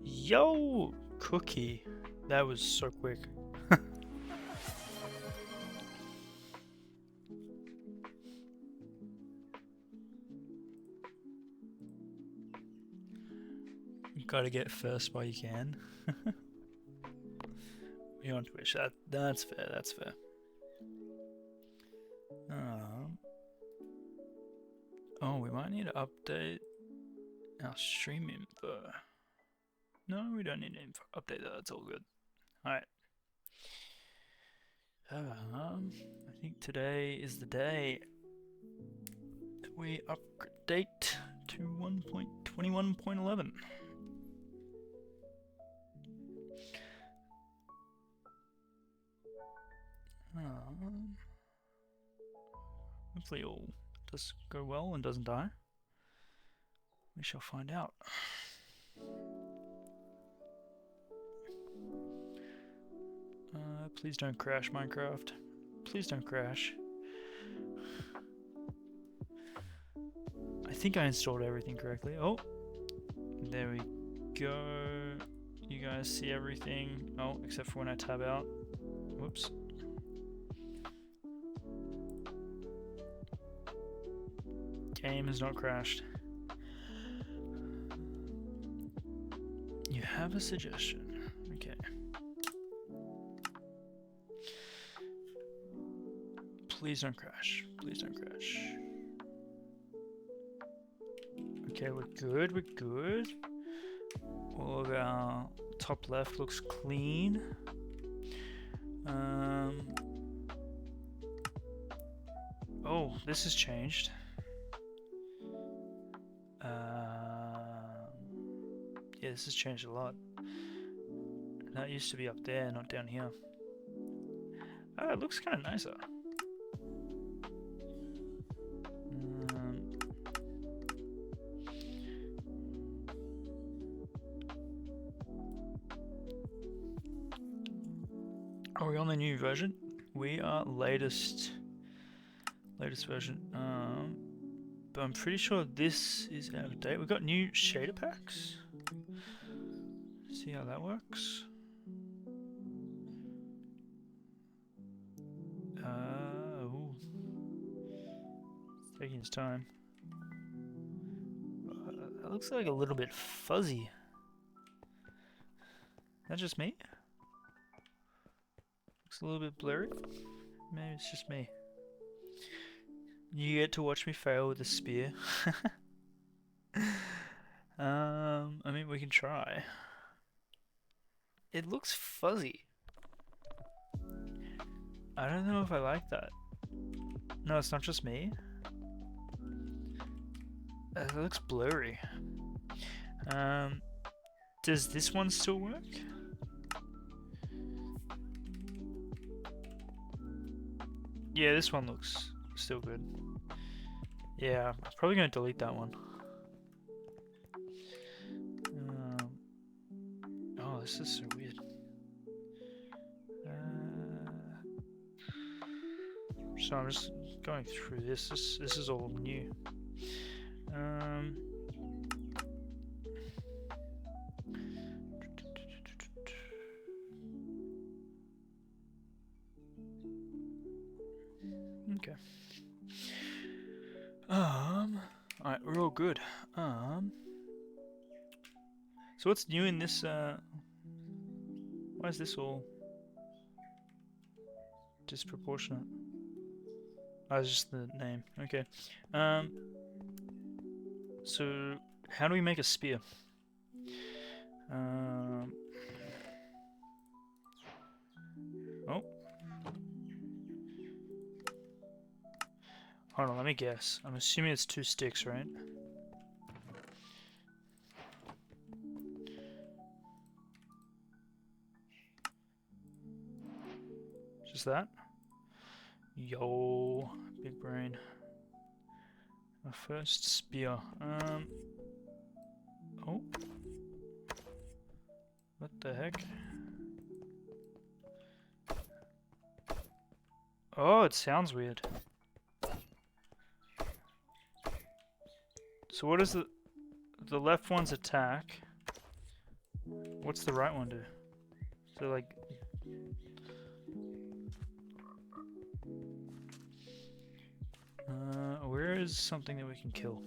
Yo, cookie. That was so quick. You gotta get first while you can. You on Twitch? That's fair. That's fair. Oh, we might need to update our stream info. No, we don't need to update that. That's all good. All right. I think today is the day that we update to 1.21.11. Hopefully all does go well and doesn't die. We shall find out. Please don't crash, Minecraft. Please don't crash. I think I installed everything correctly. Oh, there we go. You guys see everything. Oh, except for when I tab out. Whoops. Game has not crashed. You have a suggestion. Okay. Please don't crash. Please don't crash. Okay, we're good. We're good. All of our top left looks clean. Oh, this has changed. Yeah, this has changed a lot. That used to be up there, not down here. Oh, it looks kind of nicer. Are we on the new version? We are latest version. But I'm pretty sure this is out of date. We've got new shader packs. See how that works. Ooh. It's taking its time. That looks like a little bit fuzzy. Is that just me? Looks a little bit blurry. Maybe it's just me. You get to watch me fail with a spear. I mean, we can try. It looks fuzzy. I don't know if I like that. No, it's not just me. It looks blurry. Does this one still work? Yeah, this one looks still good. Yeah, I'm probably going to delete that one. Oh, this is so weird. So I'm just going through this. This is all new. Okay. Alright, we're all good. So what's new in this, why is this all disproportionate? Oh, it's just the name. Okay. So how do we make a spear? Oh. Hold on, let me guess. I'm assuming it's 2 sticks, right? Just that? Yo, big brain. My first spear. Oh. What the heck? Oh, it sounds weird. So what is the left one's attack? What's the right one do? So like... where is something that we can kill?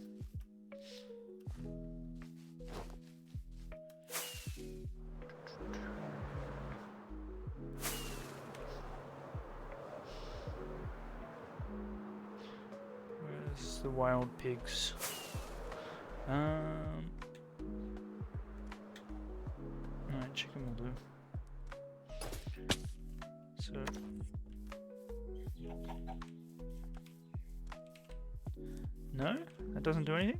Where's the wild pigs? Alright, chicken will do. So... No? That doesn't do anything?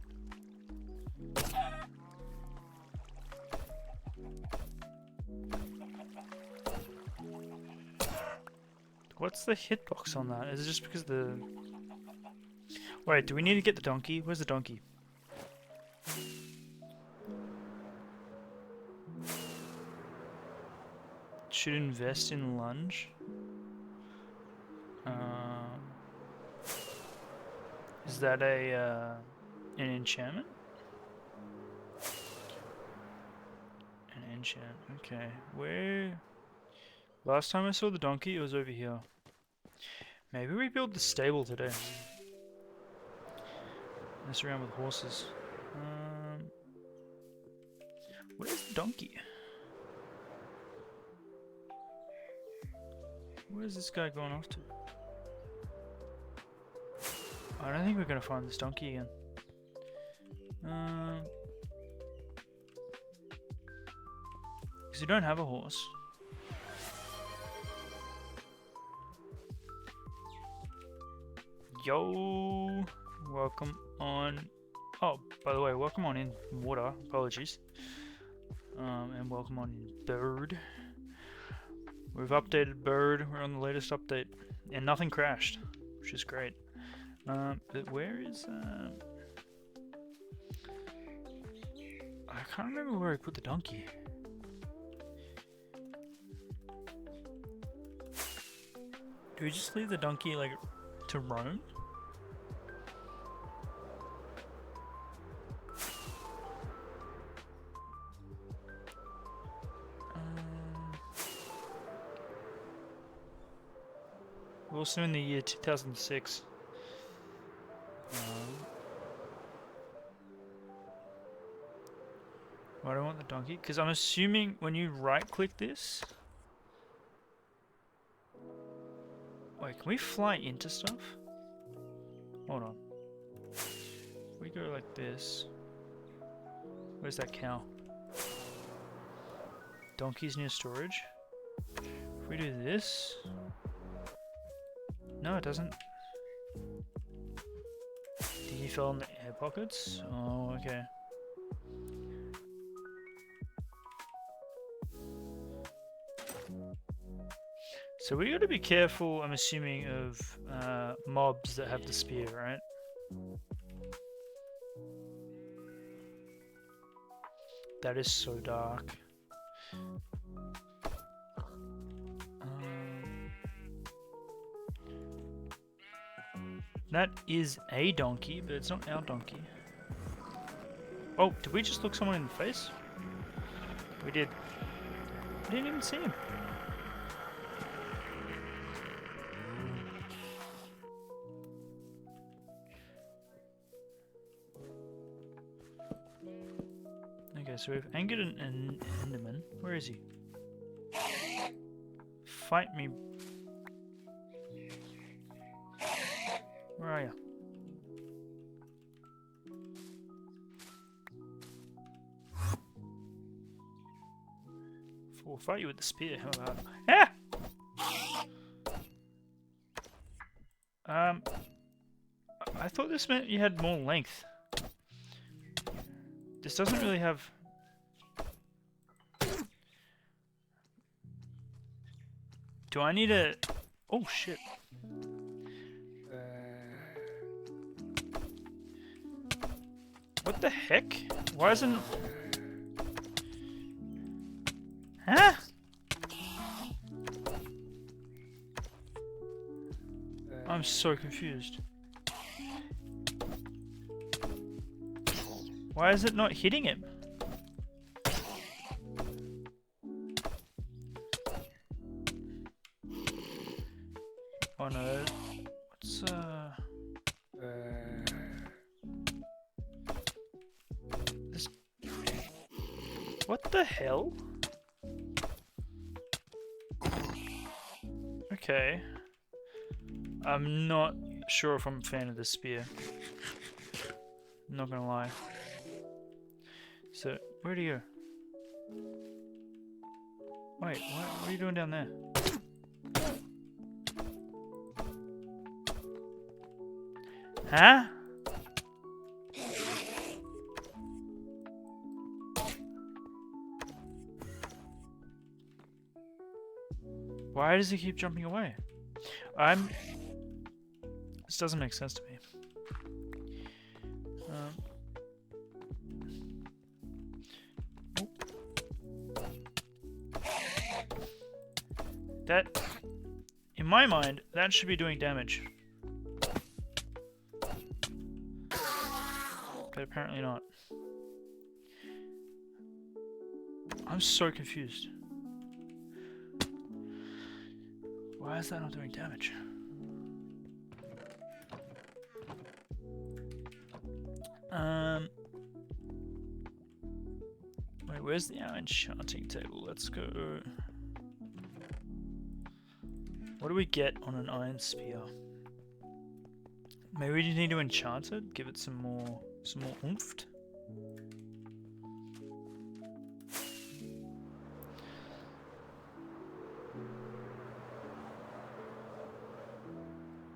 What's the hitbox on that? Is it just because the... Wait, do we need to get the donkey? Where's the donkey? Should invest in lunge. Is that a an enchantment? An enchant. Okay. Where? Last time I saw the donkey, it was over here. Maybe we build the stable today. Mess around with horses. Where's the donkey? Where's this guy going off to? I don't think we're gonna find this donkey again. Because we don't have a horse. Yo! Welcome on... Oh, by the way, welcome on in water. Apologies. And welcome on in bird. We've updated bird. We're on the latest update. And nothing crashed, which is great. But where is... I can't remember where I put the donkey. Do we just leave the donkey, like, to roam? We're also in the year 2006. Why do I want the donkey? Because I'm assuming when you right-click this... Wait, can we fly into stuff? Hold on. If we go like this... Where's that cow? Donkey's near storage. If we do this... No, it doesn't. Did he fell in the air pockets? Oh, okay. So we gotta be careful, I'm assuming, of mobs that have the spear, right? That is so dark. That is a donkey, but it's not our donkey. Oh, did we just look someone in the face? We did. I didn't even see him. Okay, so we've angered an Enderman. Where is he? Fight me. Where are you? We'll fight you with the spear. How about? Ah! I thought this meant you had more length. This doesn't really have... Do I need a... Oh shit. What the heck? Why isn't... Huh? I'm so confused. Why is it not hitting him? Oh no. What's this? What the hell? Okay. I'm not sure if I'm a fan of this spear. I'm not gonna lie. So, where'd he go? Wait, what are you doing down there? Huh? Why does he keep jumping away? This doesn't make sense to me. That, in my mind, that should be doing damage. But apparently not. I'm so confused. Why is that not doing damage? Wait, where's the enchanting table? Let's go. What do we get on an iron spear? Maybe we just need to enchant it, give it some more oomph.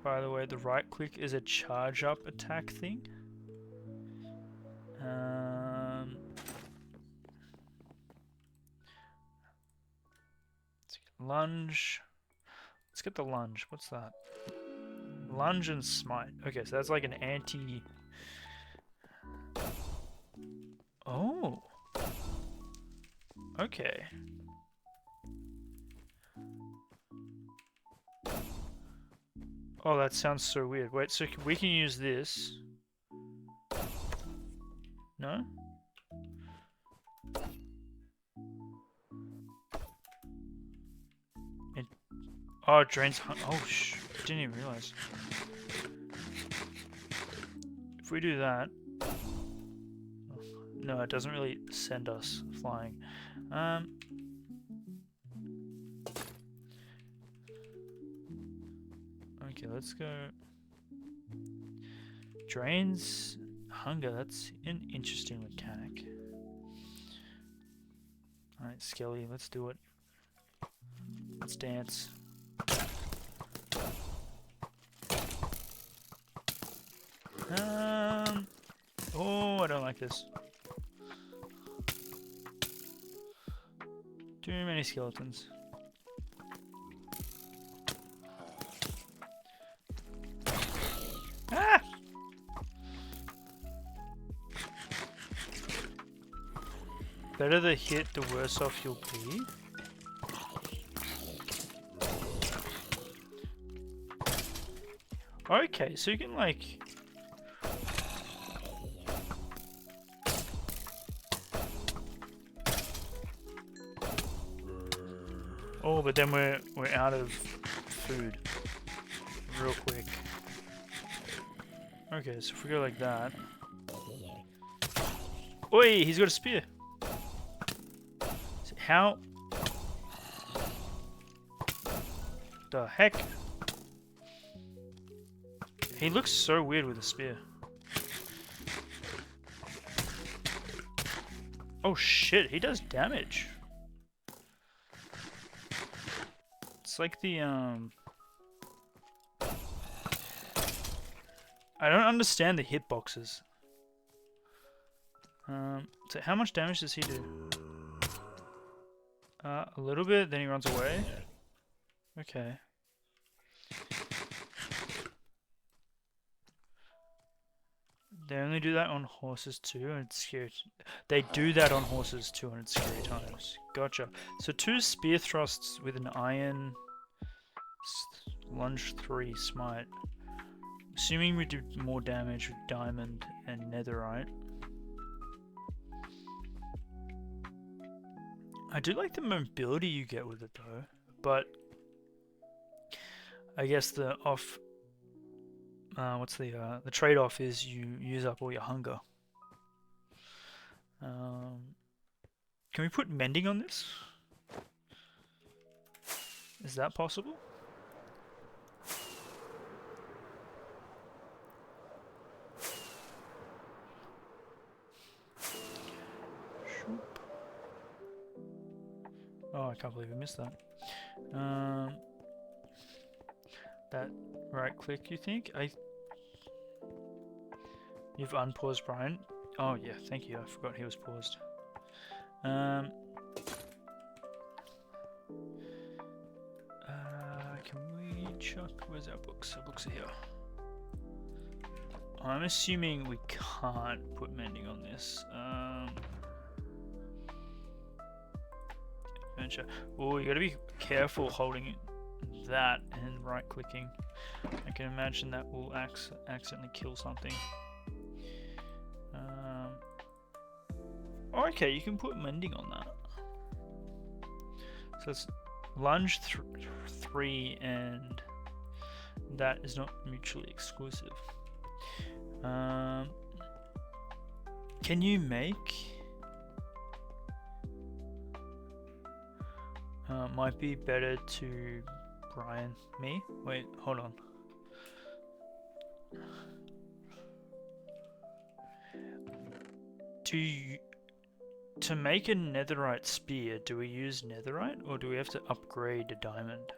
By the way, the right click is a charge up attack thing. Let's get lunge. Let's get the lunge. What's that? Lunge and smite. Okay, so that's like an anti... Oh. Okay. Oh, that sounds so weird. Wait, so we can use this. No? Oh, it drains... Oh, didn't even realize. If we do that... No, it doesn't really send us flying. Okay, let's go... Drains hunger, that's an interesting mechanic. Alright, Skelly, let's do it. Let's dance. Oh, I don't like this. Too many skeletons. Ah! Better the hit, the worse off you'll be. Okay, so you can like... Oh, but then we're out of food real quick. Okay, so if we go like that... Oi, he's got a spear. So how... The heck? He looks so weird with a spear. Oh shit, he does damage. It's like the, I don't understand the hitboxes. So how much damage does he do? A little bit, then he runs away. Okay. They only do that on horses too, and it's scary. They do that on horses too, and it's scary times. Gotcha. So 2 spear thrusts with an iron lunge 3 smite. Assuming we do more damage with diamond and netherite. I do like the mobility you get with it though, but I guess the off. What's the trade-off is you use up all your hunger. Can we put mending on this? Is that possible? Oh, I can't believe I missed that. That right click, you think? You've unpaused Brian. Oh yeah, thank you. I forgot he was paused. Can we chuck? Where's our books? Our books are here. I'm assuming we can't put mending on this. Adventure. Oh, you gotta be careful holding that and right clicking. I can imagine that will accidentally kill something. Okay, you can put mending on that. So it's lunge 3 and that is not mutually exclusive. Can you make... might be better to Brian. Me? Wait, hold on. To make a netherite spear, do we use netherite or do we have to upgrade a diamond?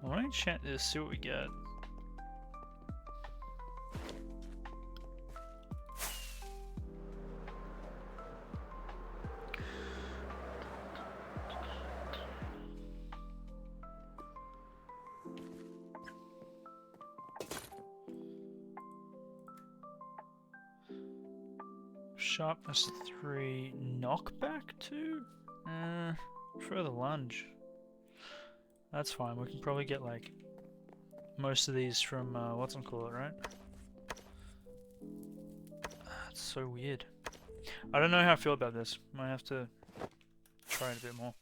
Why don't chat this, see what we get. Sharpness 3, knockback 2? Further lunge. That's fine, we can probably get like most of these from whatchamacallit, right? That's so weird. I don't know how I feel about this. Might have to try it a bit more.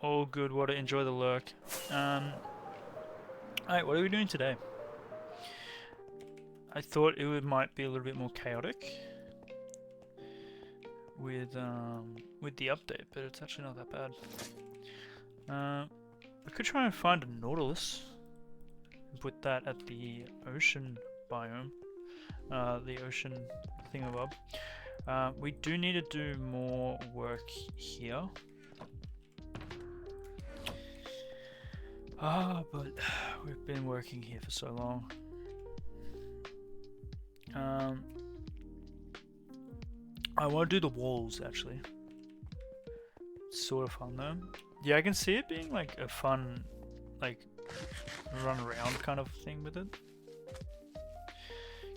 All good, water, enjoy the lurk. Alright, what are we doing today? I thought it might be a little bit more chaotic with the update, but it's actually not that bad. I could try and find a Nautilus and put that at the ocean biome, the ocean thingamabob. We do need to do more work here. But we've been working here for so long. I want to do the walls actually. It's sort of fun though. Yeah, I can see it being like a fun, like run around kind of thing with it.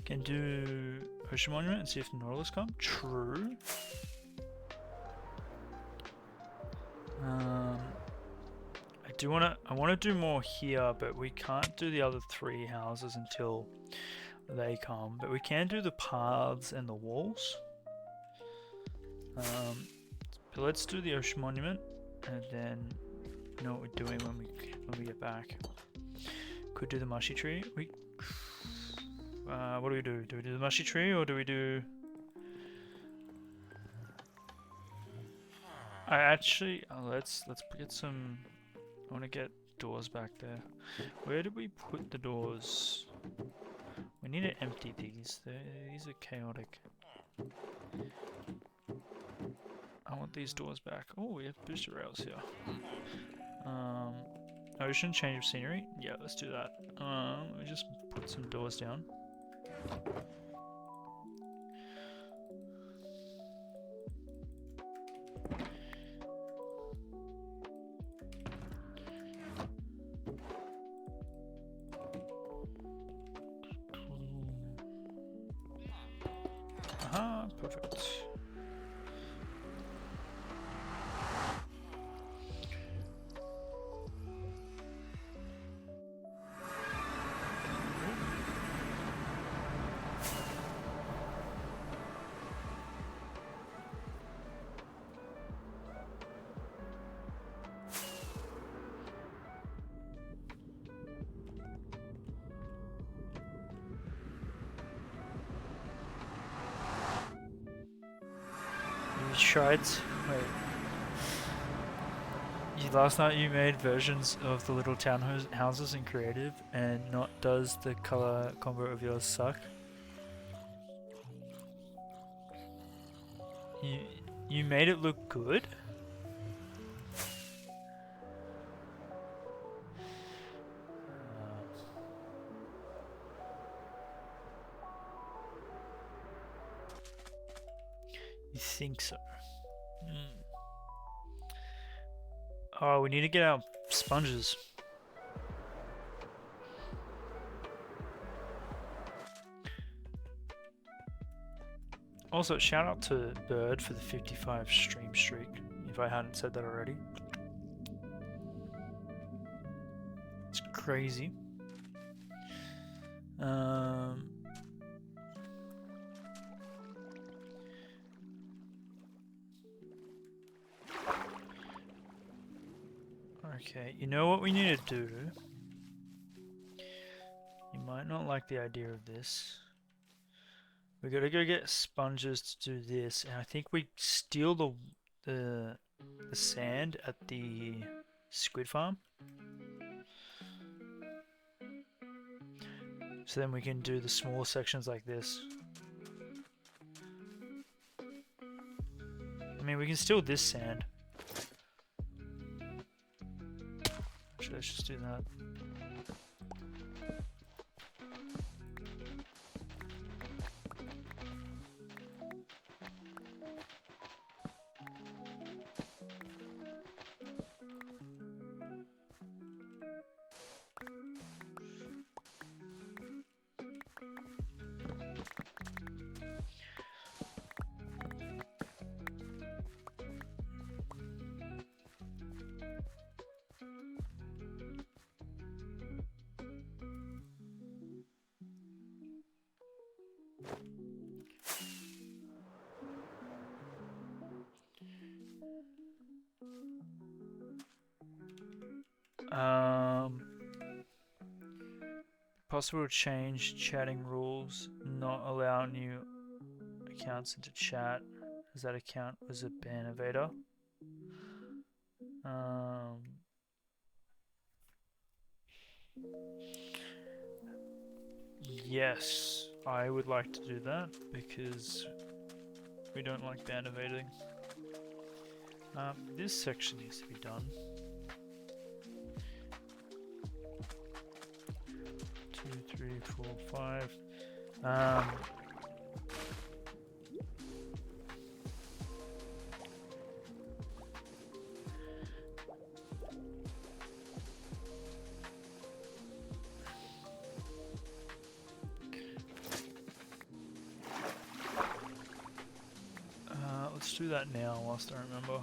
Can do Ocean Monument and see if the Nautilus come. True. I want to do more here, but we can't do the other 3 houses until they come. But we can do the paths and the walls. But let's do the Ocean Monument, and then know what we're doing when we get back. Could do the mushy tree. What do we do? Do we do the mushy tree or do we do? I actually let's get some. I want to get doors back there. Where did we put the doors? We need to empty these. These are chaotic. I want these doors back. Oh, we have booster rails here. Ocean, change of scenery. Yeah, let's do that. Let me just put some doors down. Aha, perfect. you tried? Wait. Last night you made versions of the little townhouses in creative, and not does the color combo of yours suck? You made it look good? You think so? Oh, we need to get our sponges. Also, shout out to Bird for the 55 stream streak, if I hadn't said that already. It's crazy. Okay, you know what we need to do? You might not like the idea of this. We gotta go get sponges to do this, and I think we steal the sand at the squid farm. So then we can do the small sections like this. I mean, we can steal this sand. Actually, let's just do that. Possible to change chatting rules, not allow new accounts into chat, as that account was a ban evader. Yes, I would like to do that because we don't like ban evading. This section needs to be done. 2, 3, 4, 5. Let's do that now whilst I remember.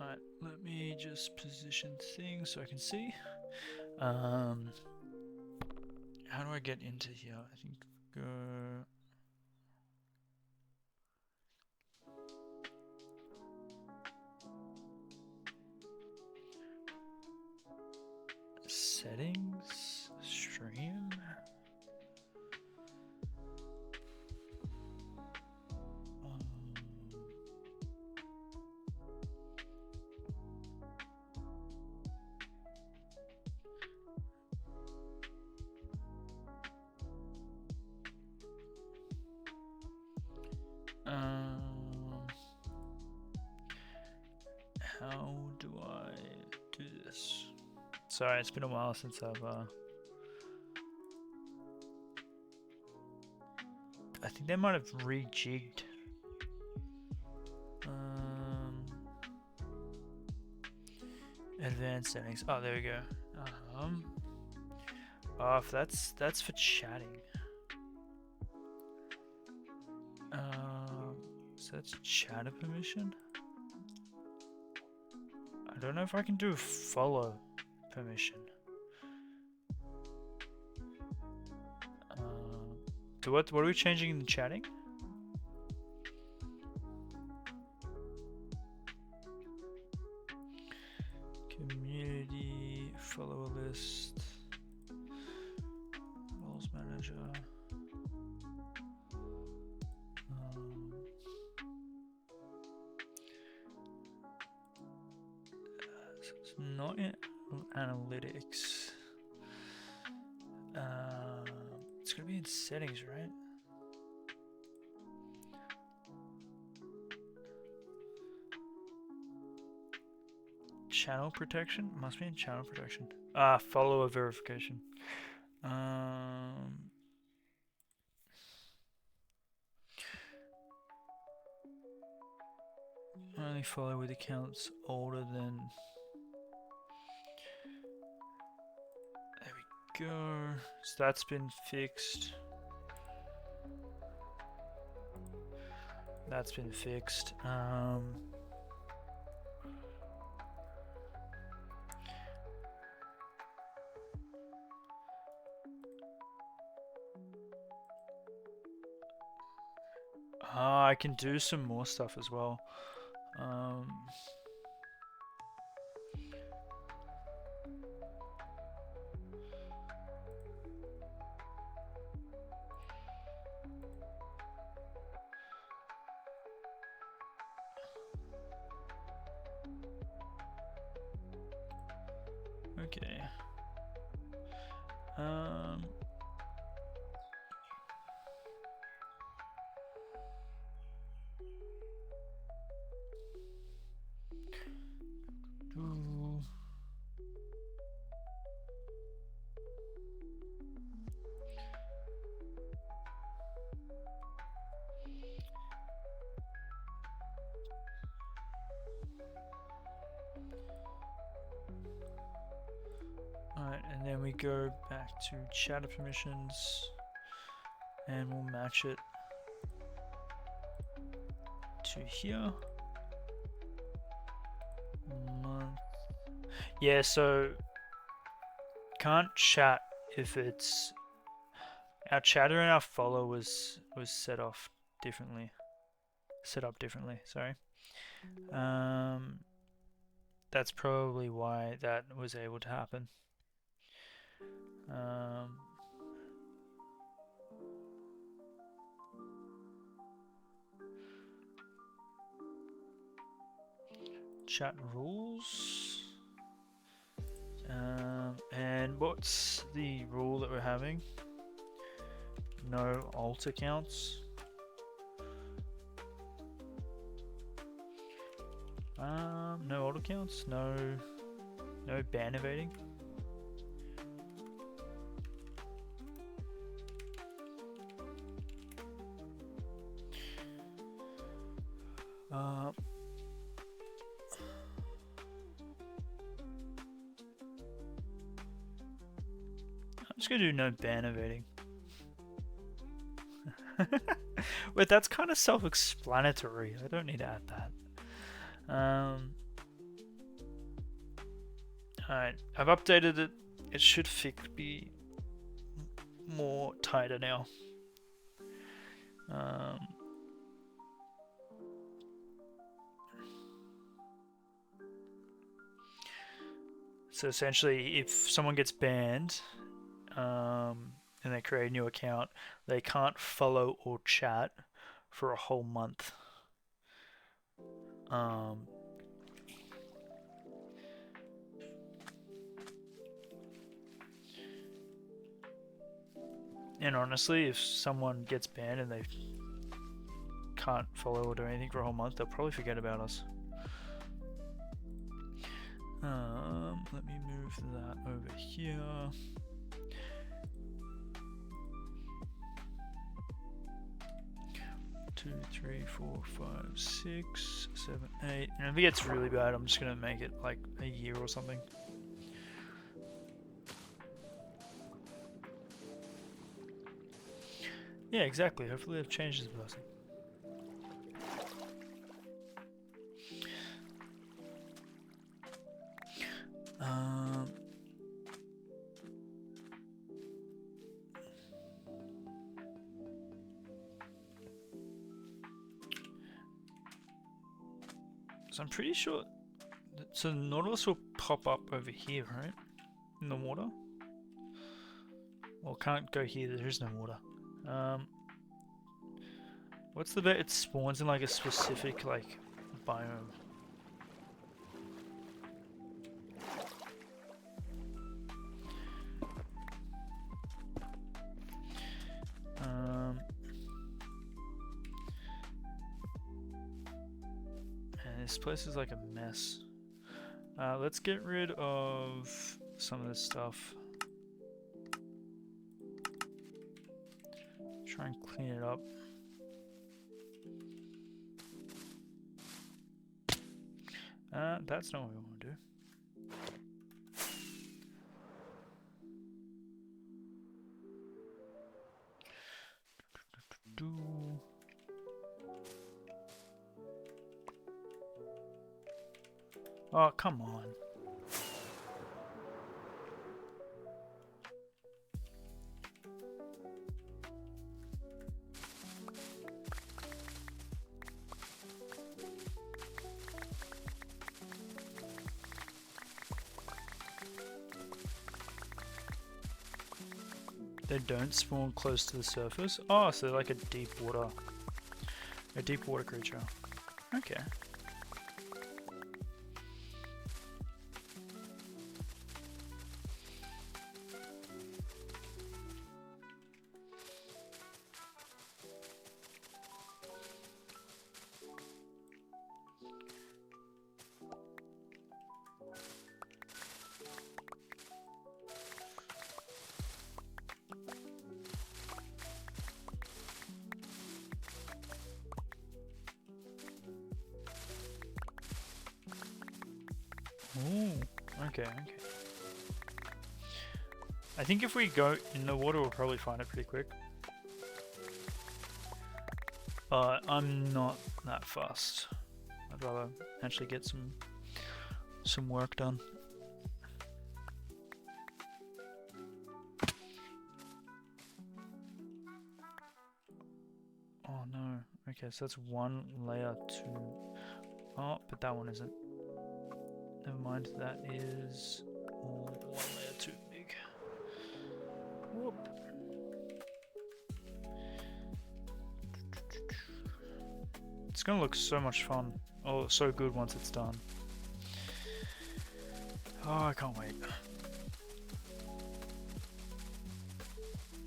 Alright, let me just position things so I can see. How do I get into here? I think go... Settings? Stream? How do I do this? Sorry, it's been a while since I've I think they might have rejigged. Advanced settings. Oh, there we go. Oh, if that's for chatting. So that's chatter permission. I don't know if I can do follow permission. What are we changing in the chatting? Community, follower list, roles manager. It's not in analytics. It's gonna be in settings, right? Channel protection? Must be in channel protection. Follower verification. Only follow with accounts older than... There we go. So that's been fixed. That's been fixed. I can do some more stuff as well. Okay. Alright, and then we go back to chatter permissions and we'll match it to here. Month. Yeah, so can't chat if it's our chatter and our follow was set up differently. Sorry. That's probably why that was able to happen. Chat rules. And what's the rule that we're having? No alt accounts. No alt accounts. No ban evading. I'm just gonna do no ban evading. Wait, that's kind of self-explanatory. I don't need to add that. Alright, I've updated it. It should be more tighter now. So essentially, if someone gets banned and they create a new account, they can't follow or chat for a whole month. And honestly, if someone gets banned and they can't follow or do anything for a whole month, they'll probably forget about us. Let me move that over here. Two, three, 4, 5, 6, 7, 8. And if it gets really bad, I'm just gonna make it like a year or something. Yeah, exactly. Hopefully I've changed this person. So I'm pretty sure. So the Nautilus will pop up over here, right? In the water. Well, can't go here. There is no water. What's the bet? It spawns in like a specific like biome. And this place is like a mess. Let's get rid of some of this stuff. Try and clean it up. That's not what we want to do. Oh, come on. They don't spawn close to the surface? Oh, so they're like a deep water creature. Okay. Ooh, okay. I think if we go in the water, we'll probably find it pretty quick. But I'm not that fast. I'd rather actually get some work done. Oh no. Okay, so that's one layer too. Oh, but that one isn't. Never mind, that is one layer too big. Whoop. It's gonna look so much fun. Oh, so good once it's done. Oh, I can't wait.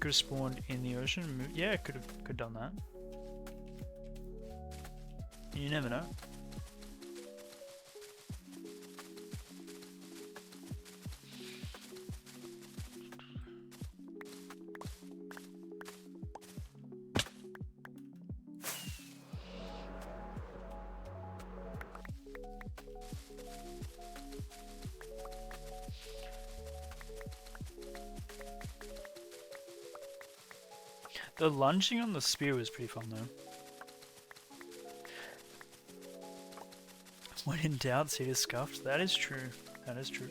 Could have spawned in the ocean. Yeah, could have done that. You never know. The lunging on the spear was pretty fun though. When in doubt, see the scuffed. That is true. That is true.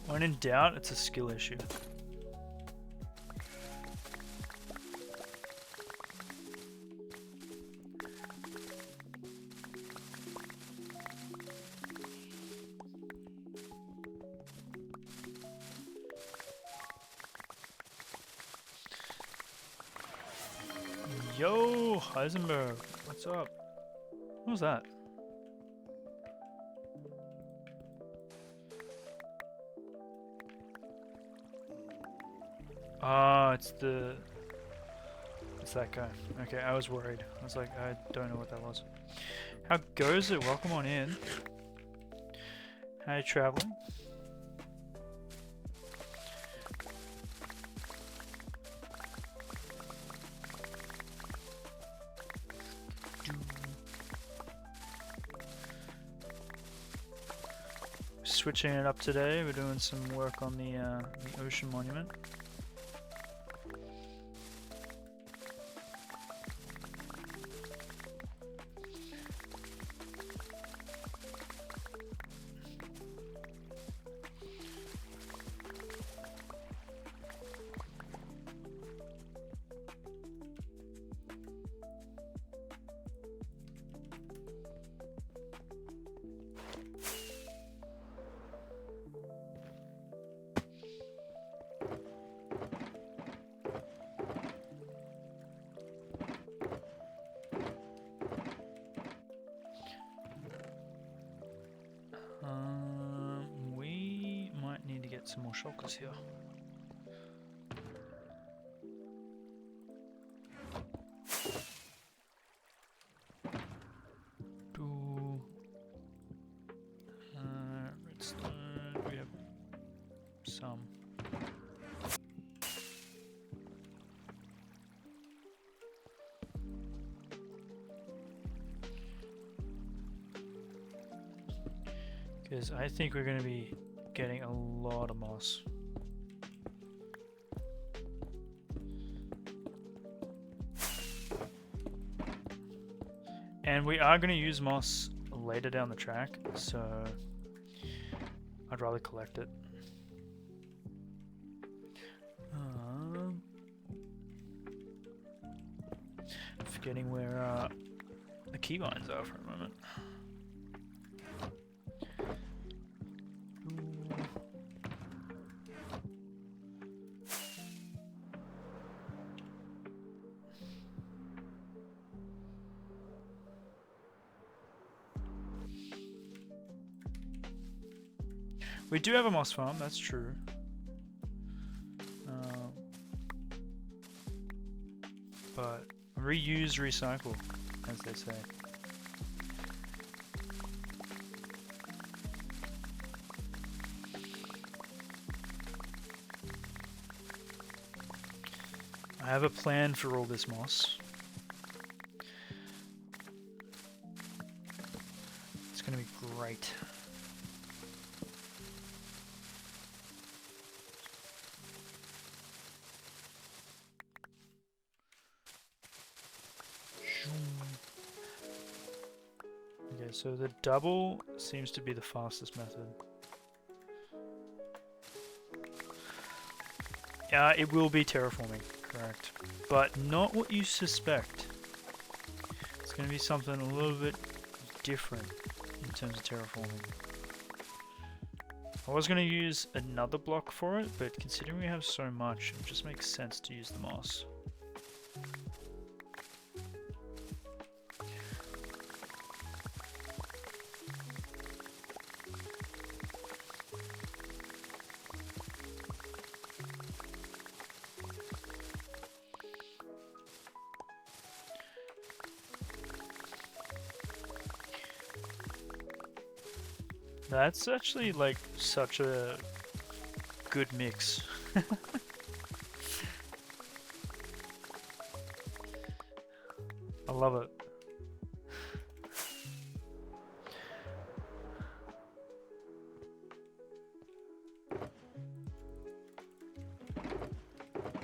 When in doubt, it's a skill issue. Yo, Heisenberg, what's up? What was that? Ah, it's that guy. Okay, I was worried. I was like, I don't know what that was. How goes it? Welcome on in. How you traveling? Switching it up today. We're doing some work on the ocean monument. get some more shulkers here. Redstone, we have some. Because I think we're going to be getting a lot of moss. And we are going to use moss later down the track, so I'd rather collect it. Forgetting where the keybinds are for a moment. We do have a moss farm, that's true. But reuse, recycle, as they say. I have a plan for all this moss. It's going to be great. Okay, so the double seems to be the fastest method. It will be terraforming, correct. But not what you suspect. It's going to be something a little bit different in terms of terraforming. I was going to use another block for it, but considering we have so much, it just makes sense to use the moss. That's actually like such a good mix. I love it.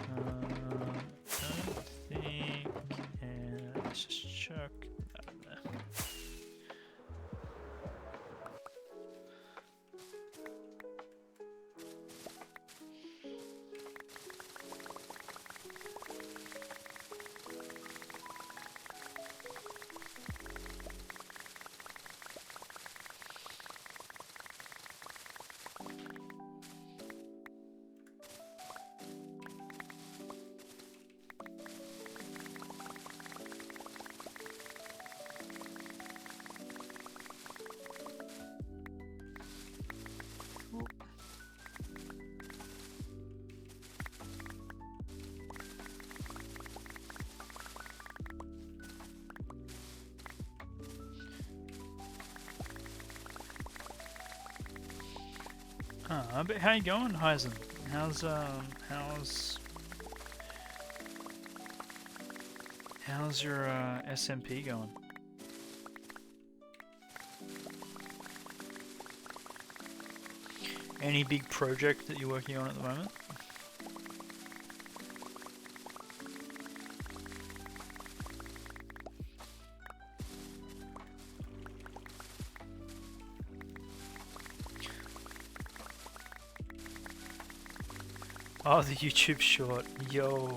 Don't think, and let's just chuck that in there. But how you going, Heisen? How's your SMP going? Any big project that you're working on at the moment? Oh, the YouTube short. Yo.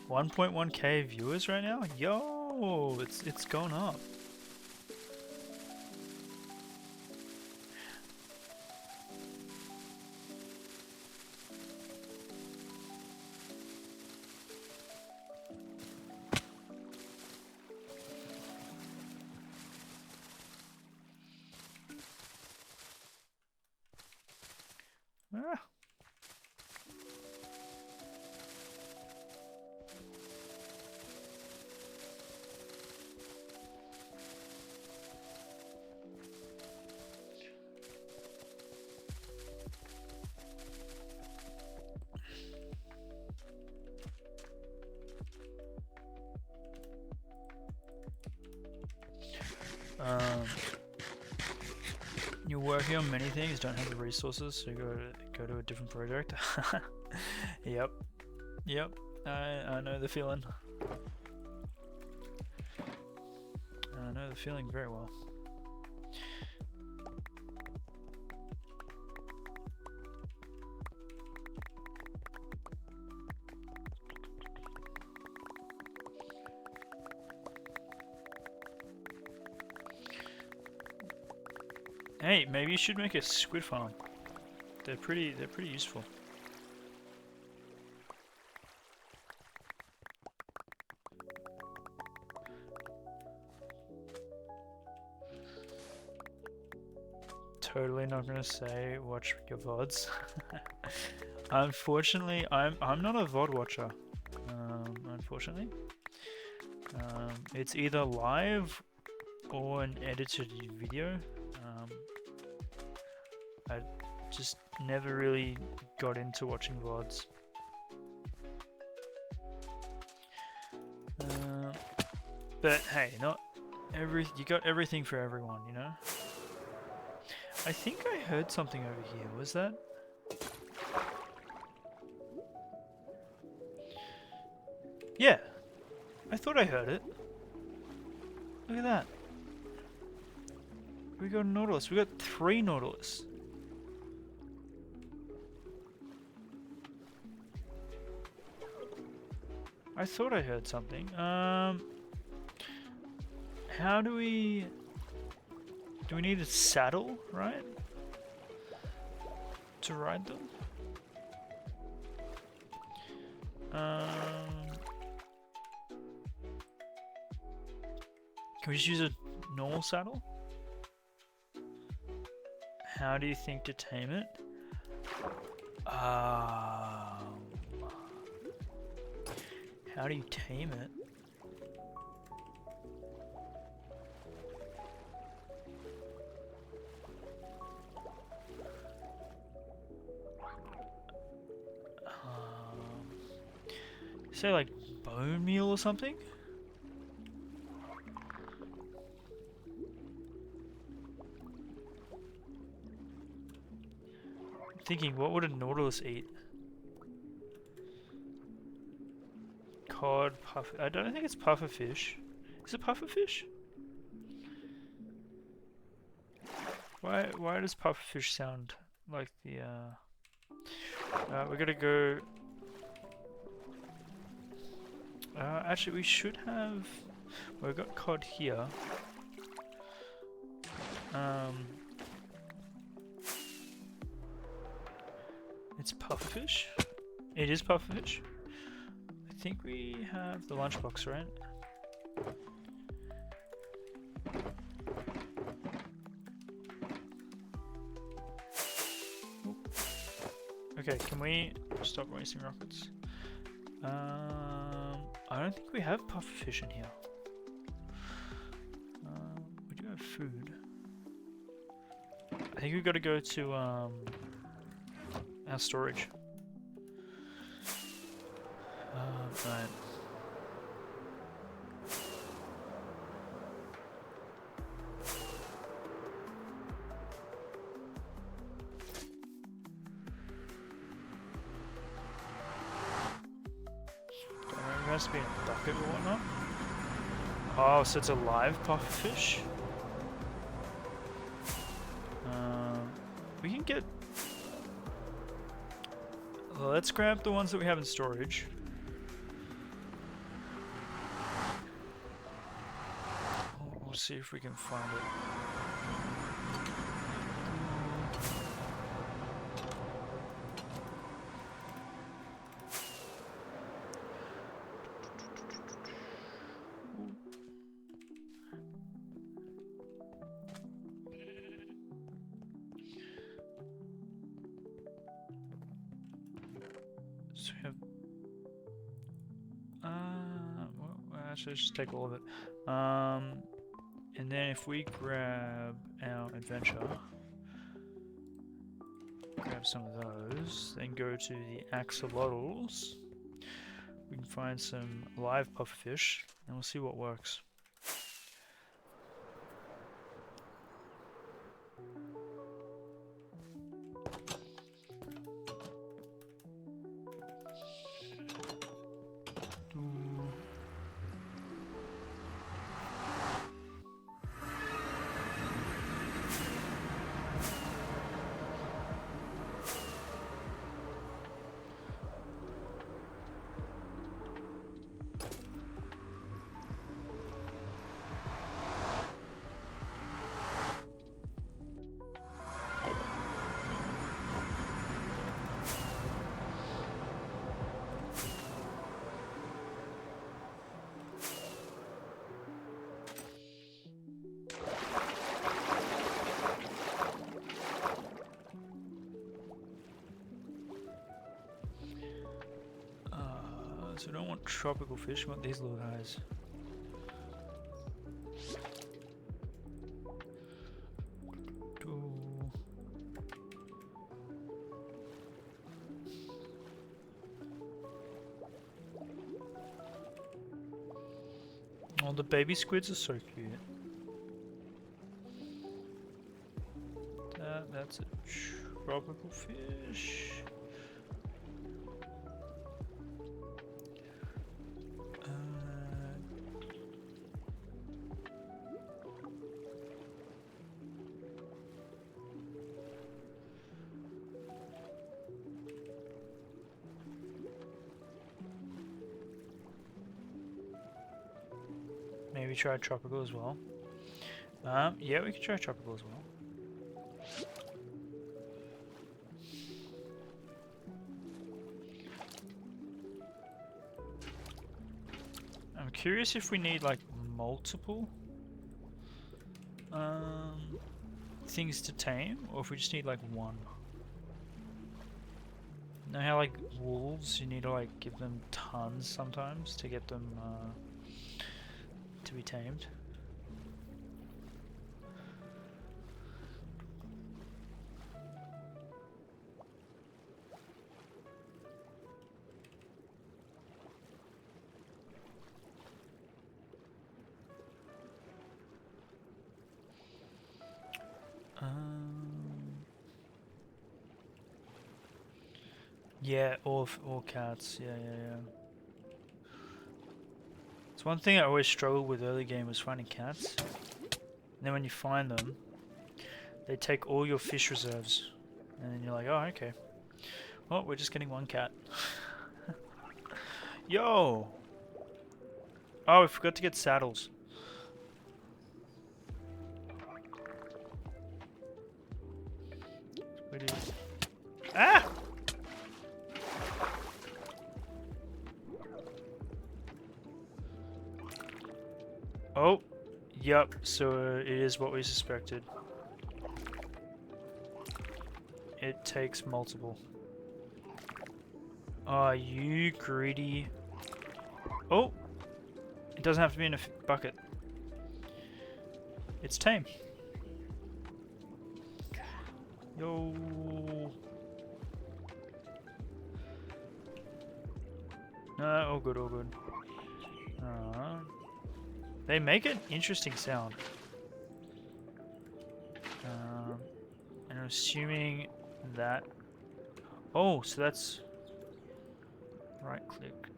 $1.1k viewers right now? Yo, it's going up. You're working on many things, don't have the resources, so go to a different project. Yep. I know the feeling. I know the feeling very well. Hey, maybe you should make a squid farm. They're pretty useful. Totally not gonna say watch your VODs. Unfortunately, I'm not a VOD watcher. Unfortunately, it's either live or an edited video. I just never really got into watching VODs. But hey, you got everything for everyone, you know? I think I heard something over here. Was that? Yeah. I thought I heard it. Look at that. We got a Nautilus. We got 3 Nautilus. I thought I heard something. How do we... Do we need a saddle, right? To ride them? Can we just use a normal saddle? How do you think to tame it? How do you tame it? Say like bone meal or something? I'm thinking, what would a Nautilus eat? Cod, puff. I don't think it's pufferfish. Is it pufferfish? Why does pufferfish sound like the we're gonna go. Actually, we should have. We've got cod here. It's pufferfish. It is pufferfish. I think we have the lunchbox, right? Okay, can we stop wasting rockets? I don't think we have pufferfish in here. We do have food. I think we've got to go to our storage. Right. There has to be a bucket or whatnot. Oh, so it's a live pufferfish? We can get... Well, let's grab the ones that we have in storage. We'll see if we can find it. So we have... well, actually, let's just take all of it. And then if we grab our adventure, grab some of those, then go to the axolotls, we can find some live pufferfish, and we'll see what works. So I don't want tropical fish, I want these little guys. Oh, the baby squids are so cute. That's a tropical fish. Maybe try tropical as well. Yeah, we could try tropical as well. I'm curious if we need like multiple things to tame, or if we just need like one. You know how like wolves, you need to like give them tons sometimes to get them to be tamed? Yeah, or cats. Yeah. It's one thing I always struggled with early game was finding cats. And then when you find them, they take all your fish reserves, and then you're like, oh, okay. Well, we're just getting one cat. Yo! Oh, we forgot to get saddles. Where do you... Ah! Oh, yep, so it is what we suspected. It takes multiple. Oh, you greedy... Oh! It doesn't have to be in a bucket. It's tame. Yo! No, all good, all good. They make an interesting sound. And I'm assuming that... Oh, so that's... Right click.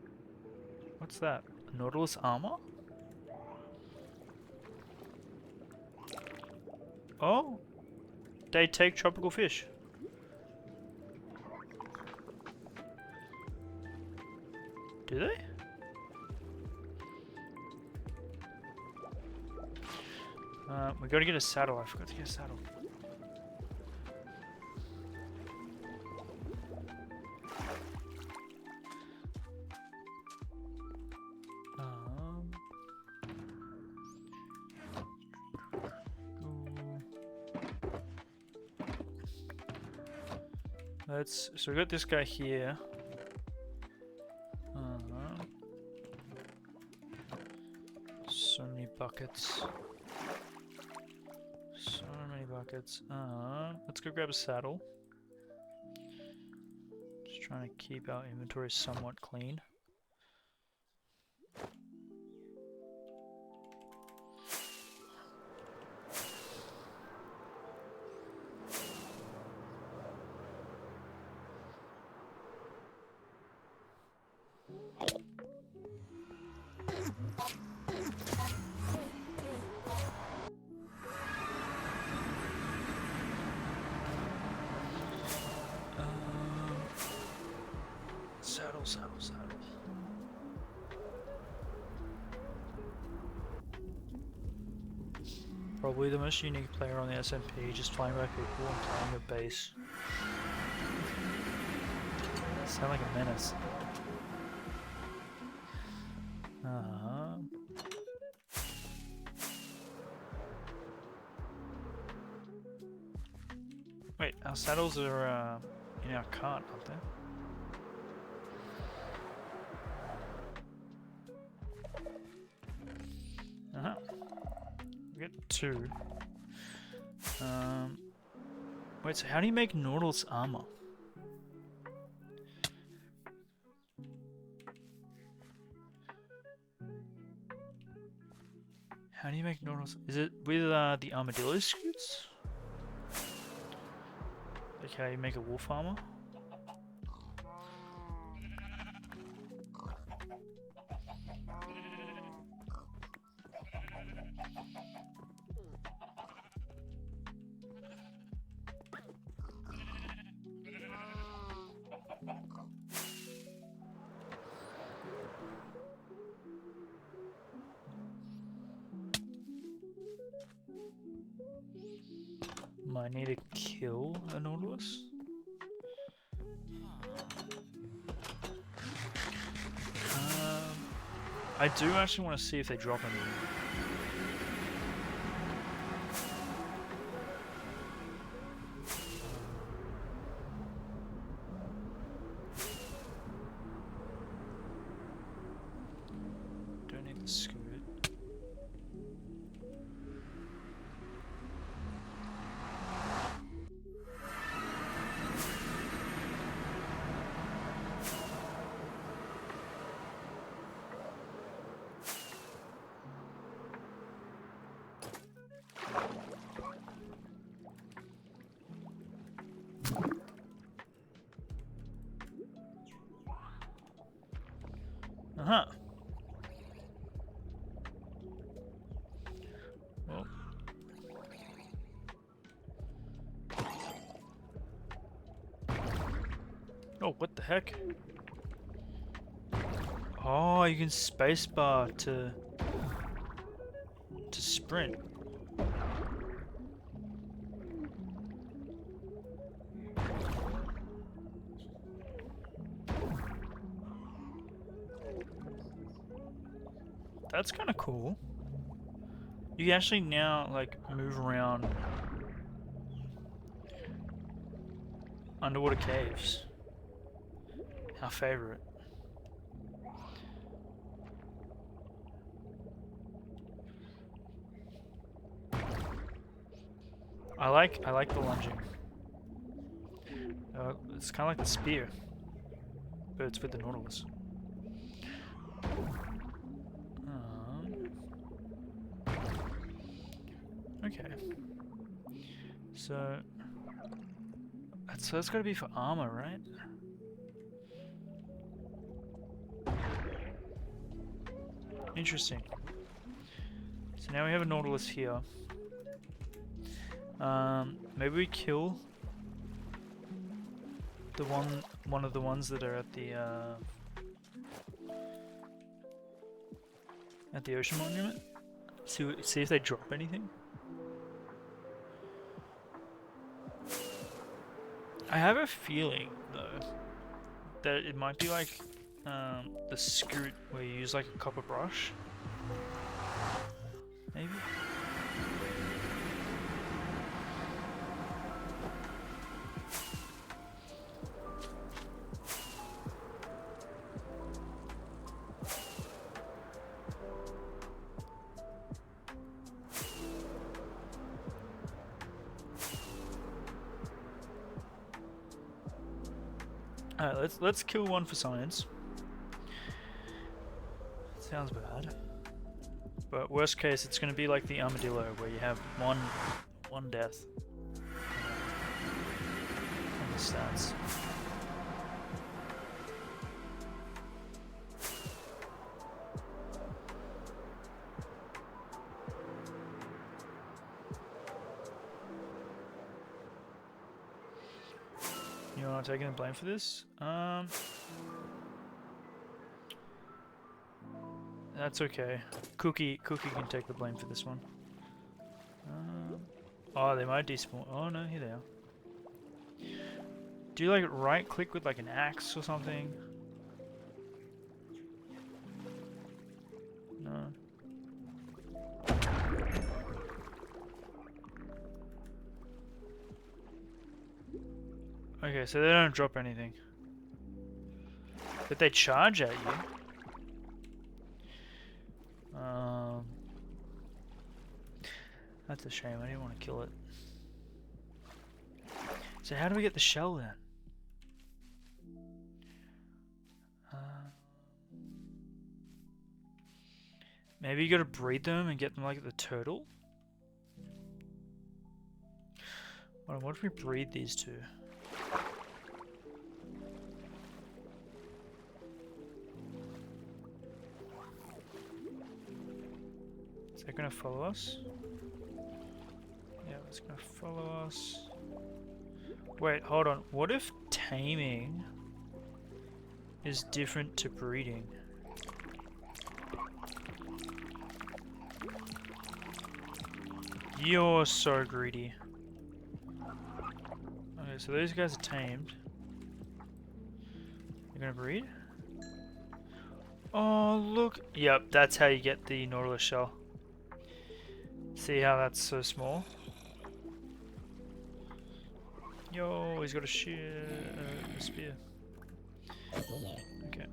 What's that? Nautilus armor? Oh! They take tropical fish. Do they? We gotta get a saddle. I forgot to get a saddle. So we got this guy here. So many buckets. So many buckets. Let's go grab a saddle. Just trying to keep our inventory somewhat clean. Saddle. Probably the most unique player on the SMP, just flying by people and playing a base. Sound like a menace. Wait, our saddles are in our cart, aren't they? 2. Wait, so how do you make Nautilus armor? How do you make Nautilus? Is it with the armadillo scoots? Like how you make a wolf armor? Might need to kill a Nautilus. I do actually want to see if they drop anything. Don't need the scoot. Uh-huh. Well. Oh, what the heck? Oh, you can spacebar to sprint. That's kind of cool. You can actually now like move around underwater caves. Our favorite. I like the lunging. It's kind of like the spear, but it's with the Nautilus. Okay. So that's got to be for armor, right? Interesting. So now we have a Nautilus here. Maybe we kill the one of the ones that are at the ocean monument. See if they drop anything. I have a feeling though that it might be like the scoot where you use like a copper brush. Maybe. Alright, let's kill one for science. Sounds bad. But worst case, it's gonna be like the armadillo, where you have one death on the stats. You're not taking the blame for this? That's okay. Cookie can take the blame for this one. Oh, they might despawn. Oh no, here they are. Do you like right click with like an axe or something? No. Okay, so they don't drop anything. But they charge at you. That's a shame, I didn't want to kill it. So how do we get the shell then? Maybe you gotta breed them and get them like the turtle? What if we breed these two? Is that gonna follow us? Yeah, it's gonna follow us. Wait, hold on. What if taming is different to breeding? You're so greedy. Okay, so these guys are tamed. You're gonna breed? Oh, look. Yep, that's how you get the Nautilus shell. See how that's so small? Yo, he's got a spear. Okay.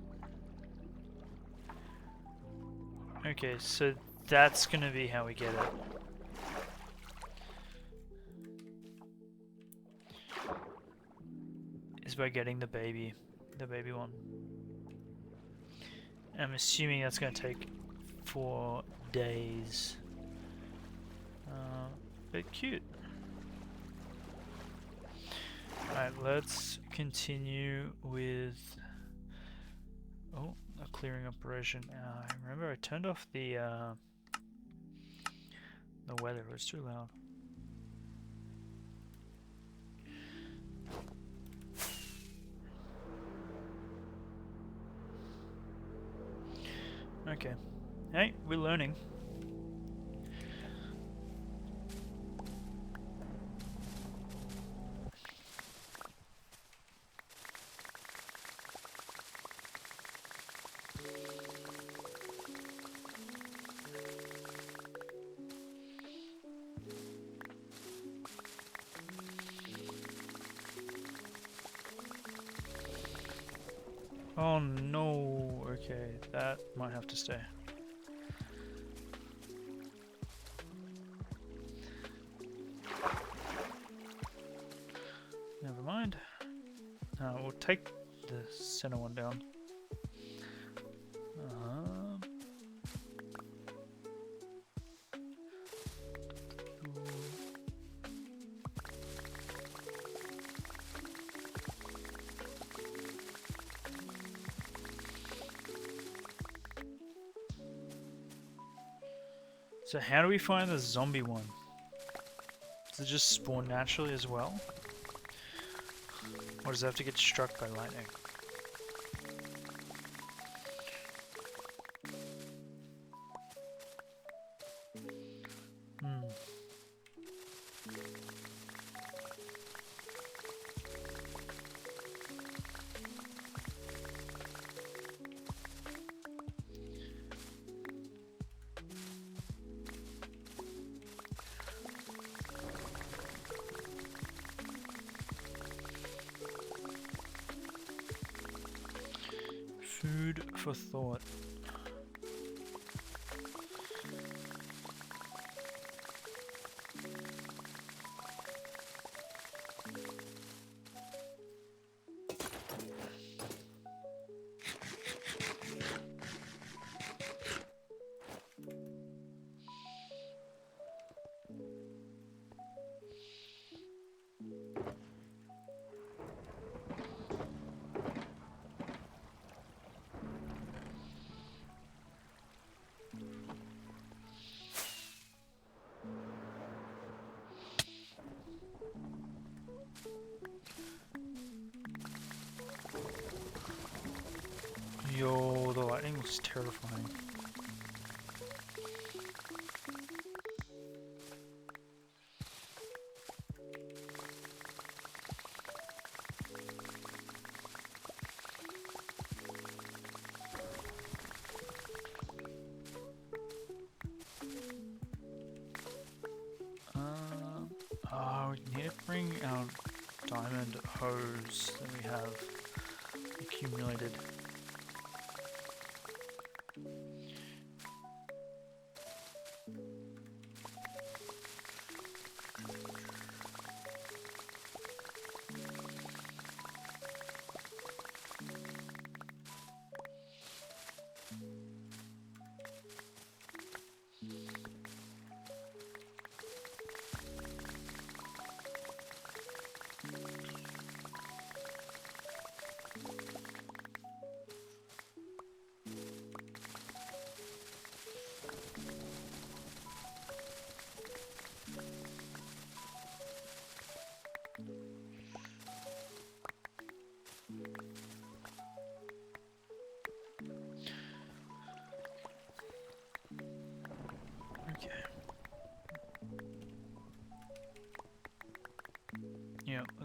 Okay, so that's gonna be how we get it. Is by getting the baby one. I'm assuming that's gonna take 4 days. But cute. Alright, let's continue with... Oh, a clearing operation. Remember I turned off the weather, it was too loud. Okay. Hey, we're learning. Oh no, okay, that might have to stay. Never mind. We'll take the center one down. So how do we find the zombie one? Does it just spawn naturally as well? Or does it have to get struck by lightning? Food for thought. Yo, the lightning looks terrifying. Oh, we need to bring our diamond hose that we have accumulated.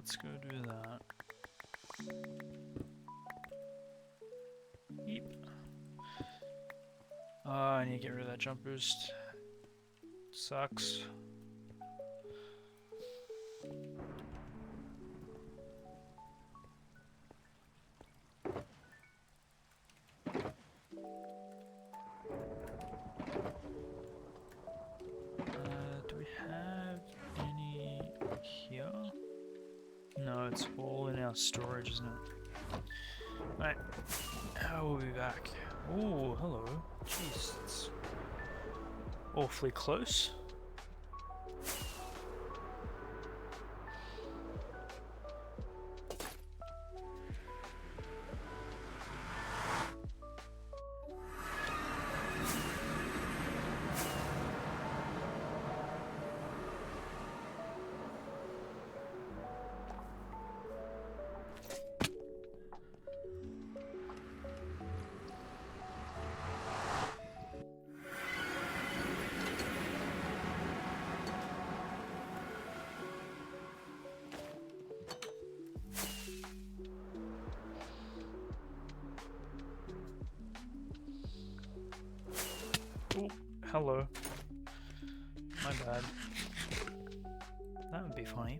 let's go do that. Yep. I need to get rid of that jump boost. Sucks. Do we have any here? No, it's all in our storage, isn't it? Right, we'll be back. Oh, hello. Jeez, it's awfully close. Oh, hello. My bad. That would be funny.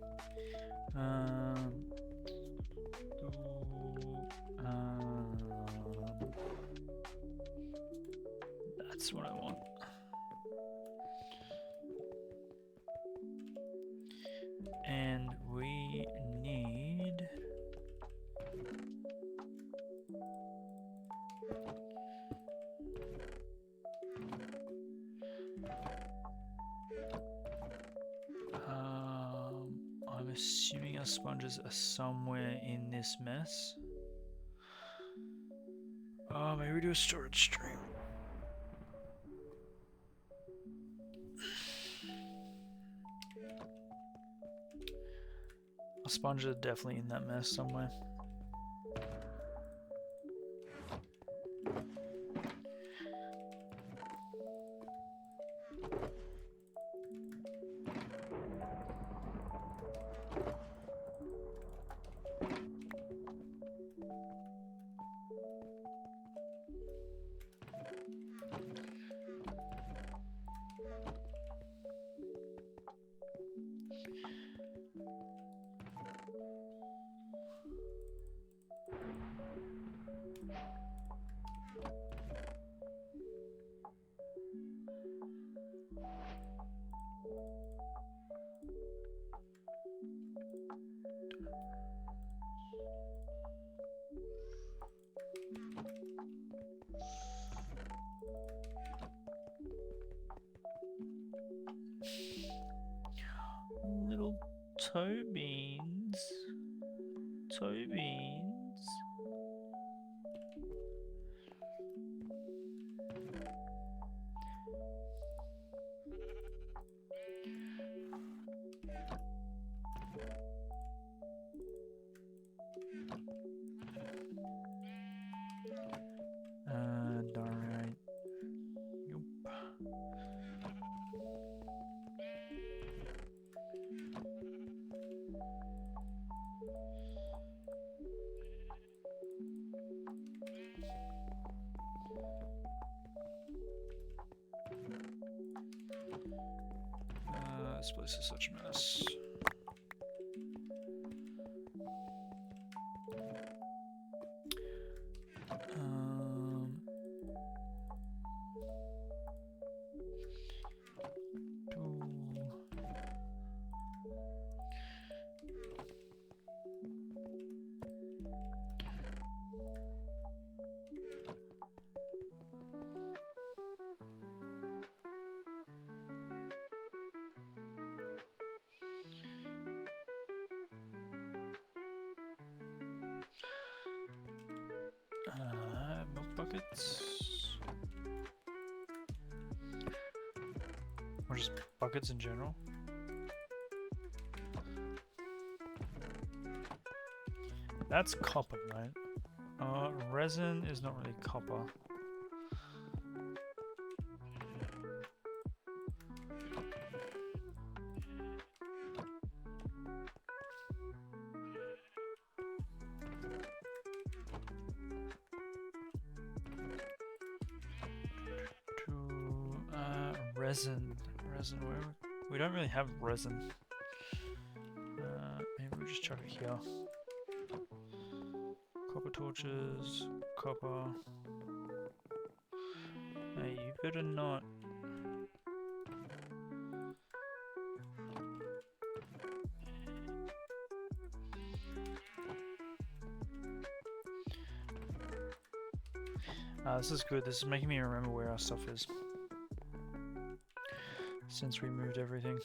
That's what I want. And we need... I'm assuming our sponges are somewhere in this mess. Maybe we do a storage stream. Our sponges are definitely in that mess somewhere. Little toe beans. Toe beans. Alright. Yup. This place is such a mess. Milk buckets. Or just buckets in general. That's copper, right? Resin is not really copper. resin. Resin, where? We don't really have resin. Maybe we'll just chuck it here. Copper torches, copper. Hey, you better not. This is good. This is making me remember where our stuff is. Since we moved everything.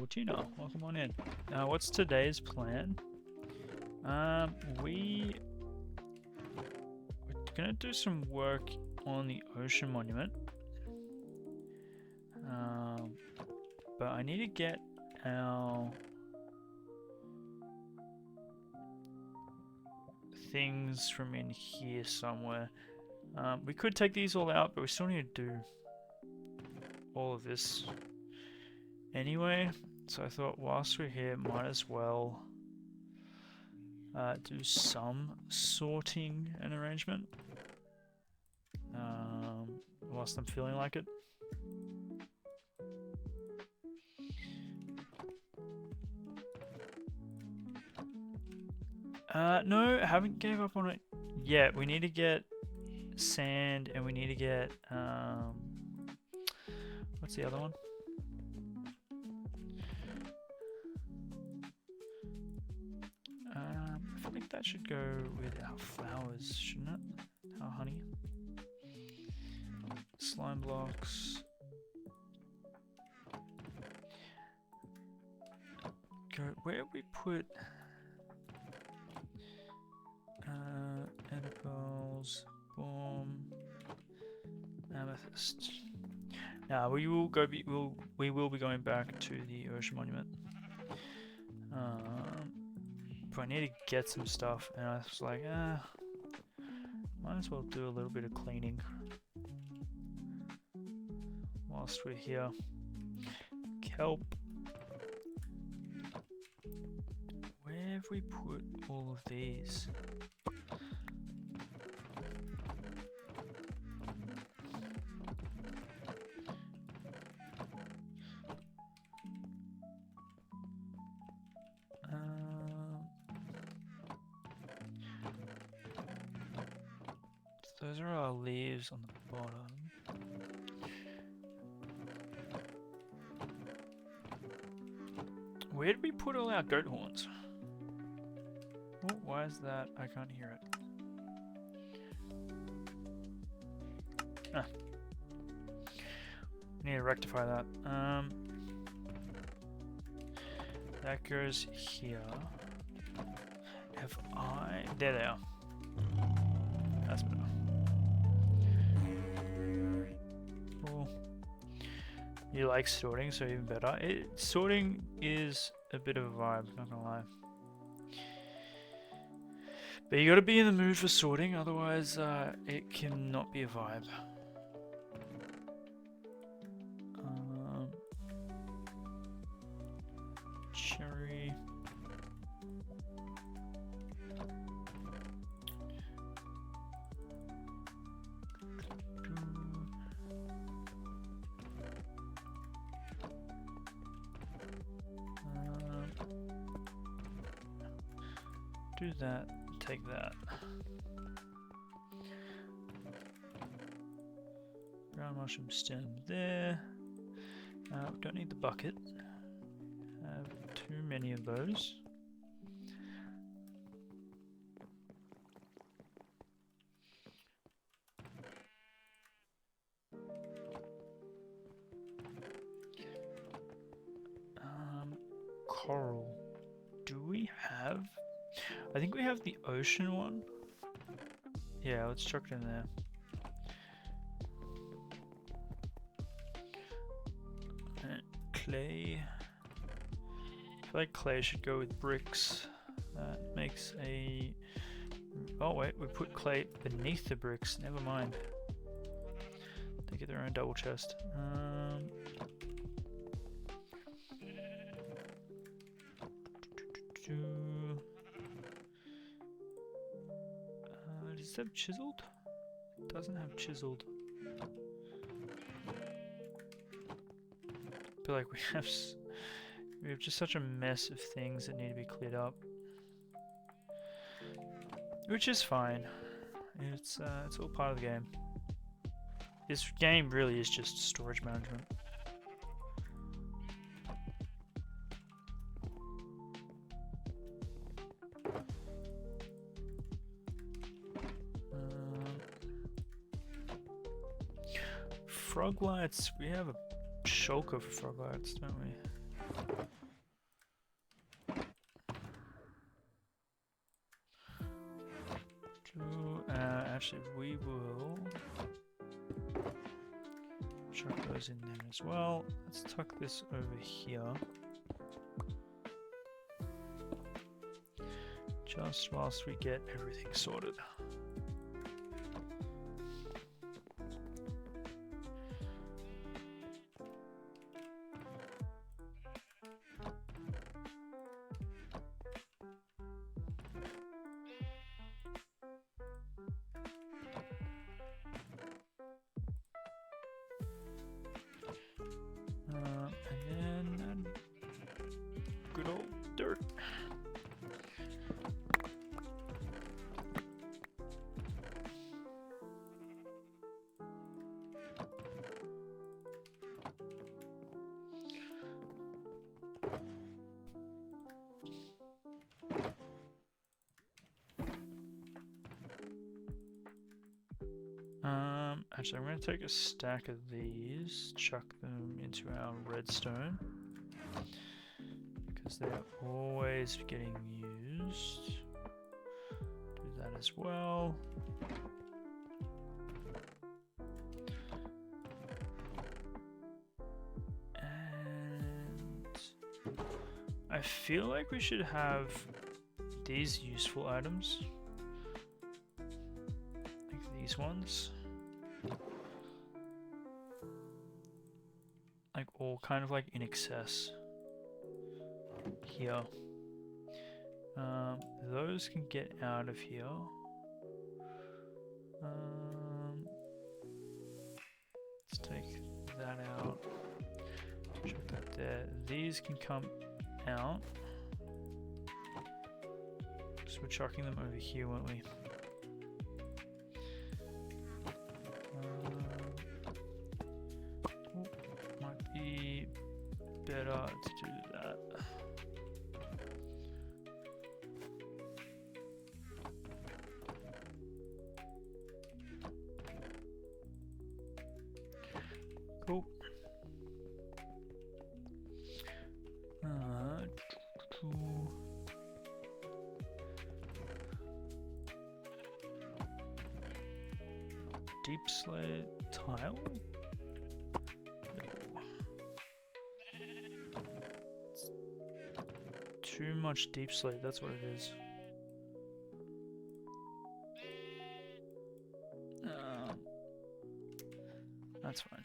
Tina, welcome on in. What's today's plan? We're gonna do some work on the ocean monument. But I need to get our things from in here somewhere. We could take these all out, but we still need to do all of this anyway. So I thought whilst we're here, might as well do some sorting and arrangement whilst I'm feeling like it. No, I haven't gave up on it yet. We need to get sand and we need to get what's the other one? I feel like that should go with our flowers, shouldn't it? Our honey. Slime blocks. Go where we put Edipals, boom, amethyst. Now we will go. We will be going back to the ocean monument. But I need to get some stuff, and I was like, might as well do a little bit of cleaning whilst we're here. Kelp. Where have we put all of these? Those are our leaves on the bottom. Where did we put all our goat horns? Oh, why is that? I can't hear it. Ah. Need to rectify that. That goes here. Have I? There they are. That's better. Cool. You like sorting, so even better. Sorting is a bit of a vibe, not gonna lie. But you gotta be in the mood for sorting, otherwise it cannot be a vibe. Cherry. Do that, take that. Brown mushroom stem there. We don't need the bucket. Have too many of those. Coral. Do we have? I think we have the ocean one. Yeah, let's chuck it in there. And clay. I feel like clay should go with bricks. That makes a... Oh wait, we put clay beneath the bricks. Never mind. They get their own double chest. Does it have chiseled? It doesn't have chiseled. I feel like we have just such a mess of things that need to be cleared up, which is fine. It's all part of the game. This game really is just storage management. Frog lights, we have a shulker for frog lights, don't we? actually, we will chuck those in there as well. Let's tuck this over here. Just whilst we get everything sorted. And then good old dirt. Actually, I'm going to take a stack of these, chuck them into our redstone, because they're always getting used. Do that as well. And I feel like we should have these useful items, like these ones. Like all kind of like in excess here. Those can get out of here. Let's take that out. Chuck that there. These can come out. So we're chucking them over here, weren't we? Might be better to do that. Cool. Deep slate tile? It's too much deep slate, that's what it is. That's fine.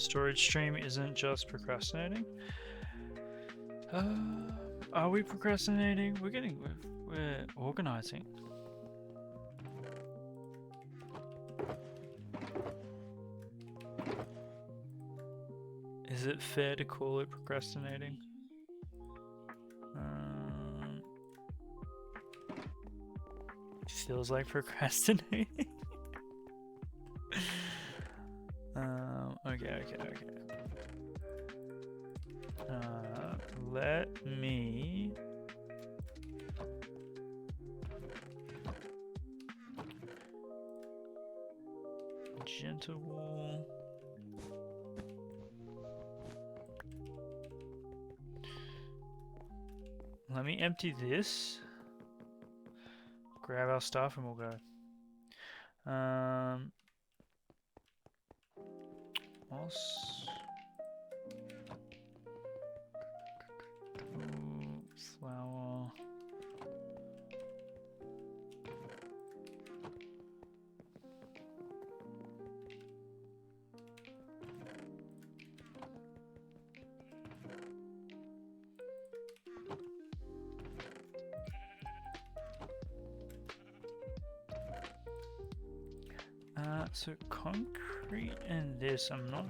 Storage stream isn't just procrastinating. Are we procrastinating? We're organizing. Is it fair to call it procrastinating? Feels like procrastinating. Okay. Let me gentle. Let me empty this. Grab our stuff and we'll go. Moss. Flour. So concrete and this, I'm not.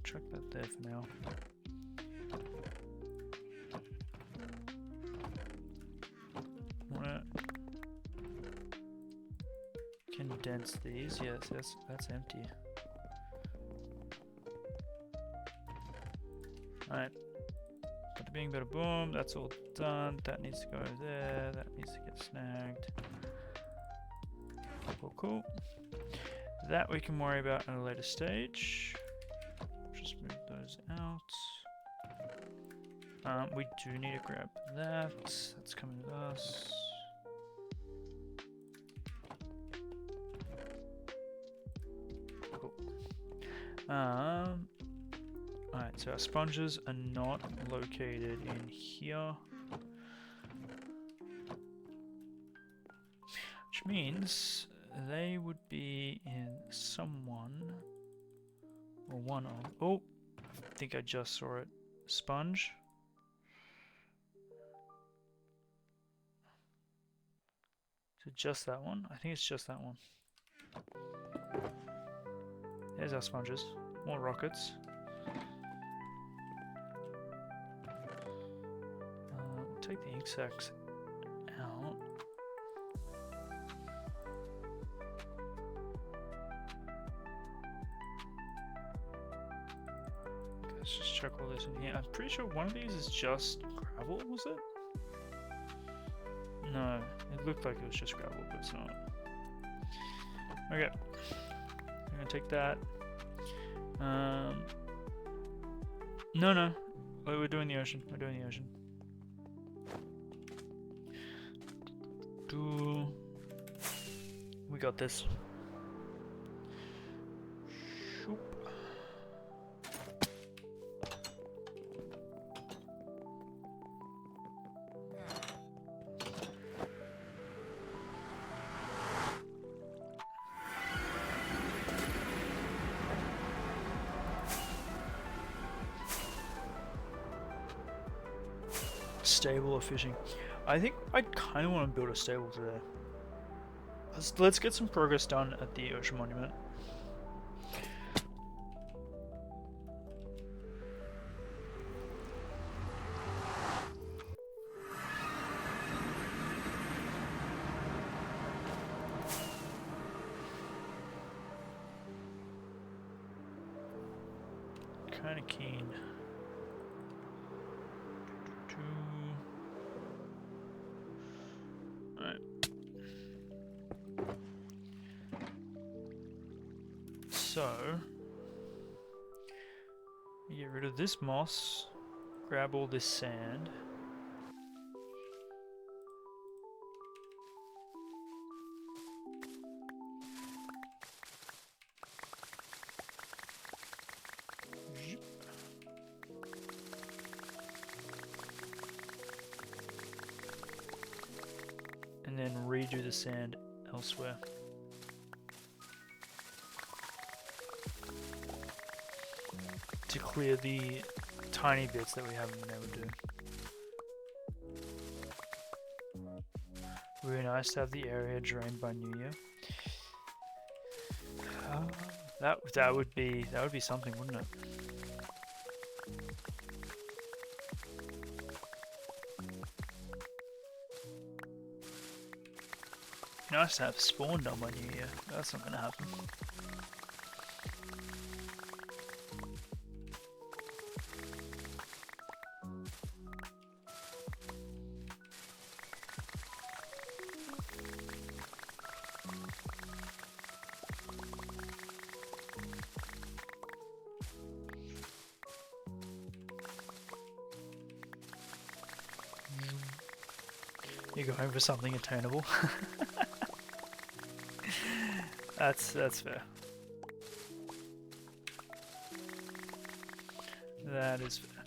Chuck that there for now. Wanna condense these? Yes, that's empty. Alright. Bada bing, bada boom. That's all done. That needs to go there. That needs to get snagged. Cool. That we can worry about at a later stage. Just move those out. We do need to grab that. That's coming with us. Cool. Alright, so our sponges are not located in here. Which means they would be in someone or one of. Oh, I think I just saw it. Sponge. Is it just that one? I think it's just that one. There's our sponges. More rockets. Take the ink sacs out. Let's just check all this in here. I'm pretty sure one of these is just gravel, was it? No, it looked like it was just gravel, but it's not. Okay. I'm gonna take that. No. We're doing the ocean. We're doing the ocean. We got this. Shoop. Stable or fishing? I think I kind of want to build a stable today. Let's get some progress done at the Ocean Monument. Kind of keen. Alright. So, you get rid of this moss, grab all this sand. And then redo the sand elsewhere. to clear the tiny bits that we haven't been able to do. Really nice to have the area drained by New Year. That would be something, wouldn't it? Nice to have spawn done by New Year. That's not gonna happen. You're going for something attainable. That's fair. That is fair.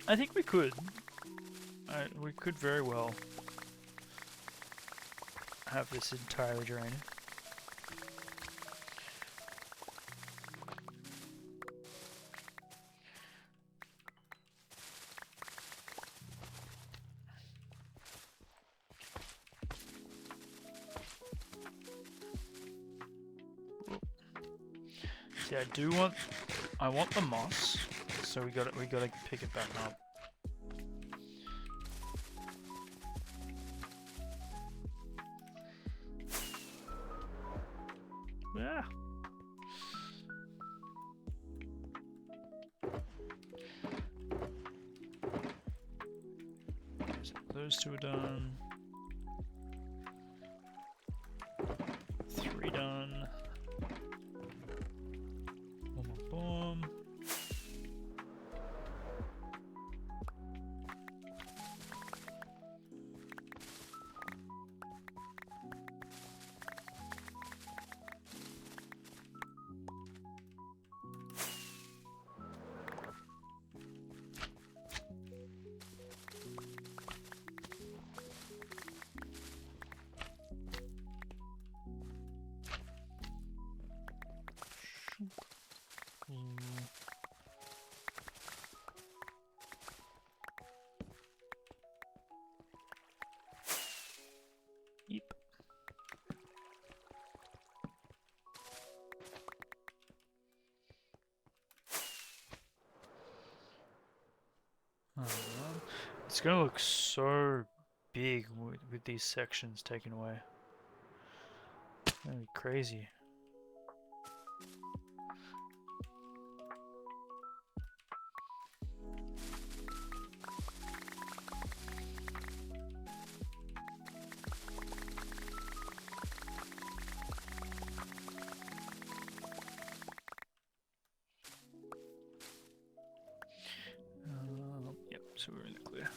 I think we could. We could very well have this entirely drained. Yeah, I want the moss, so we gotta pick it back up. Yeah. Those two are done. 3 done. Boom. Yep. It's gonna look so big with these sections taken away. That'd be crazy. Yep, so we're in the clear.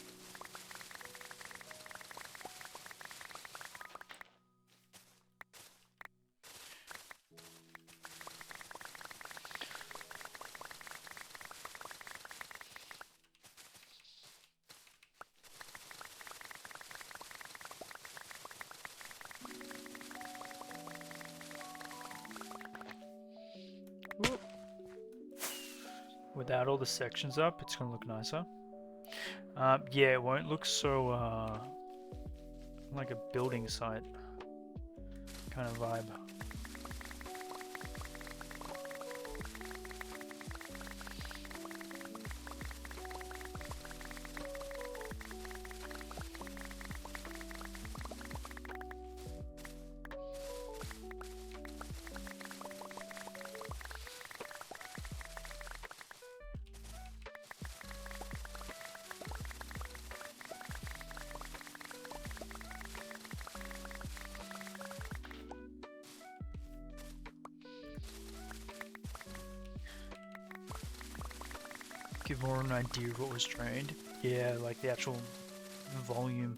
Whoop. Without all the sections up, it's gonna look nicer. Yeah, it won't look so like a building site kind of vibe. Give more an idea of what was drained. Yeah, like the actual volume.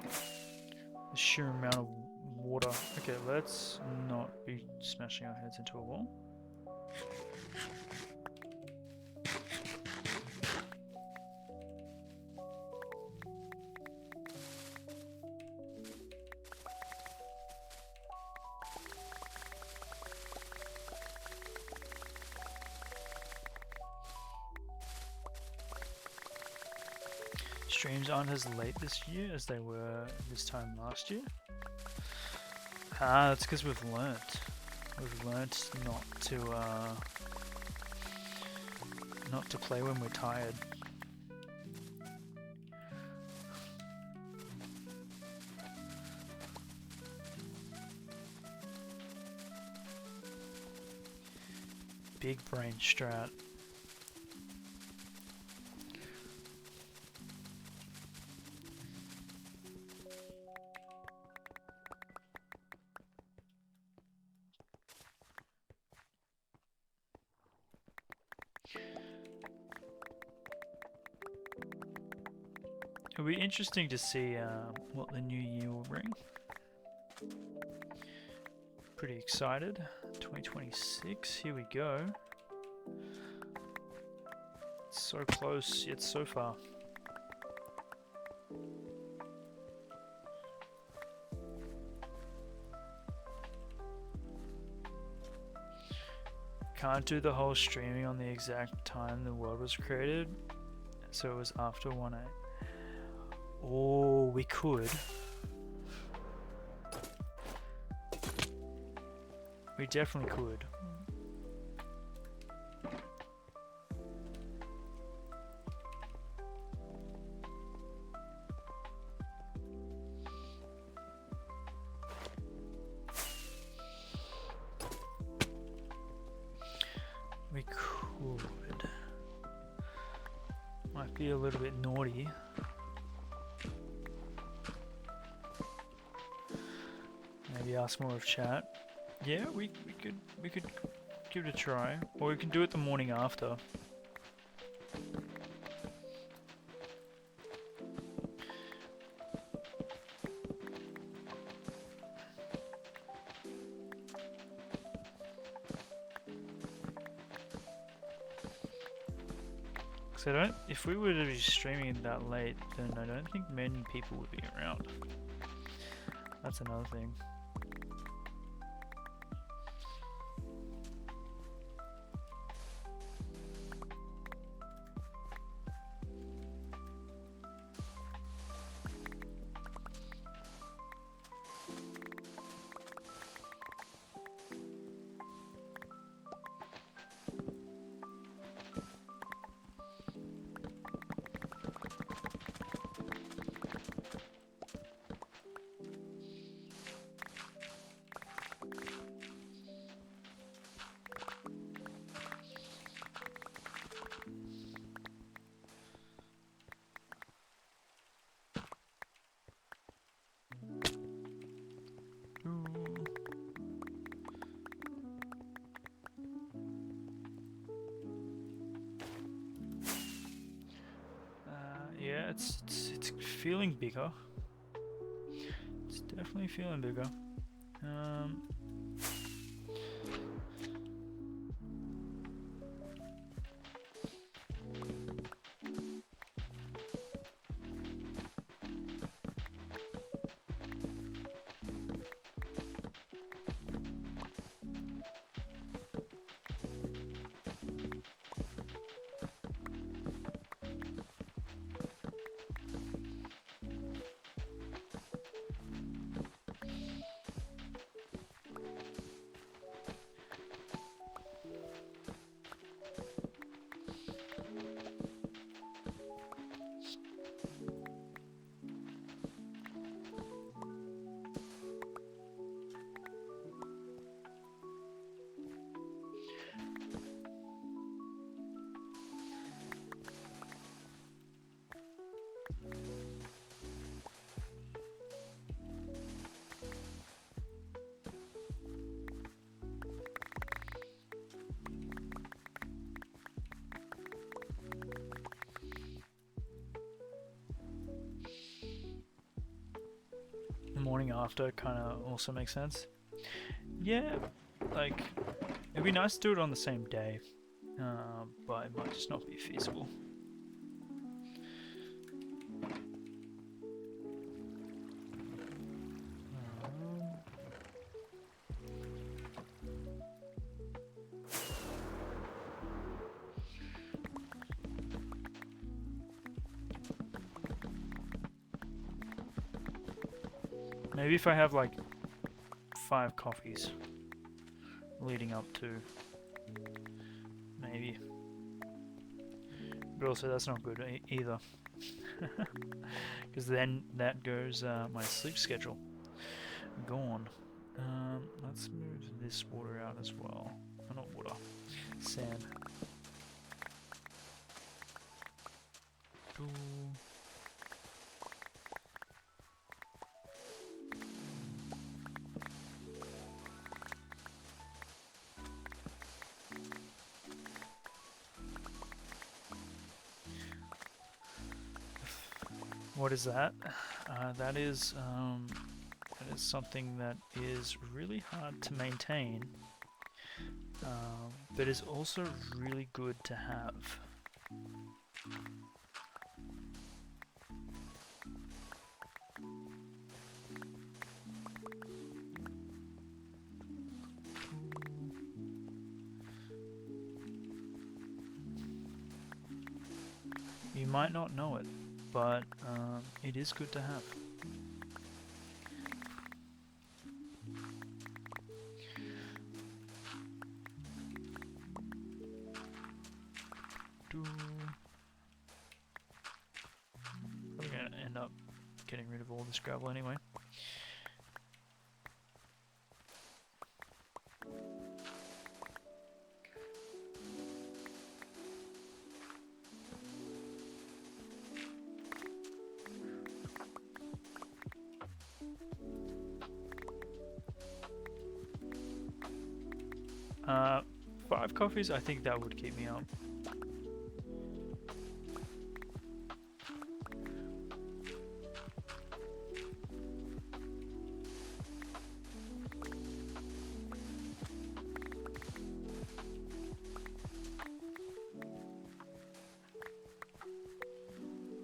The sheer amount of water. Okay, let's not be smashing our heads into a wall. streams aren't as late this year as they were this time last year. Ah, that's because we've learnt. We've learnt not to play when we're tired. Big brain strat. It'll be interesting to see what the new year will bring. Pretty excited. 2026, here we go. It's so close, yet so far. Can't do the whole streaming on the exact time the world was created, so it was after 1 a.m. Oh, we could. We definitely could. We could. Might be a little bit naughty. Maybe ask more of chat. Yeah, we could give it a try, or we can do it the morning after. Because if we were to be streaming that late, then I don't think many people would be around. That's another thing. Yeah, it's feeling bigger. It's definitely feeling bigger. Morning after kind of also makes sense. Yeah, like it'd be nice to do it on the same day, but it might just not be feasible. Maybe if I have like 5 coffees leading up to, maybe. But also that's not good either. Because then that goes my sleep schedule. Gone. Let's move this water out as well. Oh, not water. Sand. Cool. What is that? That is something that is really hard to maintain, but is also really good to have. You might not know it, but it is good to have. Probably gonna end up getting rid of all this gravel anyway. Uh, 5 coffees, I think that would keep me up.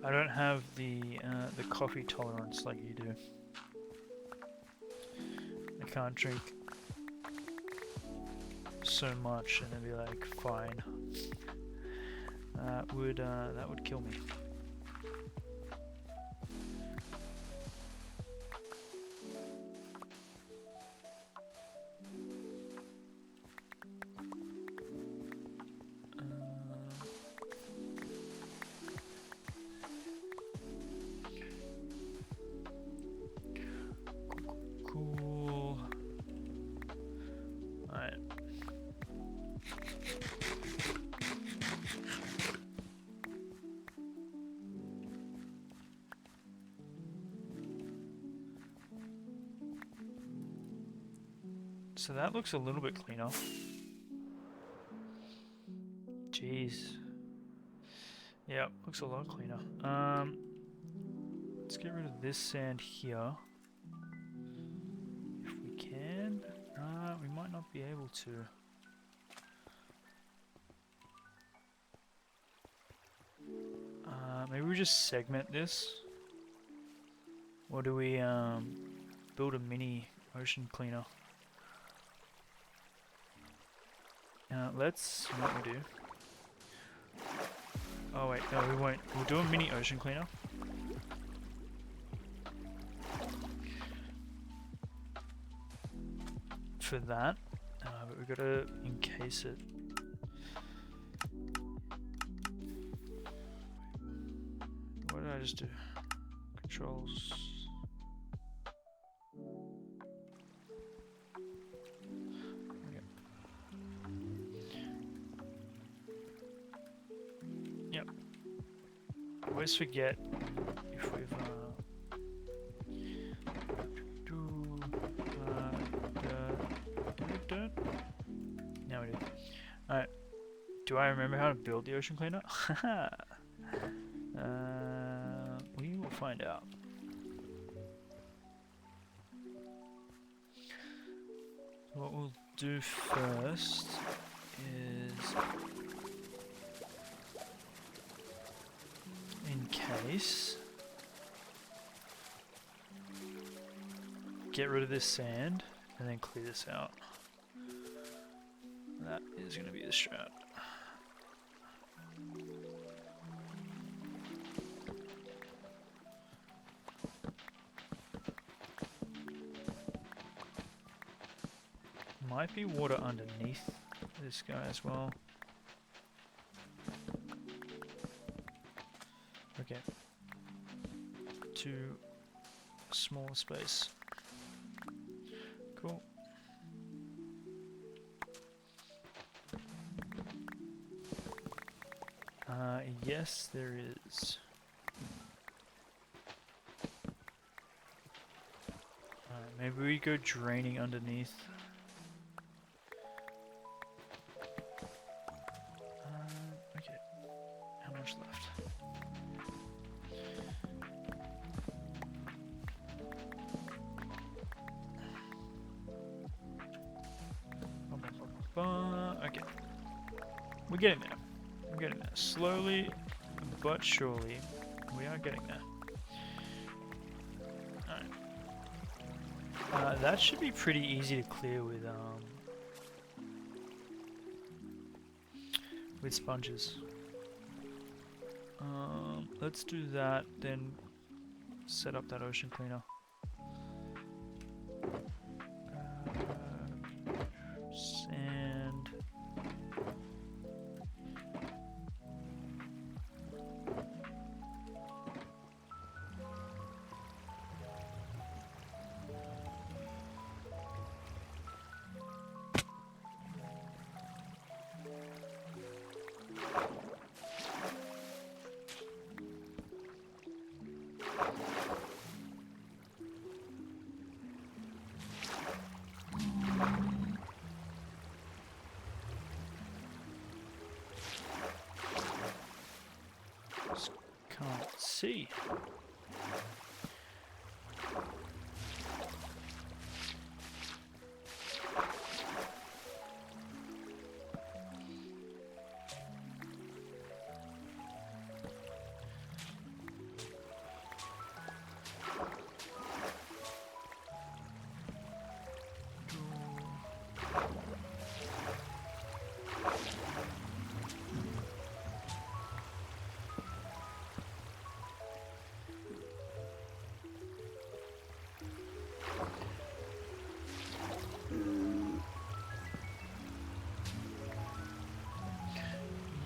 I don't have the coffee tolerance like you do. I can't drink so much and then be like, fine. That would kill me. Cool. Alright. So that looks a little bit cleaner. Jeez. Yeah, looks a lot cleaner. Let's get rid of this sand here. If we can. We might not be able to. Maybe we just segment this. Or do we build a mini ocean cleaner? Let's, what we do. Oh wait, no we won't. We'll do a mini ocean cleaner. For that, but we've got to encase it. What did I just do? Controls. Yep. I always forget if we've now we do. Alright. Do I remember how to build the ocean cleaner? We will find out. What we'll do first is encase. Get rid of this sand and then clear this out. That is going to be the strat. might be water underneath this guy as well. Okay. Too small space. Cool. Yes, there is. Maybe we go draining underneath. Okay. How much left? Okay. We're getting there. We're getting there. Slowly but surely, we are getting there. Alright. That should be pretty easy to clear with sponges. Let's do that, then set up that ocean cleaner. Sand. Can't see.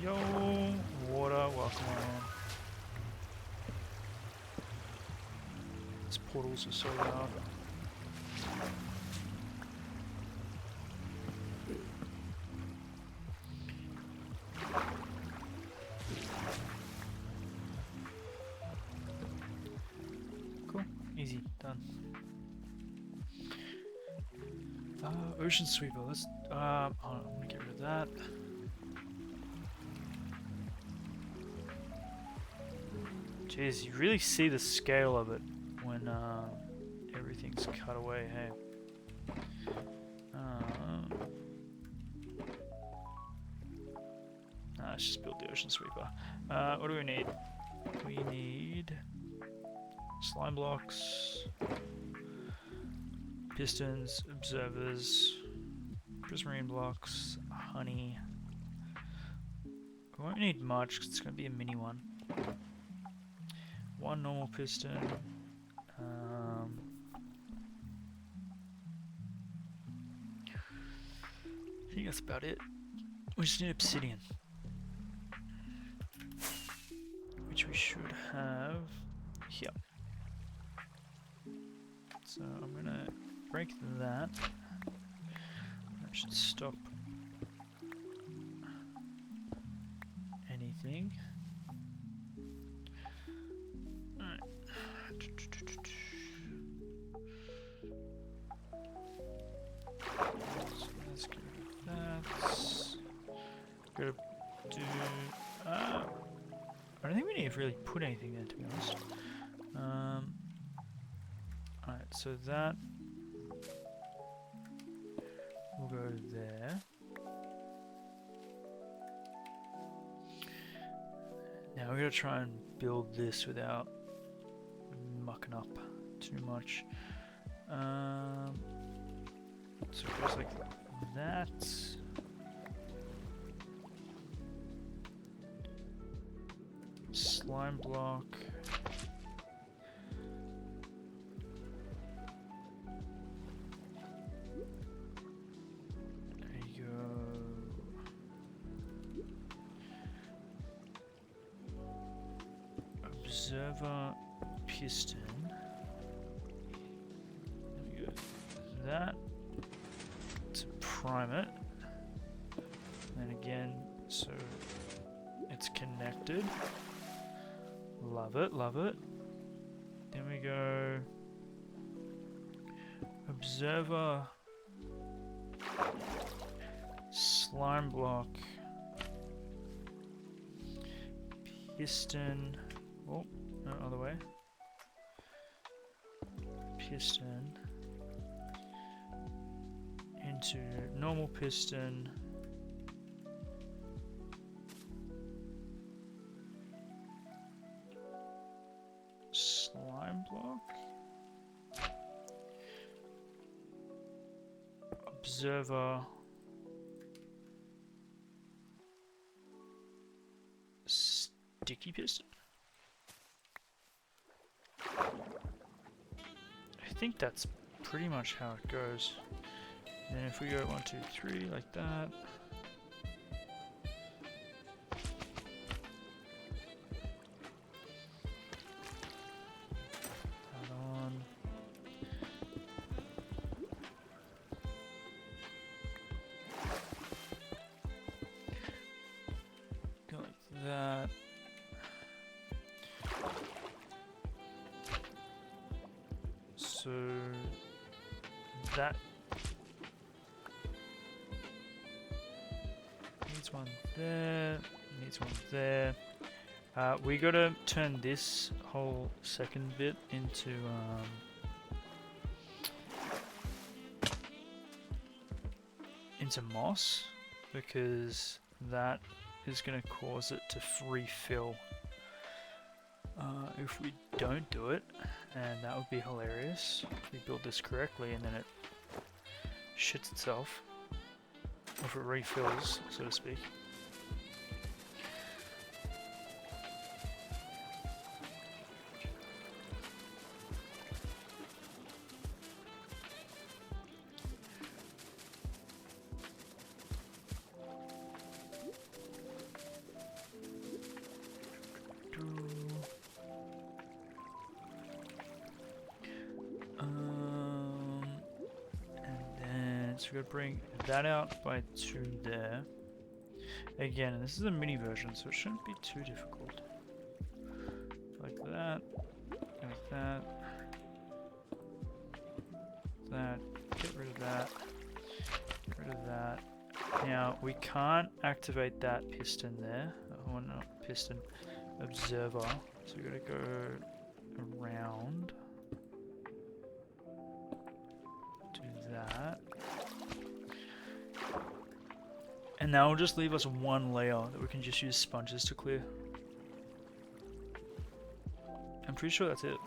Yo, water, welcome on. These portals are so loud. Cool, easy, done. Ocean sweeper, let's, hold on, I'm gonna get rid of that. Jeez, you really see the scale of it when everything's cut away, hey? Let's just build the ocean sweeper. What do we need? We need slime blocks, pistons, observers, prismarine blocks, honey. We won't need much because it's going to be a mini one. One normal piston. I think that's about it. We just need obsidian, which we should have here. So I'm gonna break that. That should stop anything. Alright. So let's get rid of that. Gotta do. I don't think we need to really put anything there, to be honest. Alright, so that will go there. Now we're gonna try and build this without mucking up too much. So it goes like that. Slime block. observer piston. There we go. That to prime it. And again, so it's connected. Love it, love it. Then we go observer slime block piston. Oh, no, other way. Piston into normal piston. Slime block. Observer. Sticky piston. I think that's pretty much how it goes. And then if we go 1, 2, 3 like that. That on. Go like that. So that needs one there, needs one there. We gotta turn this whole second bit into moss, because that is gonna cause it to refill if we don't do it, and that would be hilarious if we build this correctly and then it shits itself, or if it refills, so to speak. So we're going to bring that out by 2 there. Again, and this is a mini version, so it shouldn't be too difficult. Like that, like that, that, get rid of that, get rid of that. Now, we can't activate that piston there, or not piston, observer, so we're going to go around, do that. And that will just leave us one layer that we can just use sponges to clear. I'm pretty sure that's it.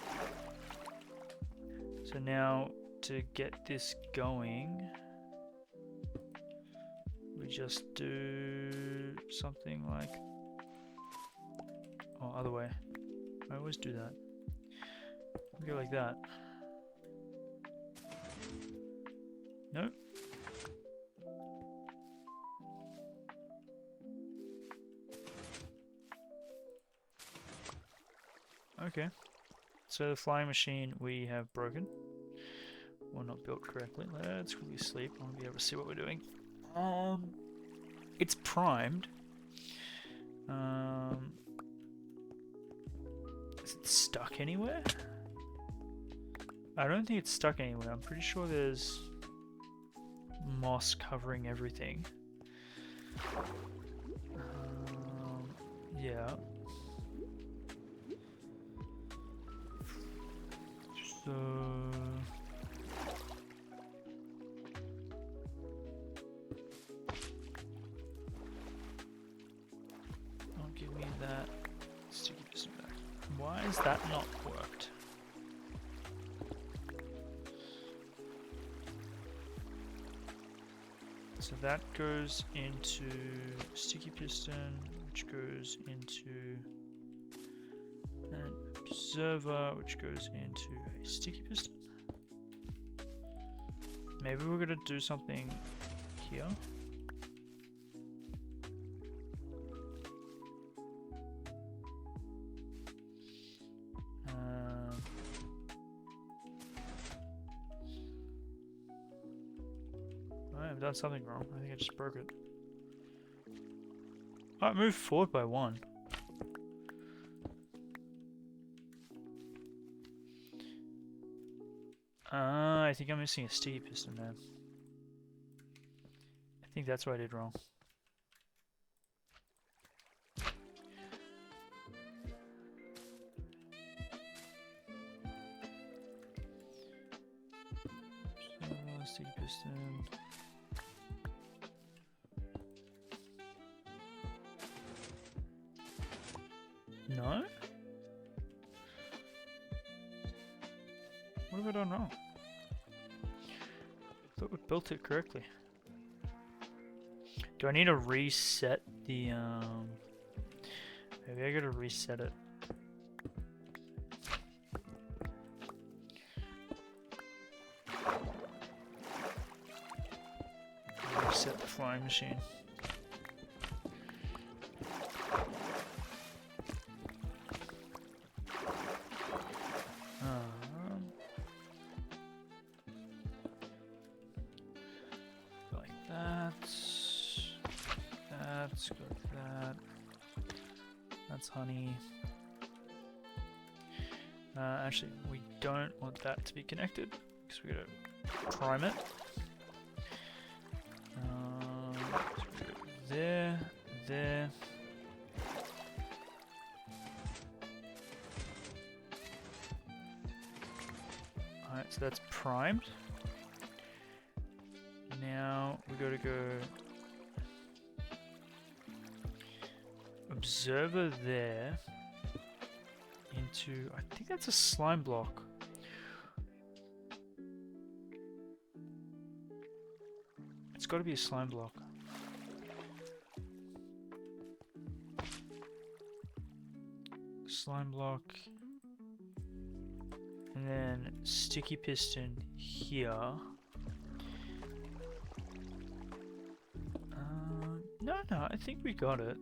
So now to get this going, we just do something like, oh, other way. I always do that. We go like that. Nope. Okay, so the flying machine we have broken, or not built correctly. Let's quickly sleep. I want to be able to see what we're doing. It's primed. Is it stuck anywhere? I don't think it's stuck anywhere. I'm pretty sure there's moss covering everything. Yeah. So don't give me that sticky piston back. Why is that not worked? So that goes into sticky piston, which goes into an observer, which goes into a sticky piston. Maybe we're gonna do something here. I've done something wrong. I think I just broke it. Oh, I moved forward by 1. I think I'm missing a sticky piston, man. I think that's what I did wrong. Sticky piston. No? What have I done wrong? I thought we built it correctly. Do I need to reset the, maybe I gotta reset it. Reset the flying machine. Like that. That's good. That. That's honey. Actually, we don't want that to be connected because we gotta prime it. There, there. Alright, so that's primed. Now we gotta go observer there into, I think that's a slime block. It's gotta be a slime block. Slime block, and then sticky piston here. No, I think we got it.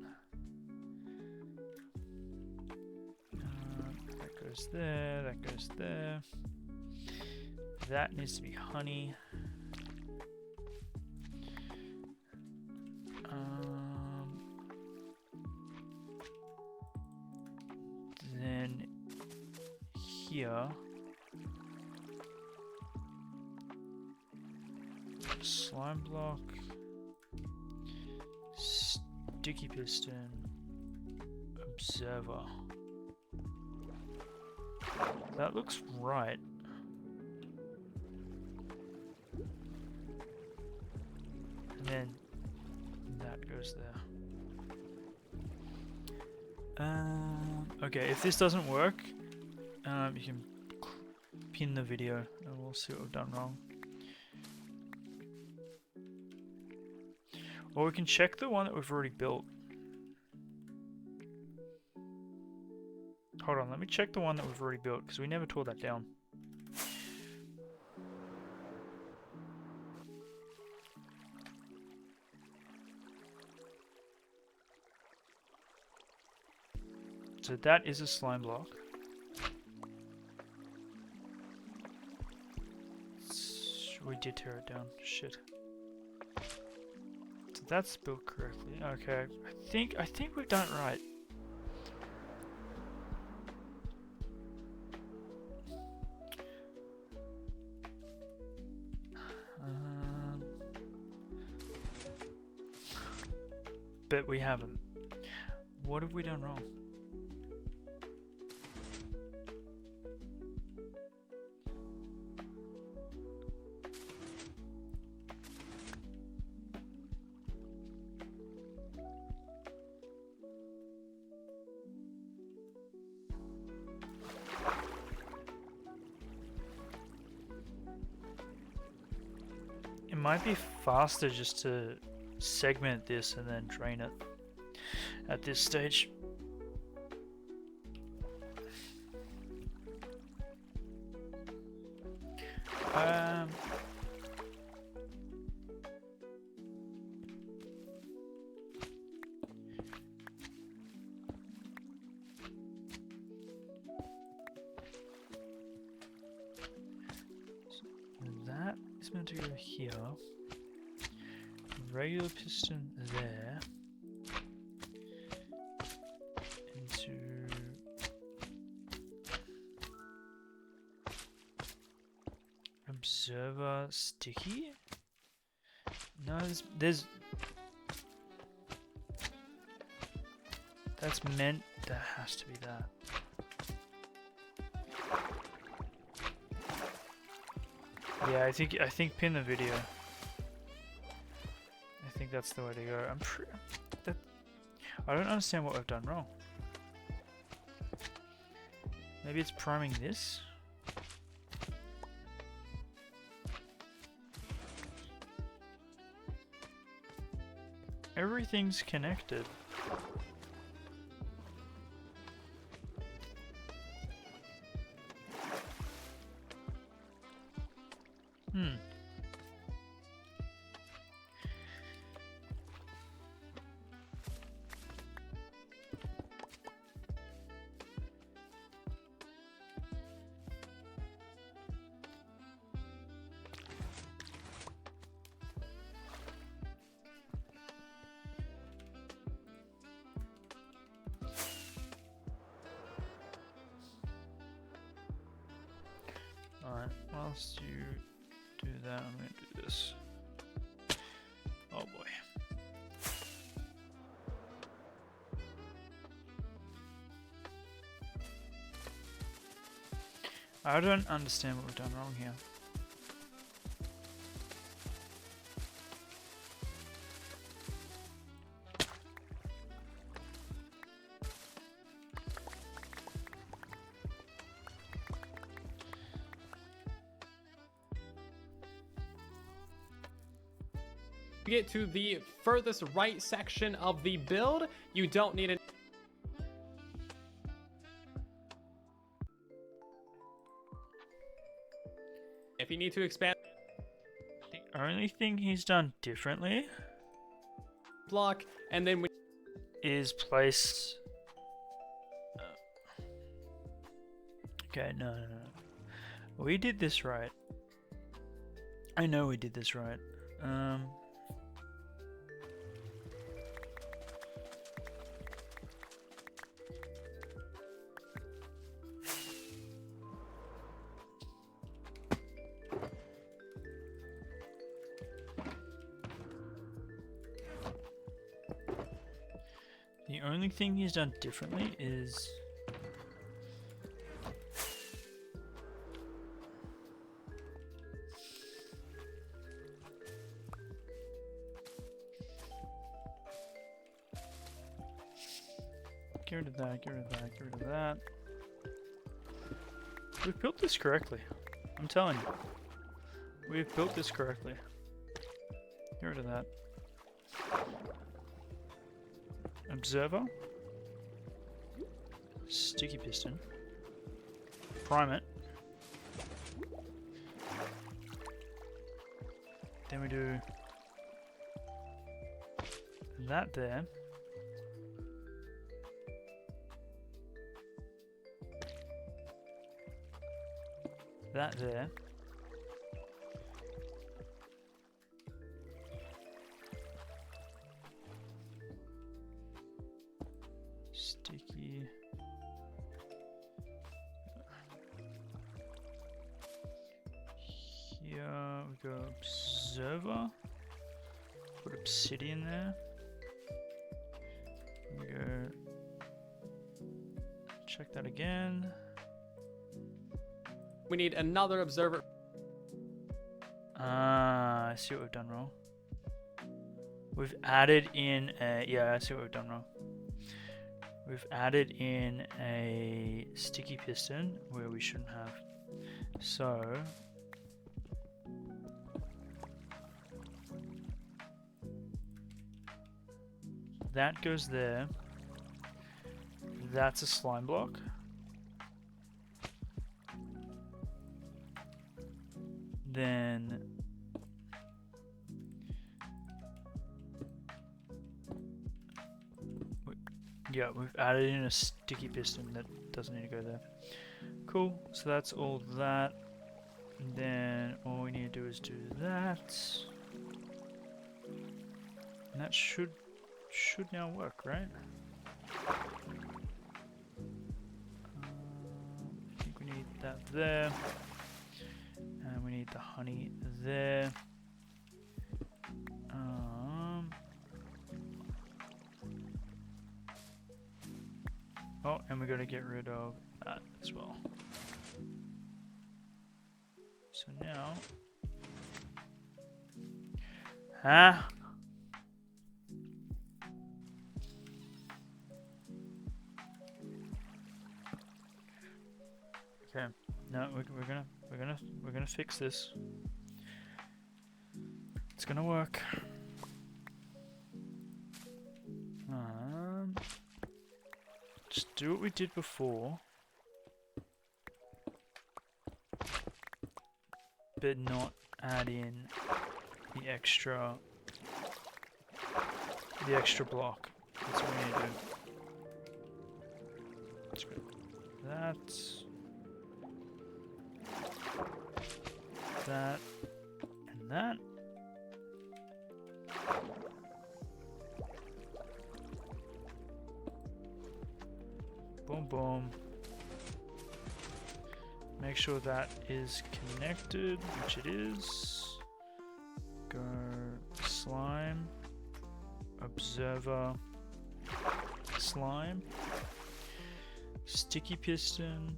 That goes there, that goes there. That needs to be honey. Here, slime block, sticky piston, observer. That looks right. And then that goes there. Okay, if this doesn't work, you can pin the video and we'll see what we've done wrong. Or we can check the one that we've already built. Hold on, let me check the one that we've already built because we never tore that down. So that is a slime block. We did tear it down. Shit. So that's built correctly. Okay. I think we've done it right. But we haven't. What have we done wrong? It might be faster just to segment this and then drain it at this stage. That is meant to go here. regular piston there. Into observer sticky? No, there's that's meant, that has to be that. Yeah, I think pin the video. I think that's the way to go. I don't understand what we've done wrong. Maybe it's priming this? Everything's connected. Alright, whilst you do that, I'm going to do this. Oh boy. I don't understand what we've done wrong here. Get to the furthest right section of the build, you don't need an if you need to expand The only thing he's done differently block, and then when is place. Okay, no. We did this right. I know we did this right. The only thing he's done differently is get rid of that, get rid of that, get rid of that. We've built this correctly. I'm telling you. We've built this correctly. Get rid of that. Observer. Sticky piston. Prime it. Then we do that there. That there. Sticky. Here we go observer. Put obsidian there. We go check that again. we need another observer. I see what we've done wrong. We've added in a, yeah, I see what we've done wrong. We've added in a sticky piston where we shouldn't have. So that goes there. That's a slime block. Then yeah, we've added in a sticky piston that doesn't need to go there. Cool, so that's all that. And then all we need to do is do that. And that should now work, right? I think we need that there. And we need the honey there. Oh, and we got to get rid of that as well. So now... Huh? Okay. No, we're gonna fix this. It's gonna work. Just do what we did before, but not add in the extra block. That's what we need to do. That's good. That and that. Boom, boom. Make sure that is connected, which it is. Go slime, observer, slime, sticky piston,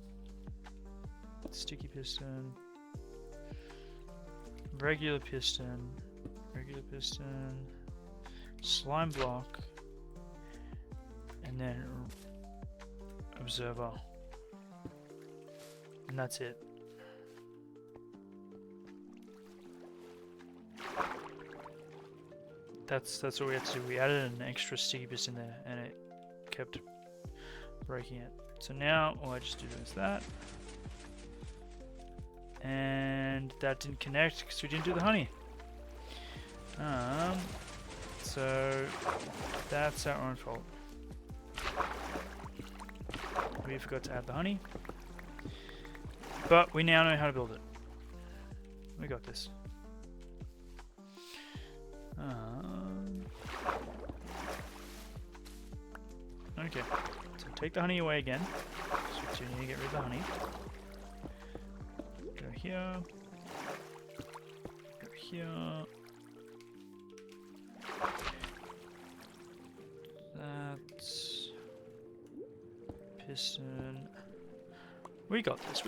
regular piston, slime block, and then observer, and that's it. That's what we had to do. We added an extra sticky piston there, and it kept breaking it. So now all I just do is that, and that didn't connect because we didn't do the honey. So that's our own fault. We forgot to add the honey, but we now know how to build it. We got this. Okay, so take the honey away again. So you need to get rid of the honey. Go here. Go here. That's piston. We got this.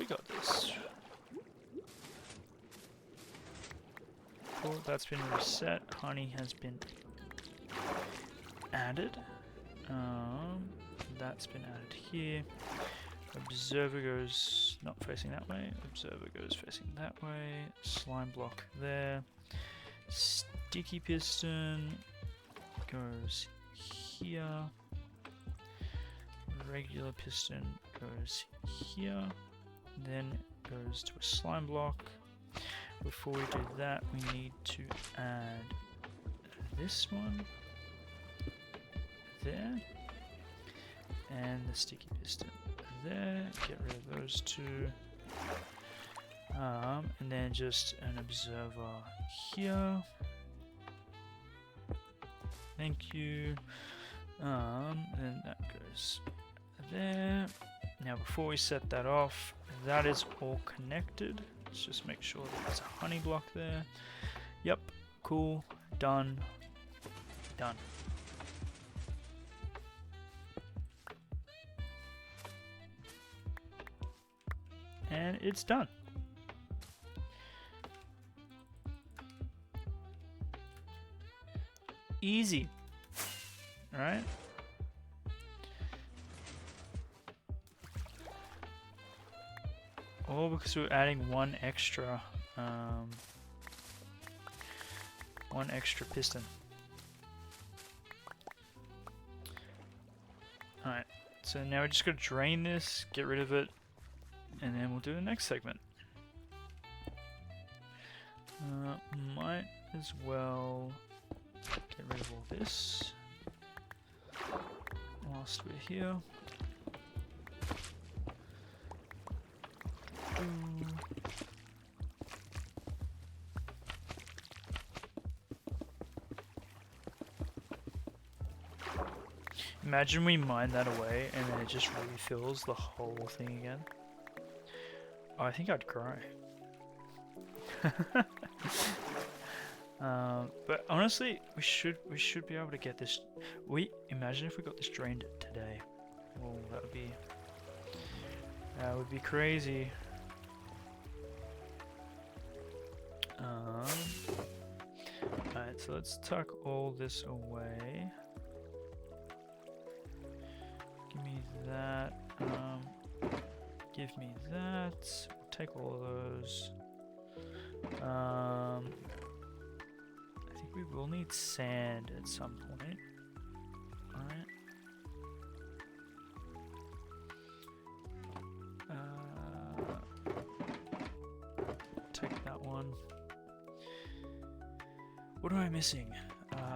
Cool, that's been reset. Honey has been added. That's been added here. Observer goes not facing that way. Observer goes facing that way. Slime block there. Sticky piston goes here. Regular piston goes here. Then goes to a slime block. Before we do that, we need to add this one there, and the sticky piston there. Get rid of those two, and then just an observer here. Thank you. And that goes there. Now, before we set that off, that is all connected. Let's just make sure that there's a honey block there. Yep, cool, done, done. And it's done. Easy, all right? All because we're adding one extra piston. Alright, so now we just gotta drain this, get rid of it, and then we'll do the next segment. Might as well get rid of all this whilst we're here. Imagine we mine that away and then it just refills the whole thing again. Oh, I think I'd cry. But honestly, we should be able to get this. Imagine if we got this drained today. Oh, that would be crazy. Alright, so let's tuck all this away. Give me that. Give me that. Take all of those. I think we will need sand at some point. Alright. Take that one. What am I missing?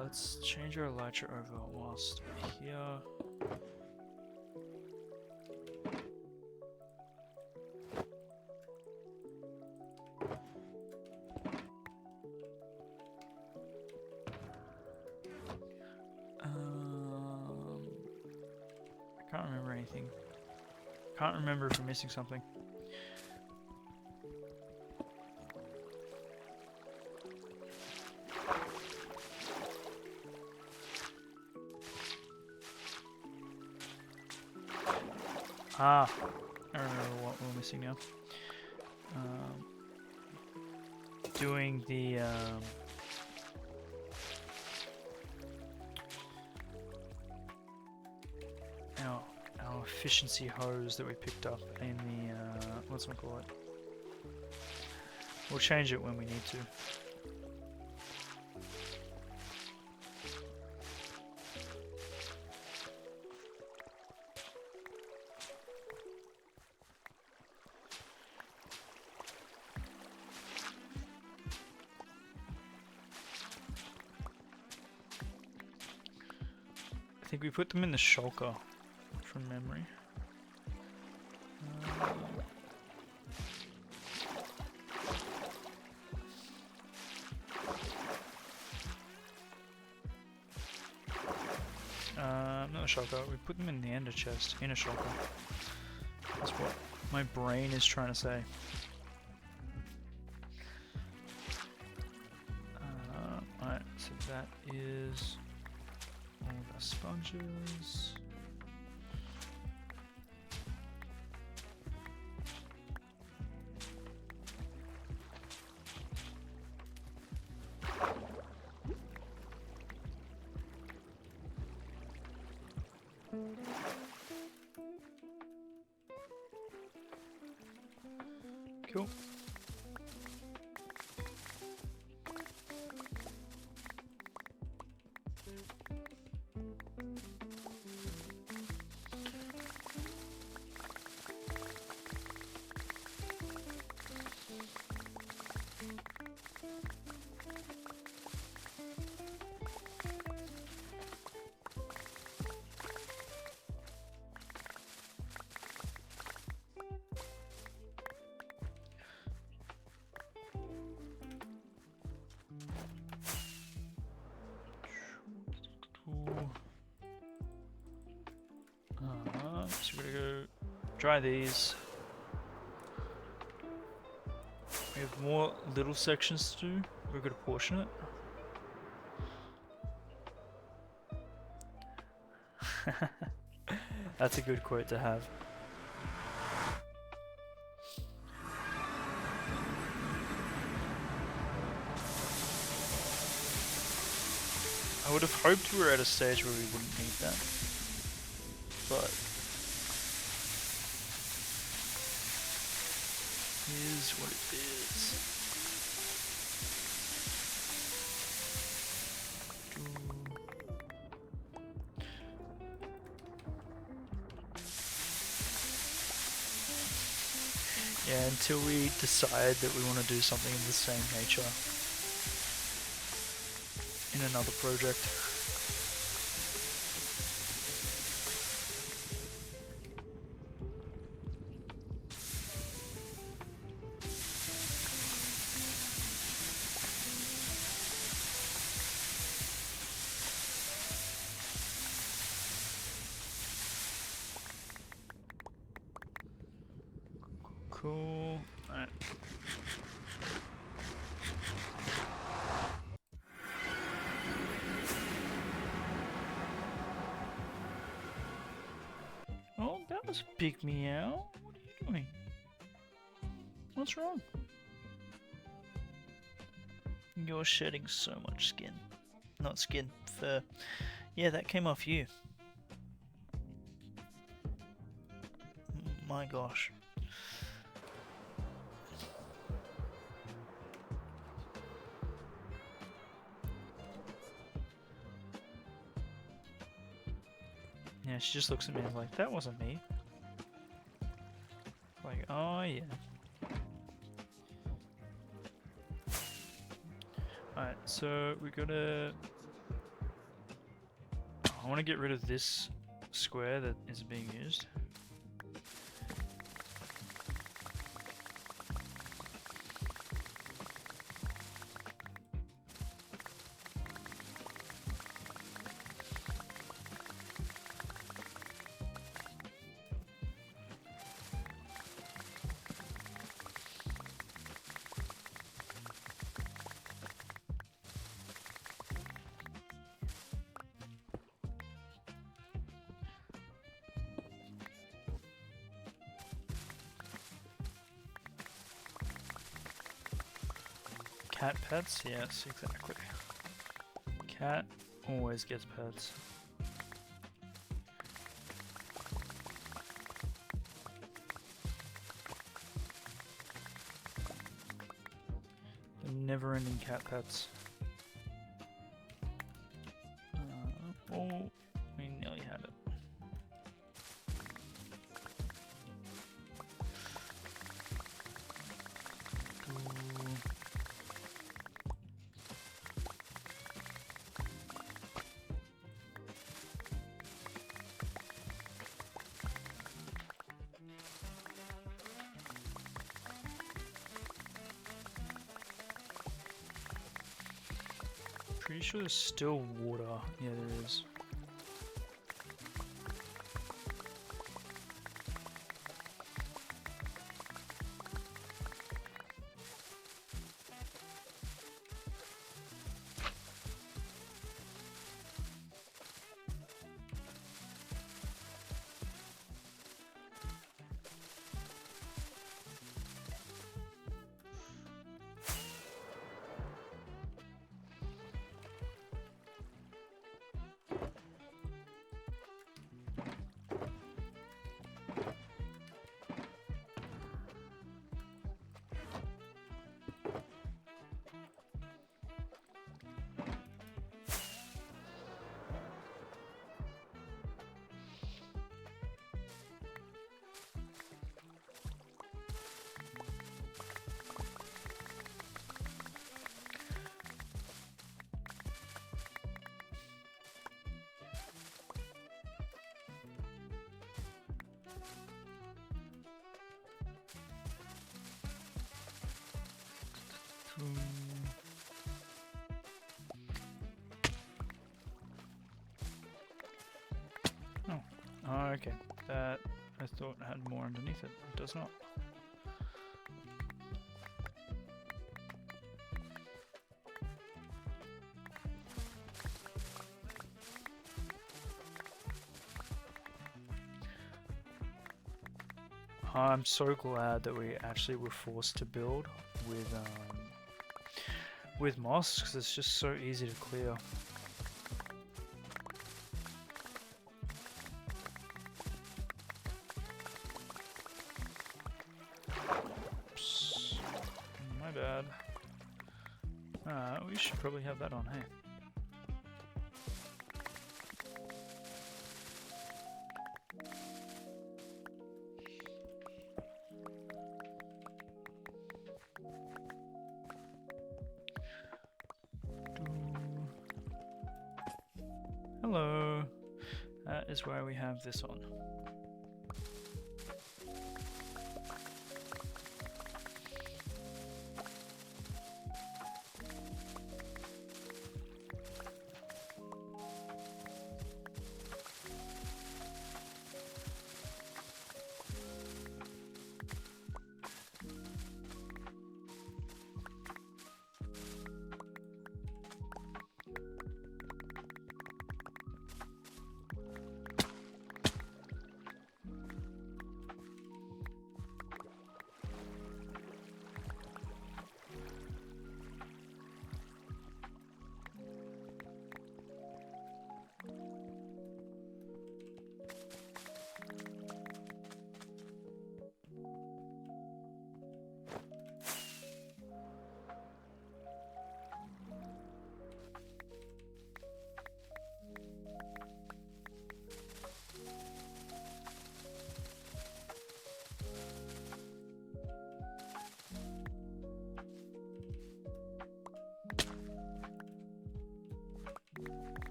Let's change our elytra over whilst we're here. I can't remember anything. Can't remember if we're missing something. I remember what we're missing now. Doing the our efficiency hose that we picked up in the what's it called? We'll change it when we need to. I think we put them in the shulker, from memory. Not a shulker, we put them in the ender chest, in a shulker. That's what my brain is trying to say. Alright, so that is all of our sponges. Cool. So we're gonna go dry these. We have more little sections to do. We're gonna portion it. That's a good quote to have. I would have hoped we were at a stage where we wouldn't need that. But is what it is. Yeah, until we decide that we want to do something of the same nature in another project. Cool. Alright. Oh, that was a big meow. What are you doing? What's wrong? You're shedding so much skin. Not skin, fur. Yeah, that came off you. My gosh. Yeah, she just looks at me and is like, that wasn't me. Like, oh yeah. Alright, so we gotta... I want to get rid of this square that isn't being used. Cat pets? Yes, exactly. Cat always gets pets. The never-ending cat pets. Oh, we nearly had it. Pretty sure there's still water. Yeah, there is. Oh, okay. That I thought had more underneath it. It does not. I'm so glad that we actually were forced to build with moss, because it's just so easy to clear. Oops. My bad. We should probably have that on, hey? Hello. That is why we have this on.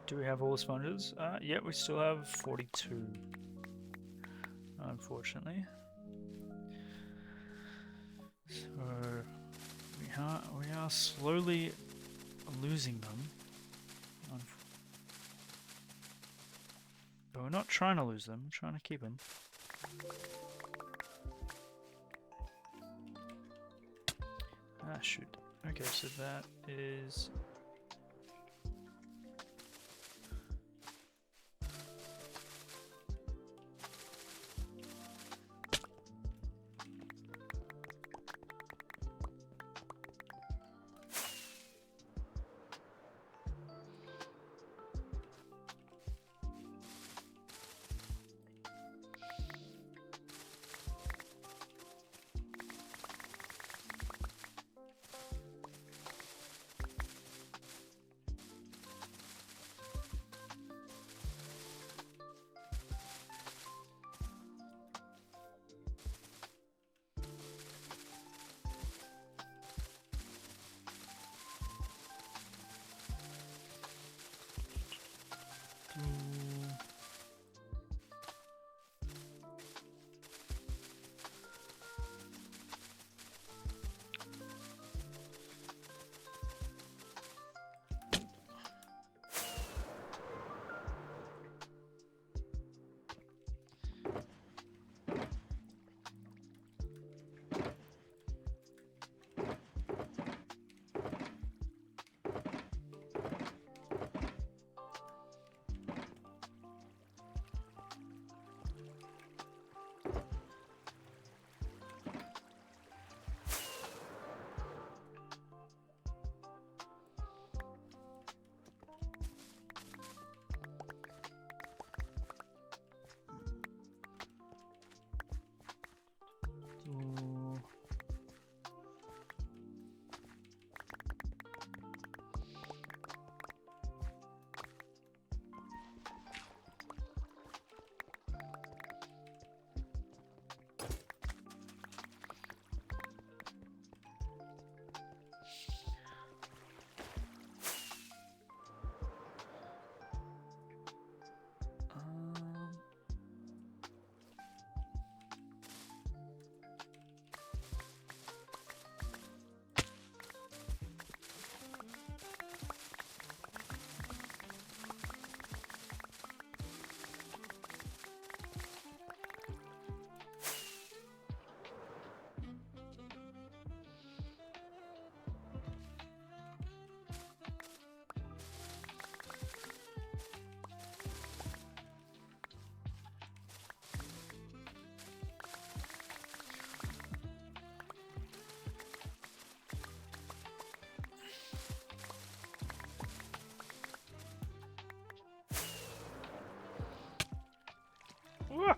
Do we have all the sponges? Yeah, we still have 42. Unfortunately. So we are slowly losing them. But we're not trying to lose them, we're trying to keep them. Ah, shoot. Okay, so that is... Wah!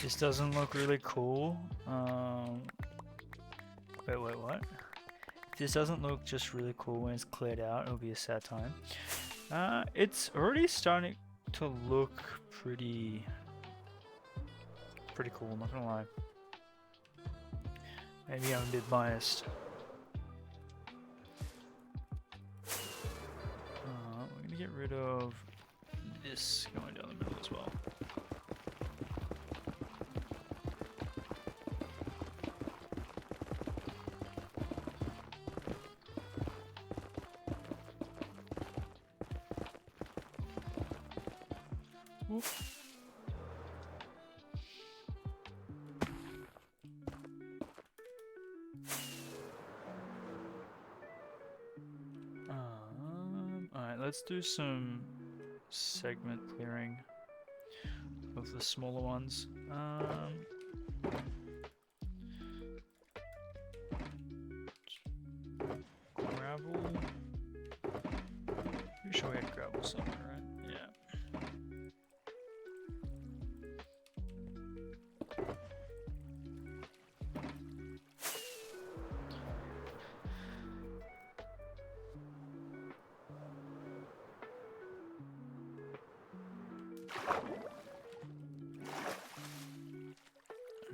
This doesn't look really cool. Wait, what? If this doesn't look just really cool when it's cleared out, it'll be a sad time. It's already starting to look pretty cool, not gonna lie. Maybe I'm a bit biased. We're gonna get rid of this going down the middle as well. let's do some segment clearing of the smaller ones. Gravel. Pretty sure we had gravel somewhere, right? Yeah.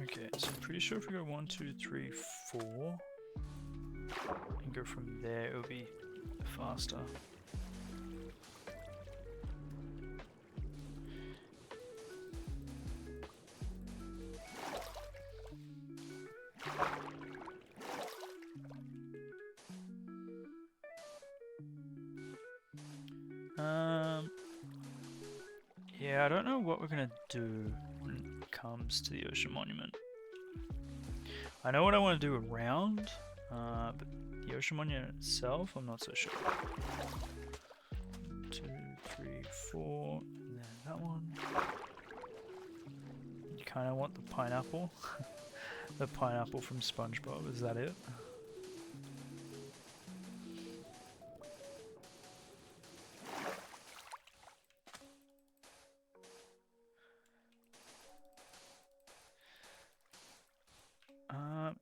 Okay, so I'm pretty sure if we go 1, 2, 3, 4, and go from there, it'll be faster. Yeah, I don't know what we're gonna do when it comes to the Ocean Monument. I know what I want to do around, but the Ocean Monument itself, I'm not so sure. 2, 3, 4, and then that one. You kind of want the pineapple. The pineapple from SpongeBob, is that it?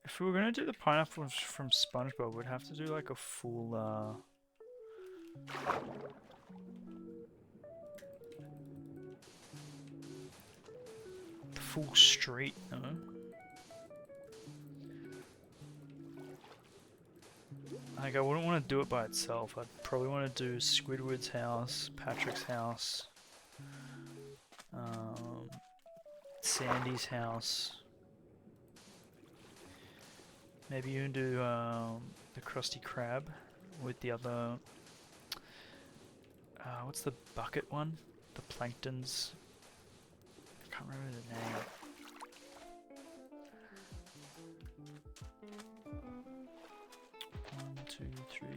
If we were gonna do the pineapple from SpongeBob, we'd have to do like a full, full street, no? Like, I wouldn't want to do it by itself. I'd probably want to do Squidward's house, Patrick's house, Sandy's house. Maybe even do the Krusty Krab with the other. What's the bucket one? The Planktons. I can't remember the name. 1, 2, 3,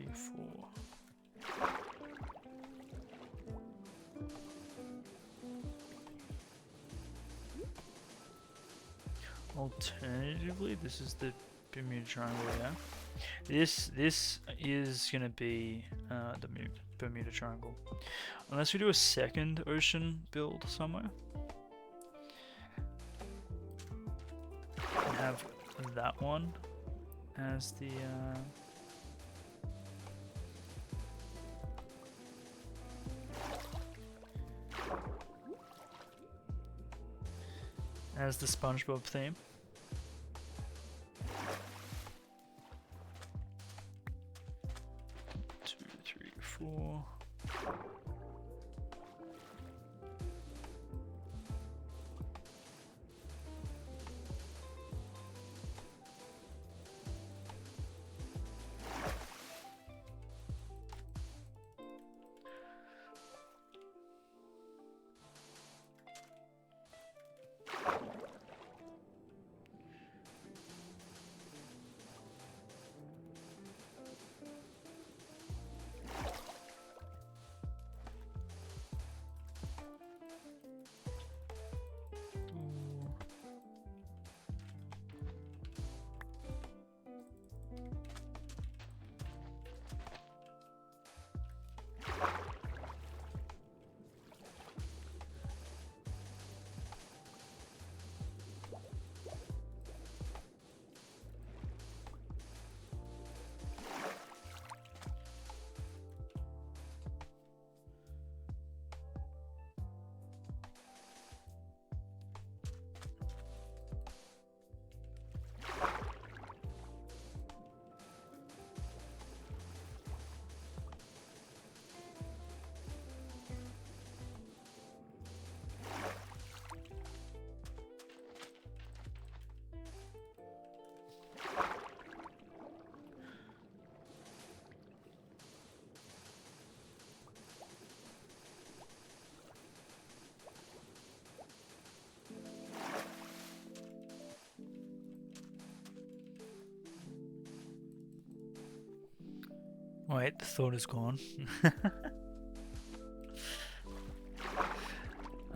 4. Alternatively, this is the Bermuda Triangle, yeah. This is gonna be the Bermuda Triangle, unless we do a second ocean build somewhere and have that one as the SpongeBob theme. Four. Wait, the thought is gone.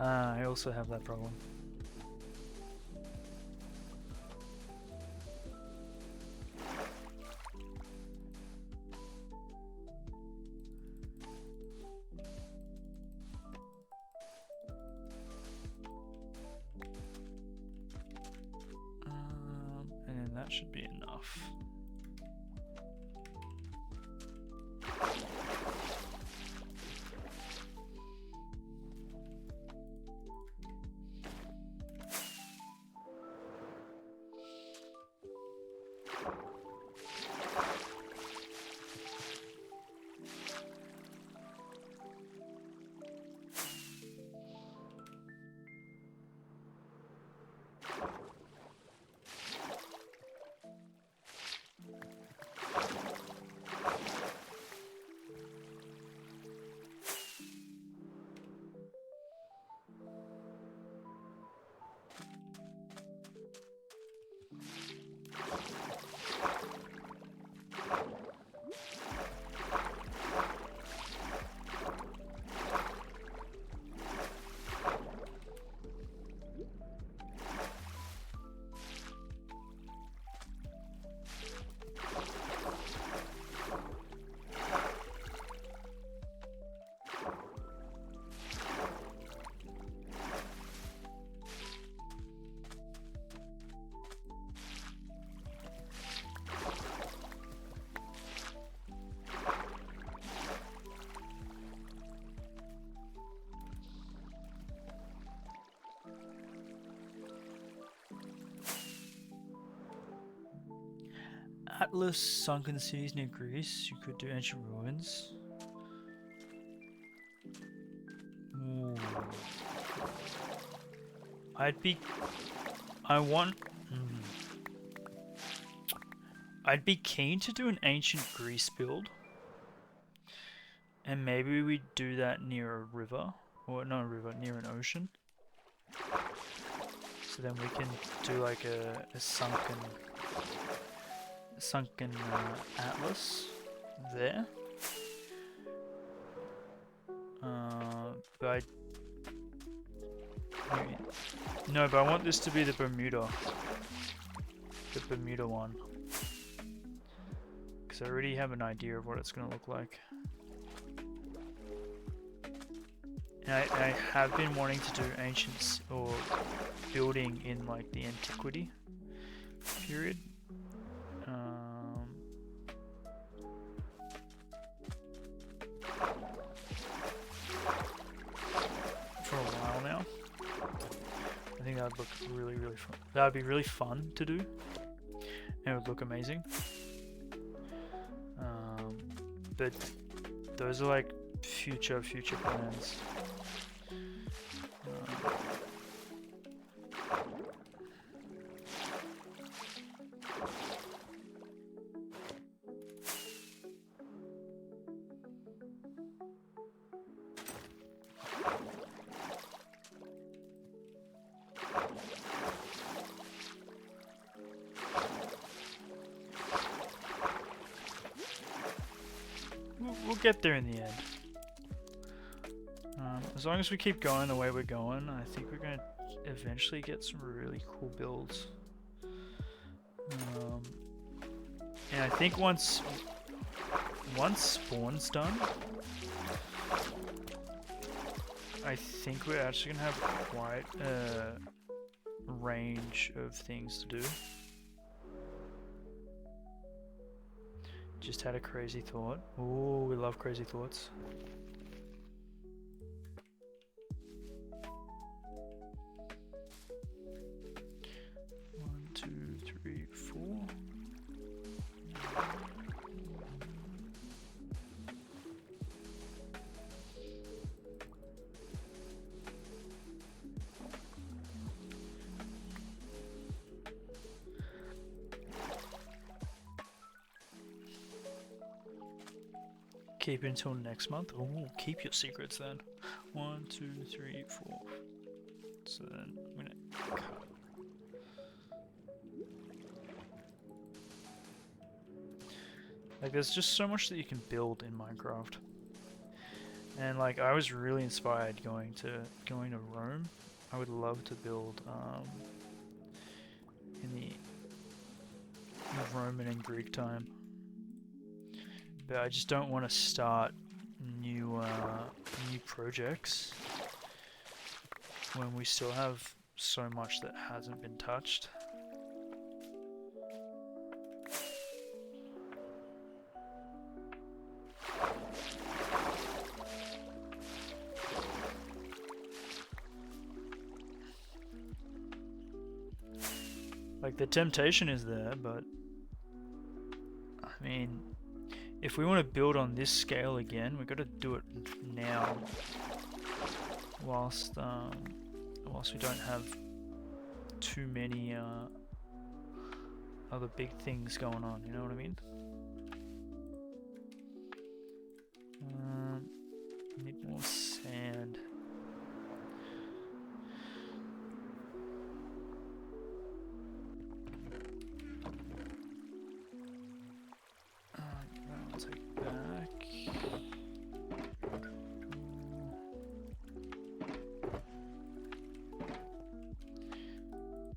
I also have that problem. And then that should be enough. Atlas, sunken cities near Greece. You could do ancient ruins. Ooh. I'd be keen to do an ancient Greece build. And maybe we do that near a river. Or not a river, near an ocean. So then we can do like a sunken atlas there. But no, but I want this to be the Bermuda one, because I already have an idea of what it's going to look like. And I have been wanting to do ancients or building in like the antiquity period. For a while now. I think that would look really fun. That would be really fun to do. And it would look amazing. But those are like future plans. We'll get there in the end. As long as we keep going the way we're going, I think we're going to eventually get some really cool builds. And I think once spawn's done, I think we're actually going to have quite a range of things to do. Just had a crazy thought. Oh, we love crazy thoughts. One, two, three, four. Keep it until next month. Oh, keep your secrets then. 1, 2, 3, 4. So then I'm gonna cut. Like, there's just so much that you can build in Minecraft. And like I was really inspired going to Rome. I would love to build in the Roman and Greek time, but I just don't want to start new projects when we still have so much that hasn't been touched. Like, the temptation is there, but I mean, if we want to build on this scale again, we've got to do it now, whilst we don't have too many other big things going on. You know what I mean? Need more sand. I'll take it back.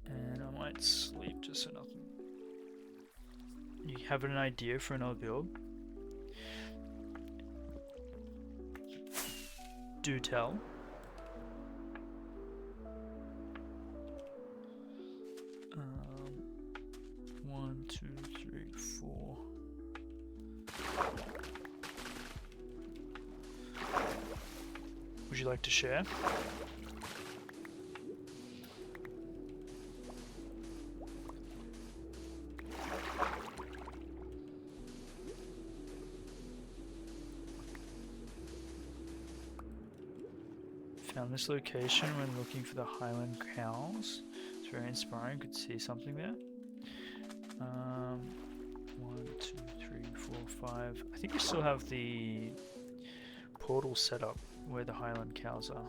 And I might sleep just so nothing. You have an idea for another build? Do tell. 1, 2, 3, 4. Would you like to share? Found this location when looking for the Highland cows. It's very inspiring. Could see something there. 1, 2, 3, 4, 5. I think we still have the portal set up where the Highland cows are.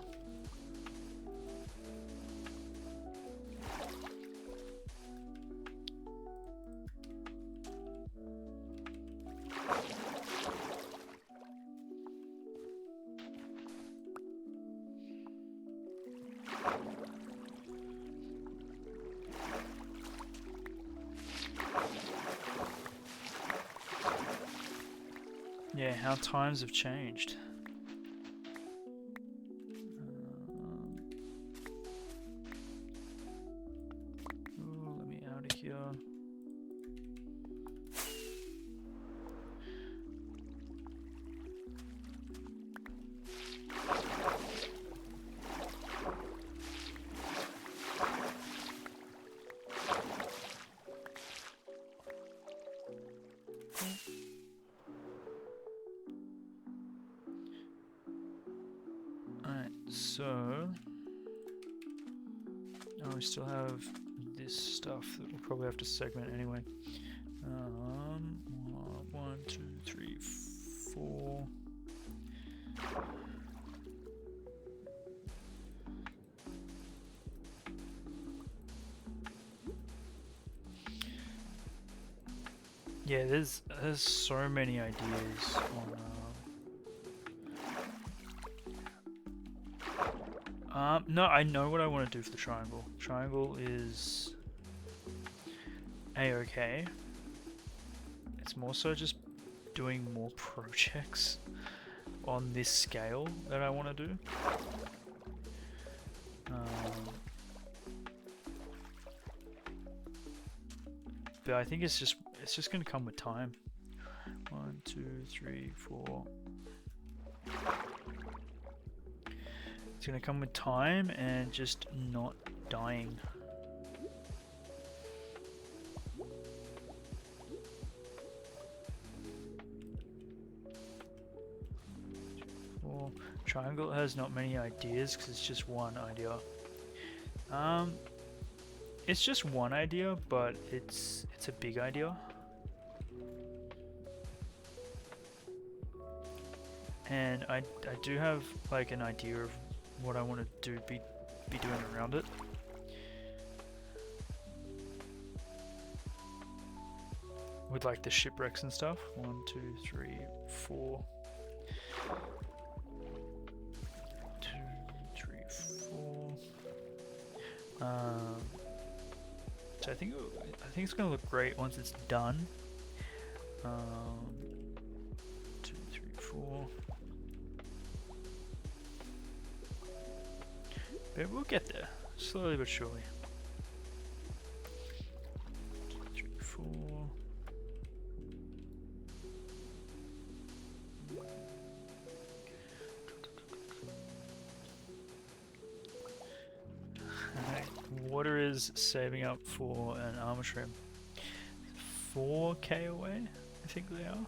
Yeah, how times have changed. Ooh, let me out of here. So, we still have this stuff that we'll probably have to segment anyway. 1, 2, 3, 4. Yeah, there's so many ideas on. No, I know what I want to do for the triangle. Triangle is A-okay. It's more so just doing more projects on this scale that I want to do. But I think it's just going to come with time. 1, 2, 3, 4. It's going to come with time and just not dying. Well, triangle has not many ideas because it's just one idea. It's just one idea, but it's a big idea. And I do have like an idea of what I want to be doing around it. With like the shipwrecks and stuff. 1, 2, 3, 4. So I think it's gonna look great once it's done. 2, 3, 4. But we'll get there, slowly but surely. 2, 3, 4. Water is saving up for an armor trim. 4k away, I think they are.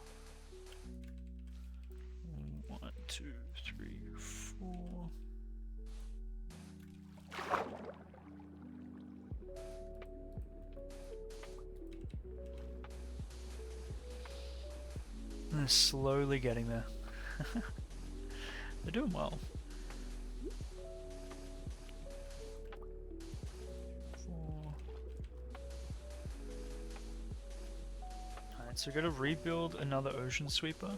1, 2, 3, 4. And they're slowly getting there. They're doing well. 4. Alright, so we're gonna rebuild another ocean sweeper.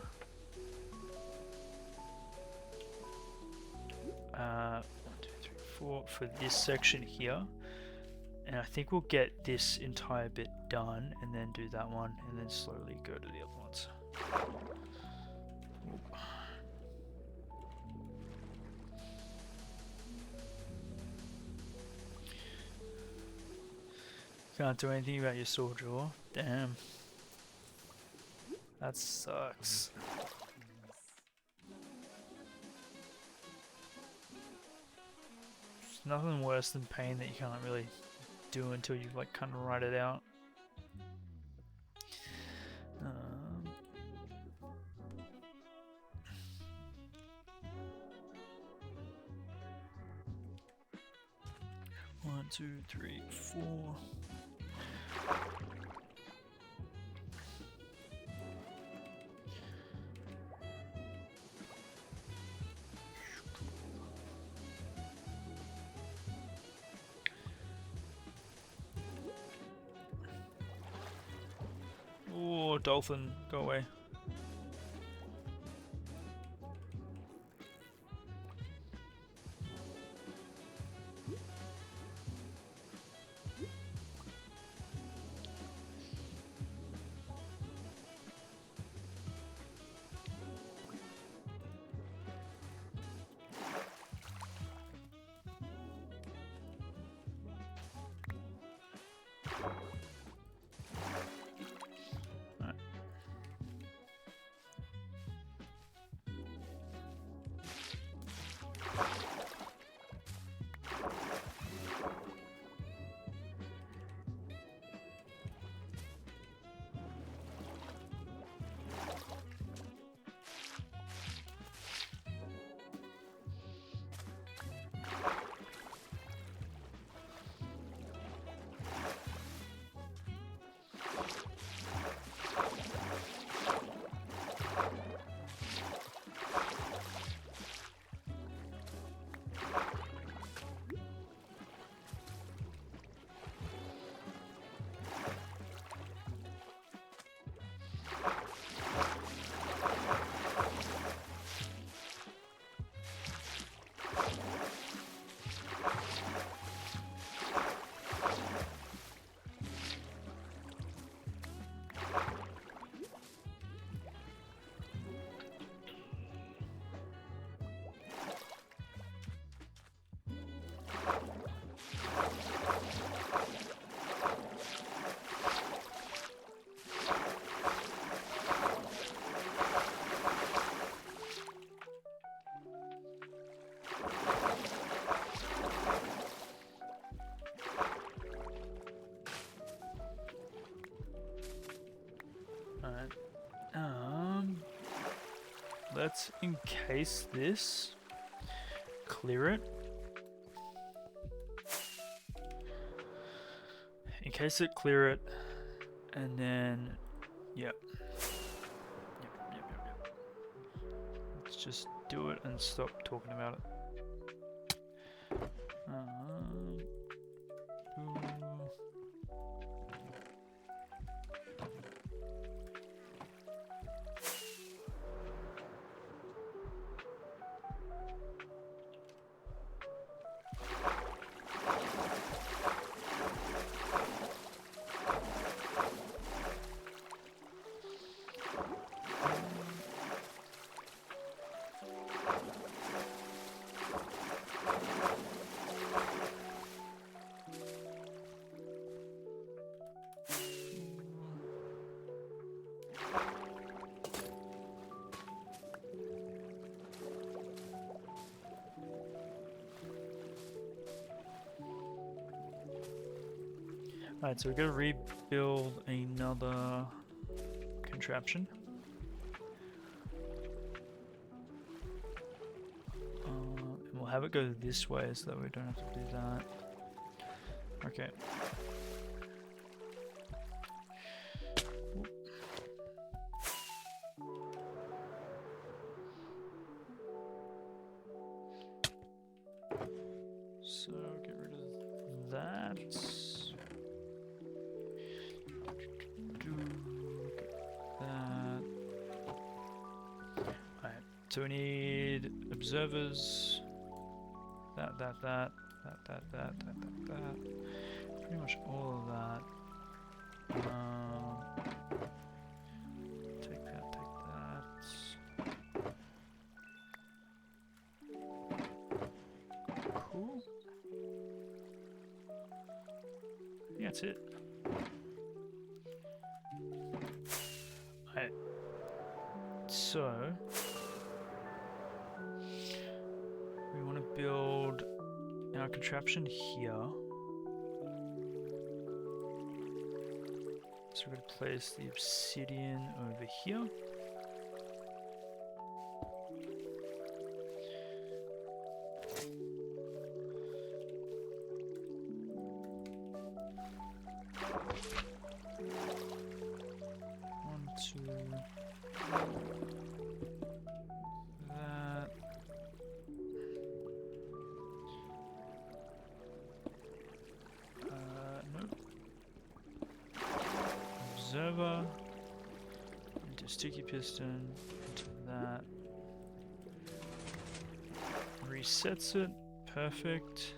1, 2, 3, 4 for this section here. And I think we'll get this entire bit done and then do that one and then slowly go to the other ones. Can't do anything about your sword drawer. Damn. That sucks. There's nothing worse than pain that you can't really do until you like kind of write it out. One, 2, 3, 4. Oh, dolphin, go away. Let's encase this, clear it, encase it, clear it, and then, yep. Let's just do it and stop talking about it. Alright, so we're gonna rebuild another contraption. And we'll have it go this way so that we don't have to do that. Okay. So get rid of that. Alright, so we need observers. That. Pretty much all of that. Take that. Cool. Yeah, that's it. Alright. So we want to build our contraption here. So we're going to place the obsidian over here. One, two. That. Nope. Observer. Into sticky piston. Into that. Resets it. Perfect.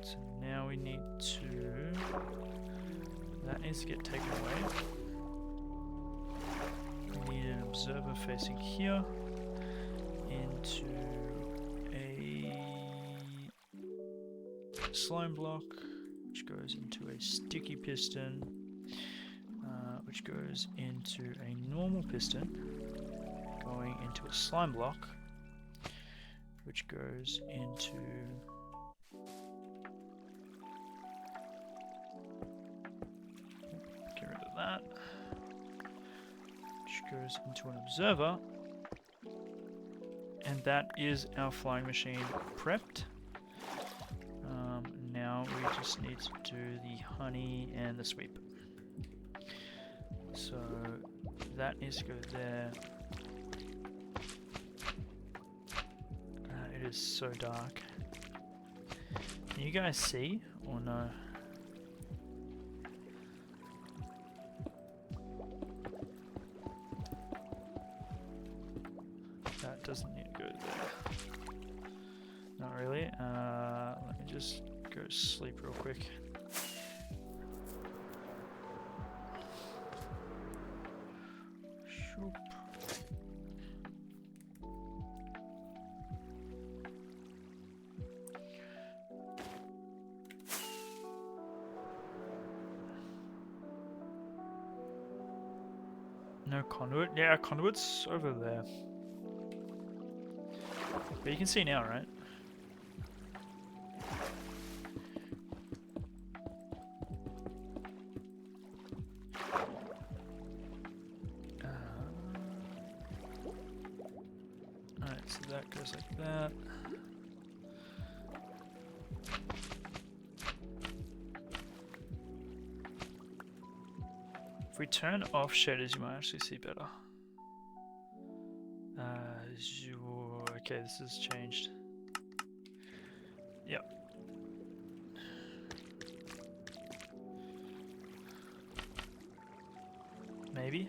So now we need to. That needs to get taken away. We need an observer facing here into a slime block, which goes into a sticky piston, which goes into a normal piston, going into a slime block, which goes into get rid of that, which goes into an observer, and that is our flying machine prepped. Now we just need to do the honey and the sweep. So that needs to go there. It is so dark. Can you guys see or no? That doesn't need to go there. Not really. Let me just go sleep real quick. Shoop. No conduit? Yeah, our conduit's over there. But you can see now, right? Alright, so that goes like that. If we turn off shaders, you might actually see better. Okay, this has changed. Yep. Maybe.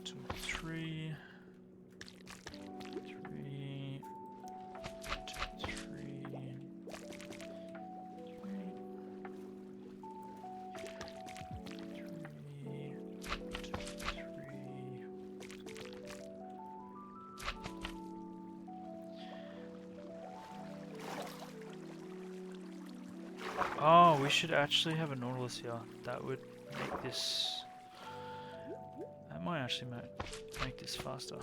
Two, three. Three. Two, three. Oh, we should actually have a Nautilus here. That would make this... That might actually make this faster.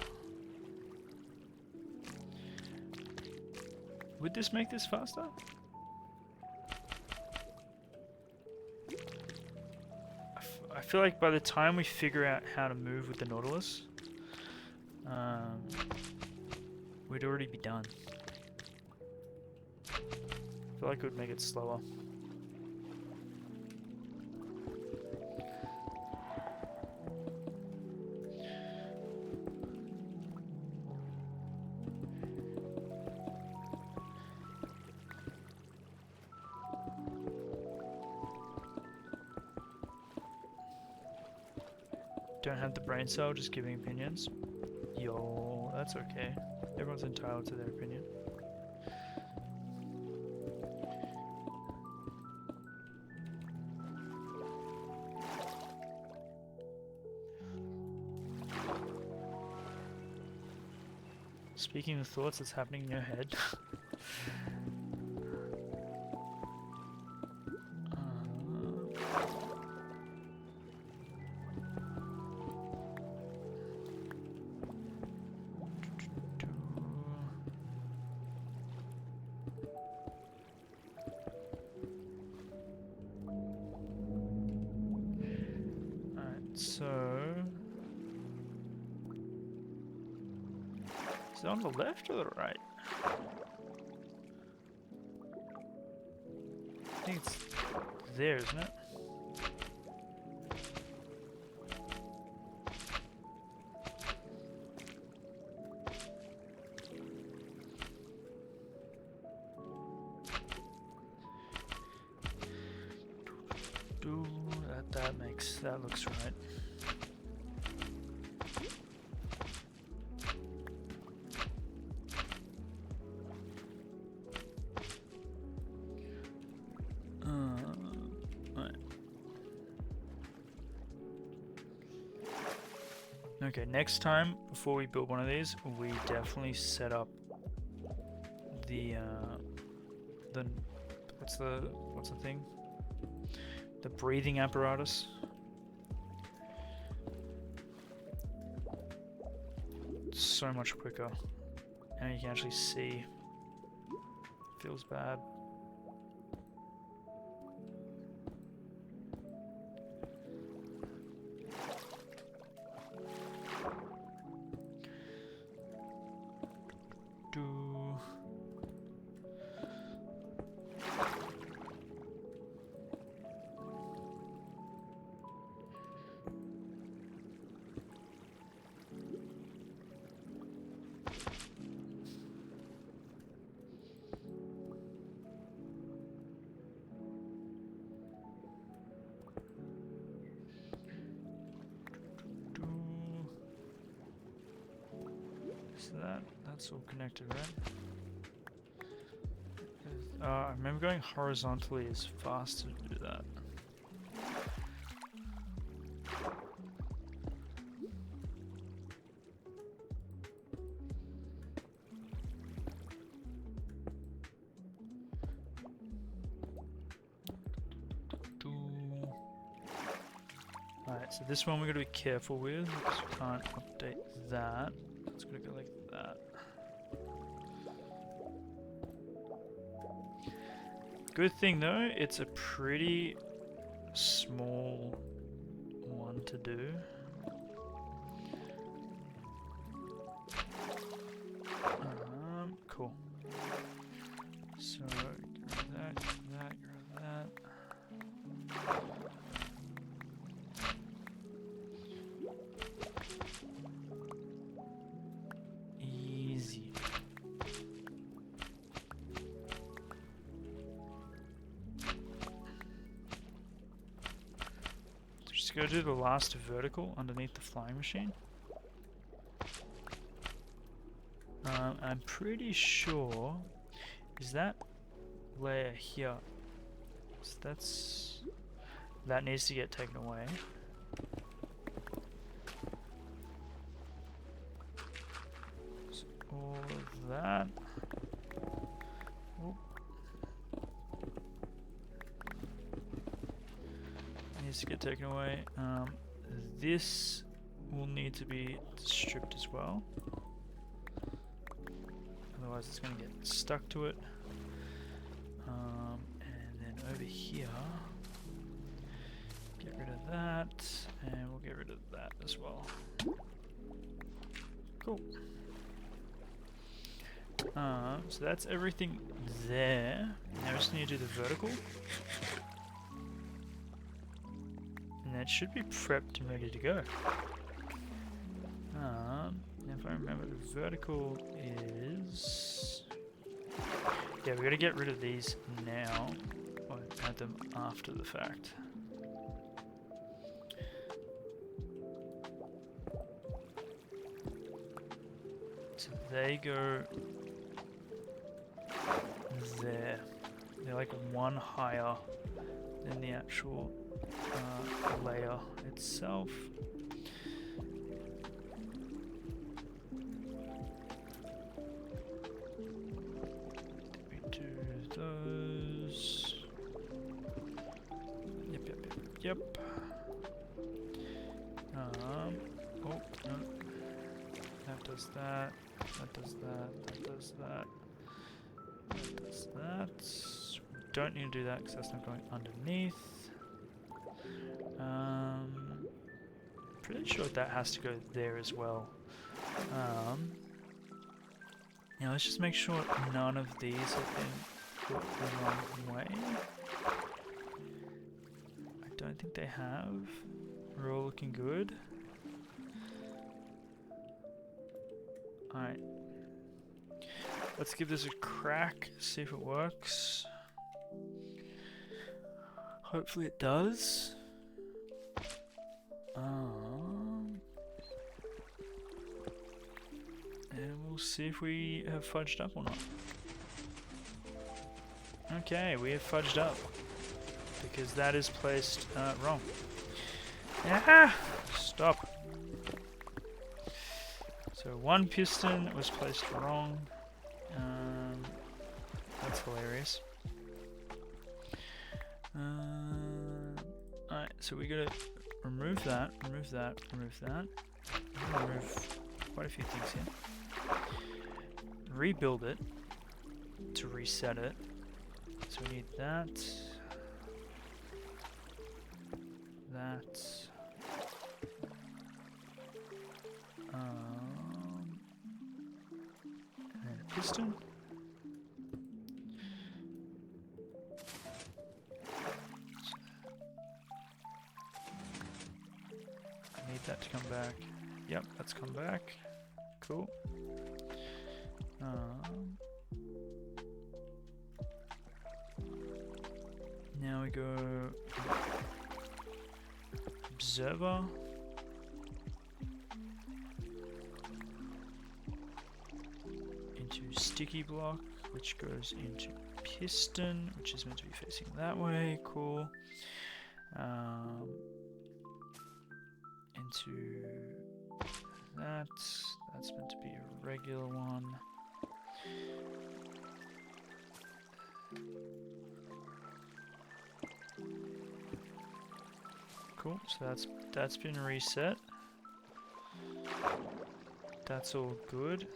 Would this make this faster? I feel like by the time we figure out how to move with the Nautilus, we'd already be done. I feel like it would make it slower. Don't have the brain cell, just giving opinions. Yo, that's okay. Everyone's entitled to their opinion. Speaking of thoughts that's happening in your head. Is it on the left or the right? I think it's there, isn't it? That looks right. Right. Okay, next time before we build one of these, we definitely set up the what's the thing? The breathing apparatus. It's so much quicker, and you can actually see. Feels bad. That's all connected, right? I remember going horizontally is faster to do that. Alright, so this one we're going to be careful with because we can't update that. It's going to go like that. Good thing though, it's a pretty small one to do. Cool. So, get rid of that, get rid of that, get rid of that. Easy. Just go do the last vertical underneath the flying machine. I'm pretty sure, is that layer here? So that needs to get taken away. So all of that. Oh. Needs to get taken away. This will need to be stripped as well. otherwise it's going to get stuck to it. And then over here, get rid of that, and we'll get rid of that as well. Cool. So that's everything there. Now we just need to do the vertical. And that should be prepped and ready to go. If I remember, the vertical is... Yeah, we got to get rid of these now, or add them after the fact. So they go there. They're like one higher than the actual layer itself. We do those. Yep. Oh no. That does that. That does that. That does that. That does that. We don't need to do that because that's not going underneath. Pretty sure that has to go there as well. Now let's just make sure none of these have been put the wrong way. I don't think they have. We're all looking good. Alright. Let's give this a crack, see if it works. Hopefully it does. And we'll see if we have fudged up or not. Okay, we have fudged up. Because that is placed wrong. Ah! Stop. So one piston was placed wrong. That's hilarious. Alright, so we gotta remove that, remove that, remove that. Remove quite a few things here. Rebuild it to reset it. So we need that. That. And then a piston. I need that to come back. Yep, that's come back. Cool. Now we go observer. Into sticky block, which goes into piston, which is meant to be facing that way. Cool. Into that. That's meant to be a regular one. Cool. So that's been reset. That's all good.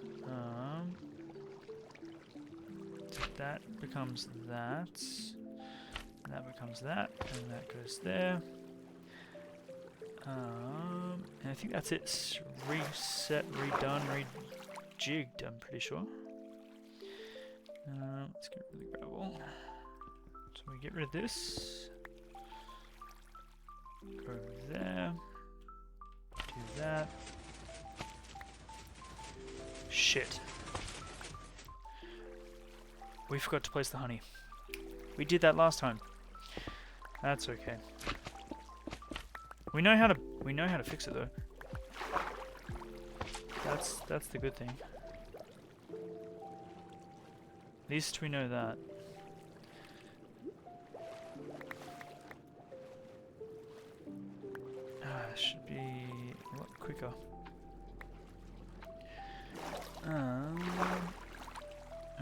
That becomes that. And that becomes that, and that goes there. And I think that's it. Reset, redone, rejigged, I'm pretty sure. Let's get rid of the gravel. So we get rid of this. Go there. Do that. Shit. We forgot to place the honey. We did that last time. That's okay. We know how to fix it though. That's the good thing. At least we know that. It should be a lot quicker.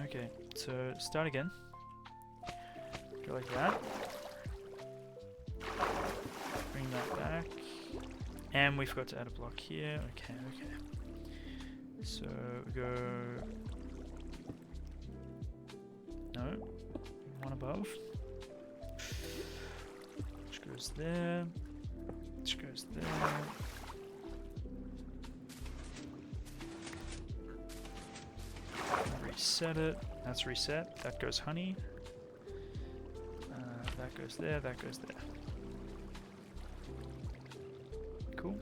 Okay, so start again. Go like that. Bring that back. And we forgot to add a block here. Okay. So we go No, one above. Which goes there. Which goes there. Reset it. That's reset. That goes honey. That goes there. That goes there. Cool.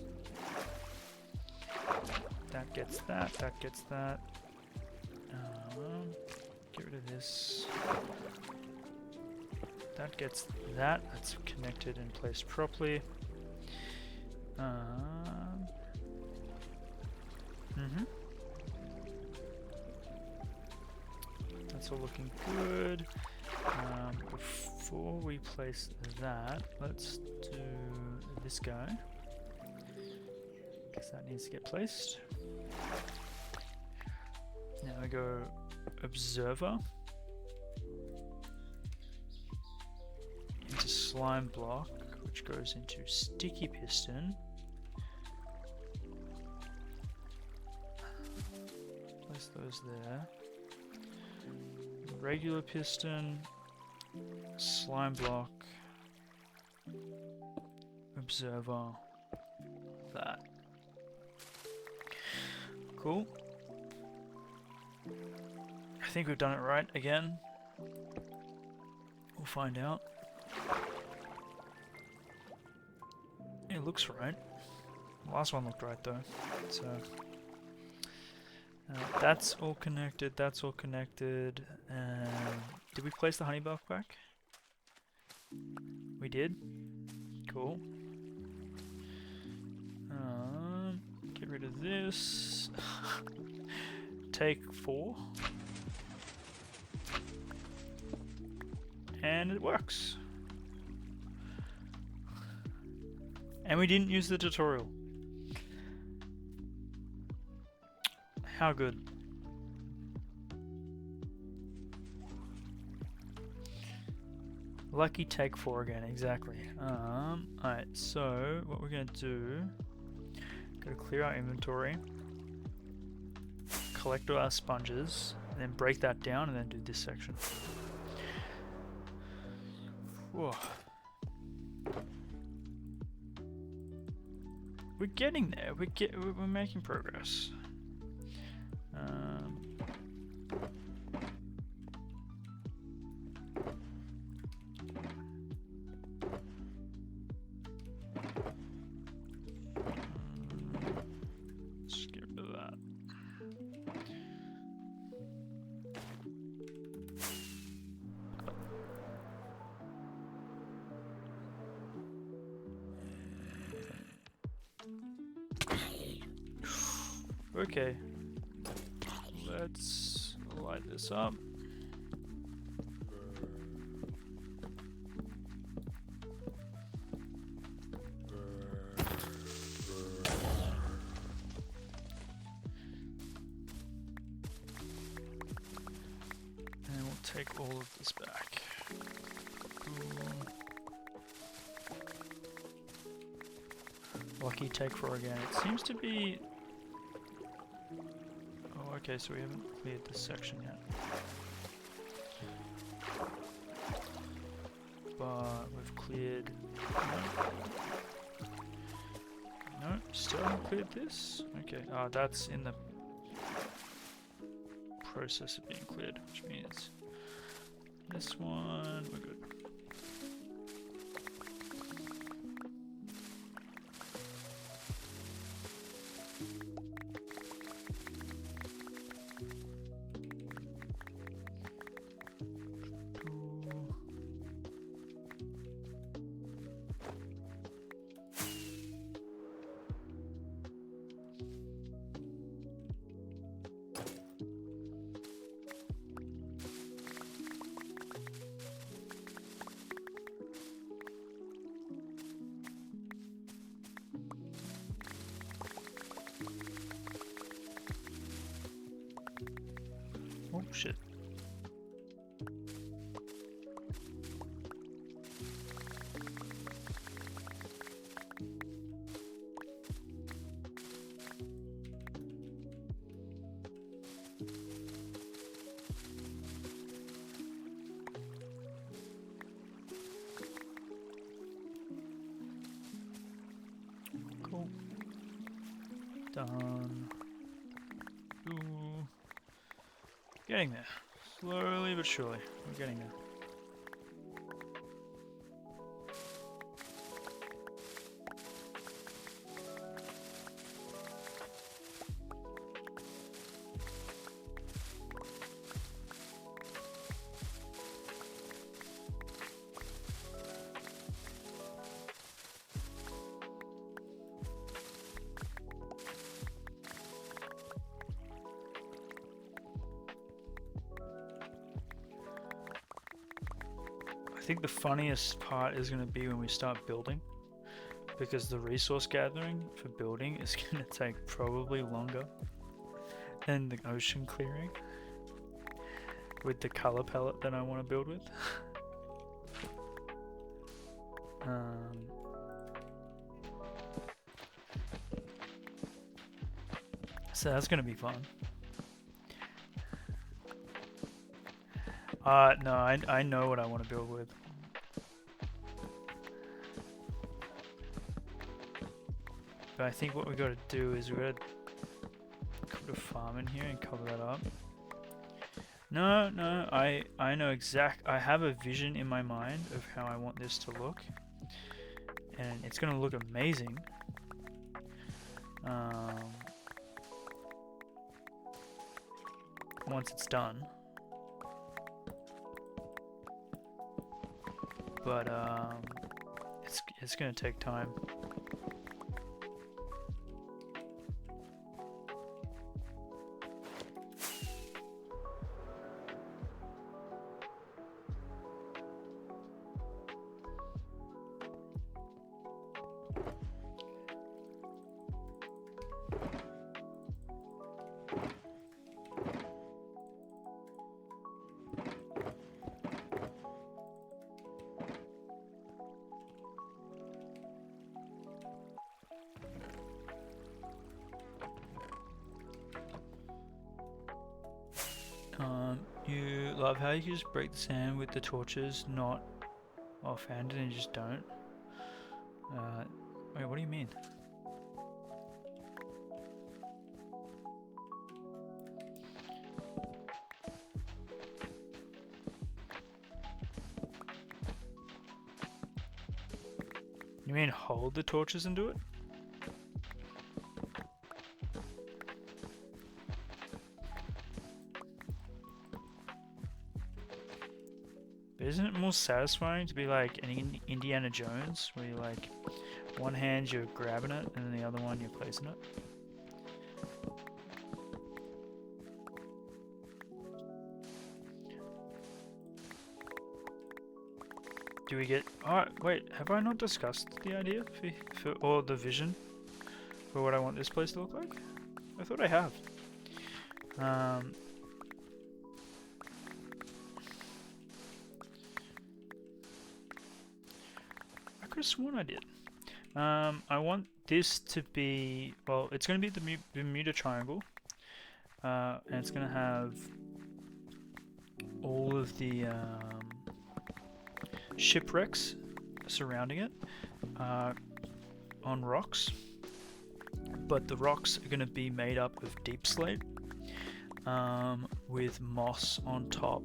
That gets that. That gets that. Get rid of this. That gets that. That's connected and placed properly. That's all looking good. Before we place that, let's do this guy, because that needs to get placed. Now we go observer into slime block, which goes into sticky piston. Place those there. Regular piston, slime block, observer, that. Cool. I think we've done it right again. We'll find out. It looks right. The last one looked right though. So that's all connected. That's all connected. Did we place the honey block back? We did. Cool. Get rid of this. Take 4. And it works. And we didn't use the tutorial. How good. Lucky take 4 again, exactly. Alright, so what we're gonna do, gotta clear our inventory, collect all our sponges, and then break that down and then do this section. Whoa. We're getting there, we're making progress. Let's get rid of that. Okay. Let's light this up. And we'll take all of this back. Cool. Lucky take 4 again. It seems to be... Oh, okay, so we haven't cleared this section yet. But we've cleared... No, still haven't cleared this? Okay, that's in the process of being cleared, which means this one, we're good. done. Ooh. Getting there. Slowly but surely. We're getting there. I think the funniest part is going to be when we start building, because the resource gathering for building is going to take probably longer than the ocean clearing with the color palette that I want to build with. So that's going to be fun. No, I know what I want to build with. But I think what we got to do is we got to put a farm in here and cover that up. No, I know I have a vision in my mind of how I want this to look. And it's going to look amazing. Once it's done. But it's gonna take time. You love how you just break the sand with the torches, not offhanded, and you just don't. Wait, what do you mean? You mean hold the torches and do it? Isn't it more satisfying to be like an Indiana Jones, where you like, one hand you're grabbing it and then the other one you're placing it? Do we get... Oh, wait, have I not discussed the idea or the vision for what I want this place to look like? I thought I have. I could have sworn I did. I want this to be... Well, it's going to be the Bermuda Triangle. And it's going to have all of the shipwrecks surrounding it on rocks, but the rocks are going to be made up of deep slate with moss on top,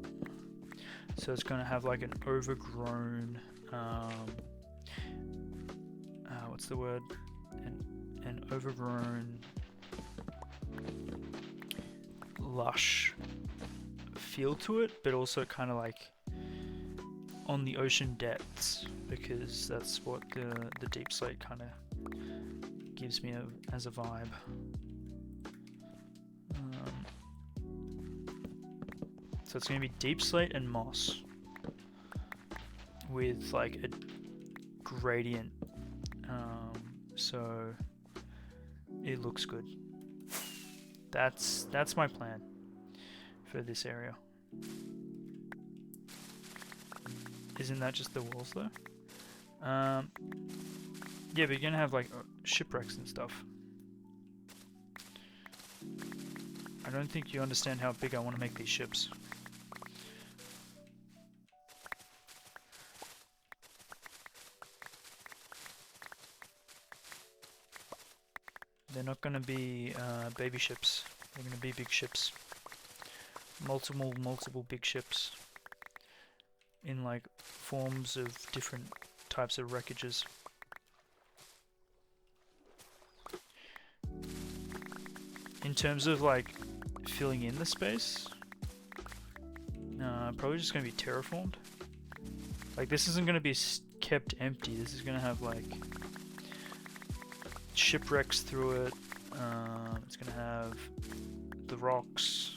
so it's going to have like an overgrown what's the word, an overgrown lush feel to it, but also kind of like on the ocean depths, because that's what the deep slate kind of gives me as a vibe. So it's going to be deep slate and moss with like a gradient, so it looks good. That's my plan for this area. Isn't that just the walls though? Yeah, but you're gonna have like shipwrecks and stuff. I don't think you understand how big I want to make these ships. They're not going to be baby ships. They're going to be big ships. Multiple big ships. In like forms of different types of wreckages. In terms of like filling in the space, probably just going to be terraformed. Like this isn't going to be kept empty. This is going to have like shipwrecks through it. It's going to have the rocks.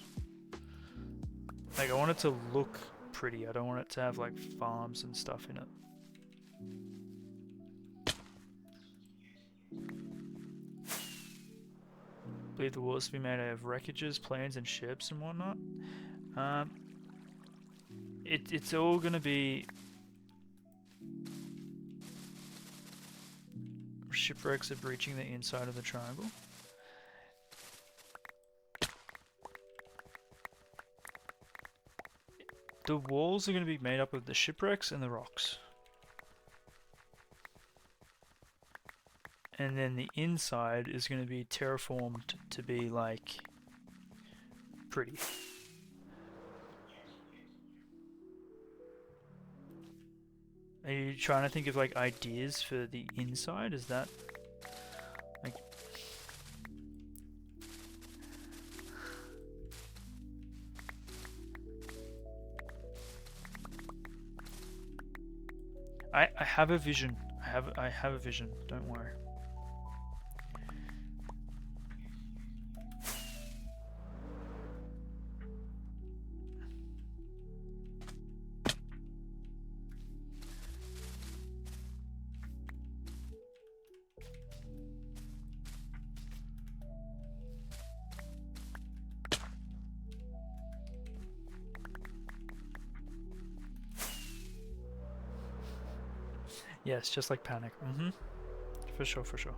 Like I want it to look pretty. I don't want it to have like farms and stuff in it. I believe the walls to be made out of wreckages, planes, and ships and whatnot. It's all gonna be shipwrecks of breaching the inside of the triangle. The walls are going to be made up of the shipwrecks and the rocks. And then the inside is going to be terraformed to be like pretty. Are you trying to think of like ideas for the inside? Is that like I have a vision. I have a vision. Don't worry. Yes, just like Panic. For sure, for sure.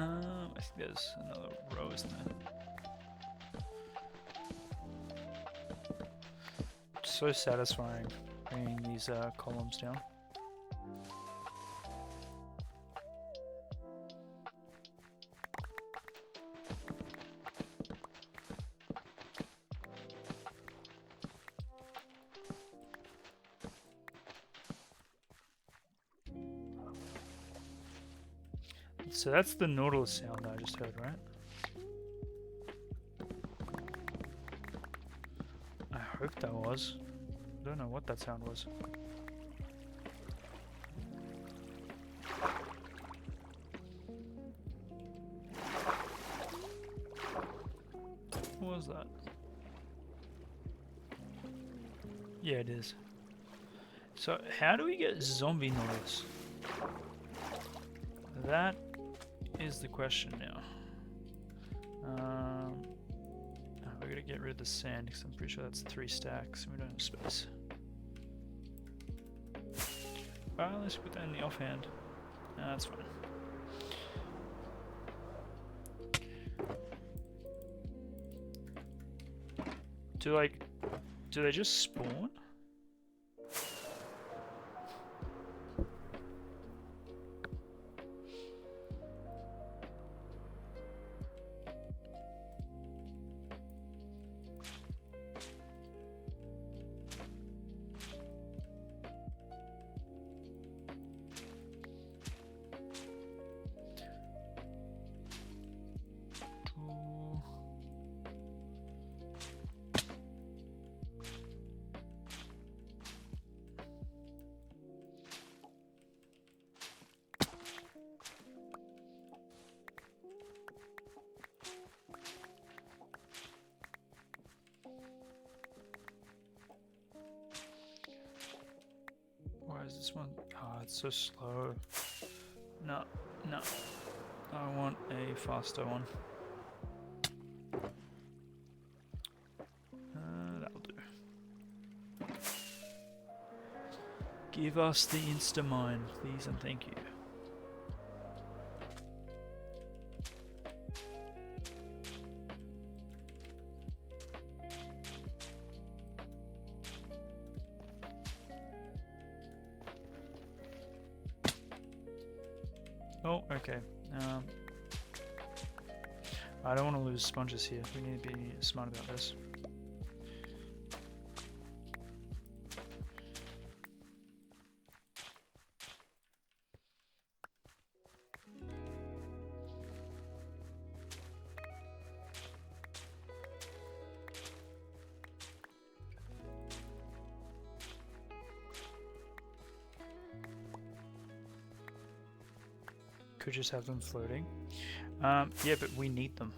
I think there's another row, isn't there? It's so satisfying bringing these columns down. So that's the Nautilus sound I just heard, right? I hope that was. I don't know what that sound was. that? Yeah, it is. So, how do we get zombie noise? That is the question now. We're gonna get rid of the sand because I'm pretty sure that's 3 stacks and we don't have space. Well, let's put that in the offhand. That's fine. Do they just spawn? Why is this one? Oh, it's so slow. No, no. I want a faster one. That'll do. Give us the Instamine, please and thank you. Oh, okay. I don't want to lose sponges here. We need to be smart about this. Could just have them floating. Yeah, but we need them.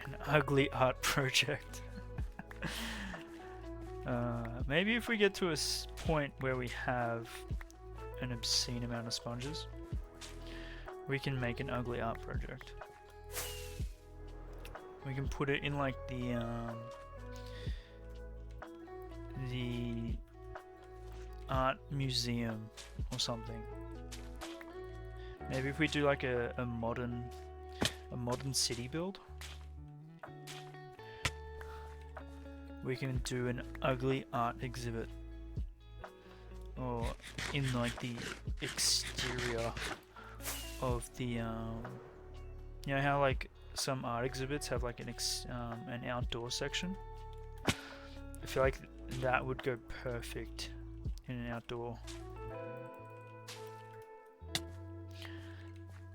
An ugly art project. Maybe if we get to a point where we have an obscene amount of sponges, we can make an ugly art project. We can put it in like the art museum or something. Maybe if we do like a modern city build, we can do an ugly art exhibit. Or in like the exterior of the you know how like some art exhibits have like an outdoor section? I feel like that would go perfect in an outdoor.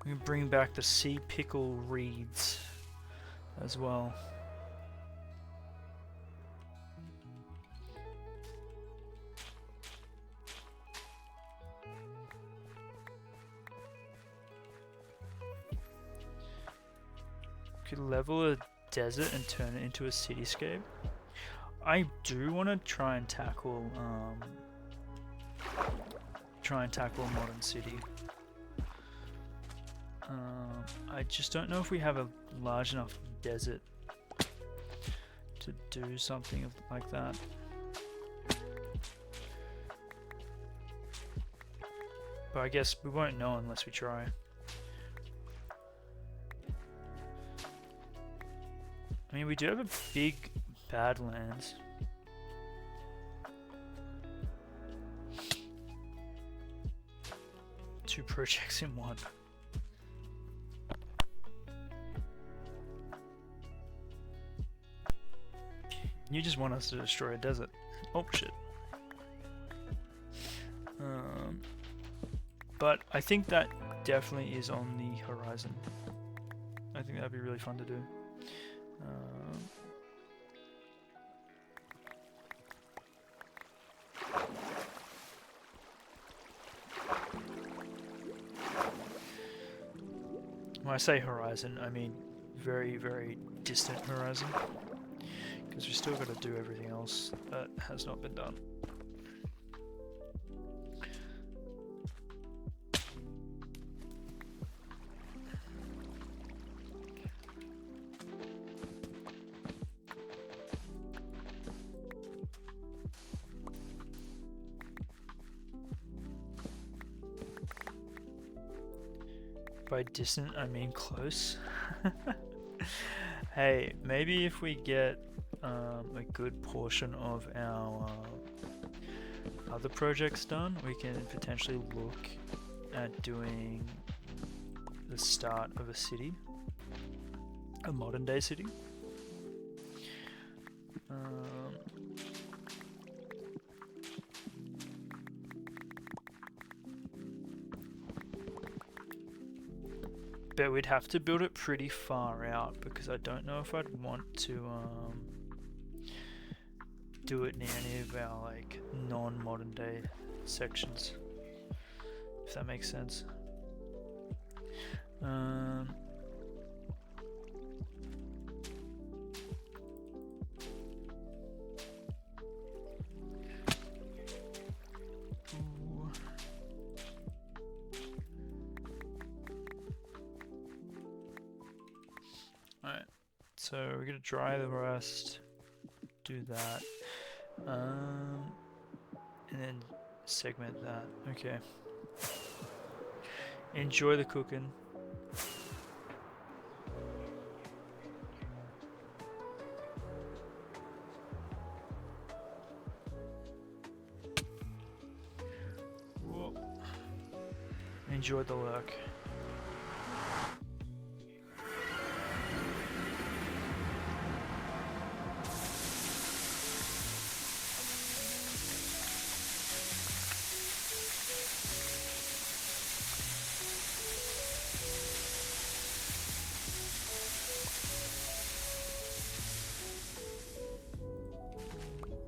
We can bring back the sea pickle reeds as well. Could level a desert and turn it into a cityscape. I do want to try and tackle a modern city. I just don't know if we have a large enough desert to do something like that. But I guess we won't know unless we try. I mean, we do have a big Badlands. Two projects in one. You just want us to destroy a desert. Oh shit. But I think that definitely is on the horizon. I I think that'd be really fun to do. When I say horizon, I mean very, very distant horizon. Because we still got to do everything else that has not been done. By distant, I mean close. Hey, maybe if we get a good portion of our other projects done, we can potentially look at doing the start of a city, a modern day city. But we'd have to build it pretty far out because I don't know if I'd want to do it near any of our like non-modern day sections, if that makes sense. Alright, so we're gonna dry the rest, do that, and then segment that. Okay. Enjoy the cooking. Whoa. Enjoy the lurk.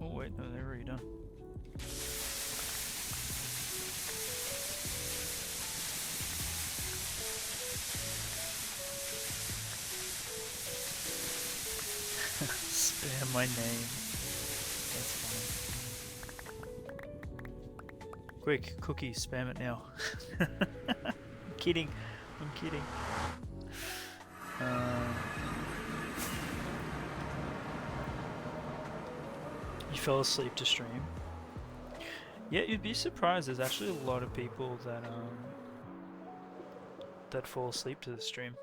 Oh wait, no, they're already done. Spam my name. That's funny. Quick, cookie, spam it now. I'm kidding. I'm kidding. You fell asleep to stream? Yeah, you'd be surprised. There's actually a lot of people that that fall asleep to the stream.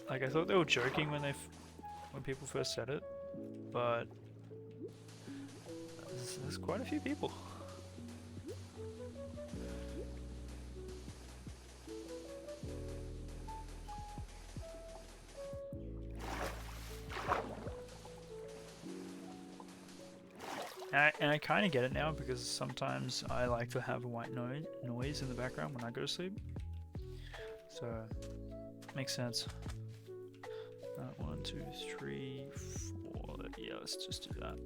Like I thought they were joking when when people first said it, but there's quite a few people. And I kind of get it now because sometimes I like to have a white noise in the background when I go to sleep. So, makes sense. 1, 2, 3, 4. Yeah, let's just do that.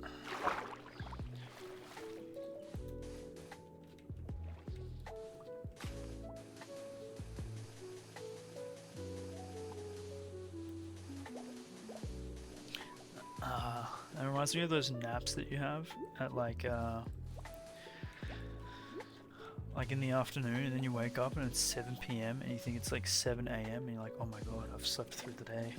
That reminds me of those naps that you have at like in the afternoon, and then you wake up and it's 7 PM and you think it's like 7 AM and you're like, oh my god, I've slept through the day.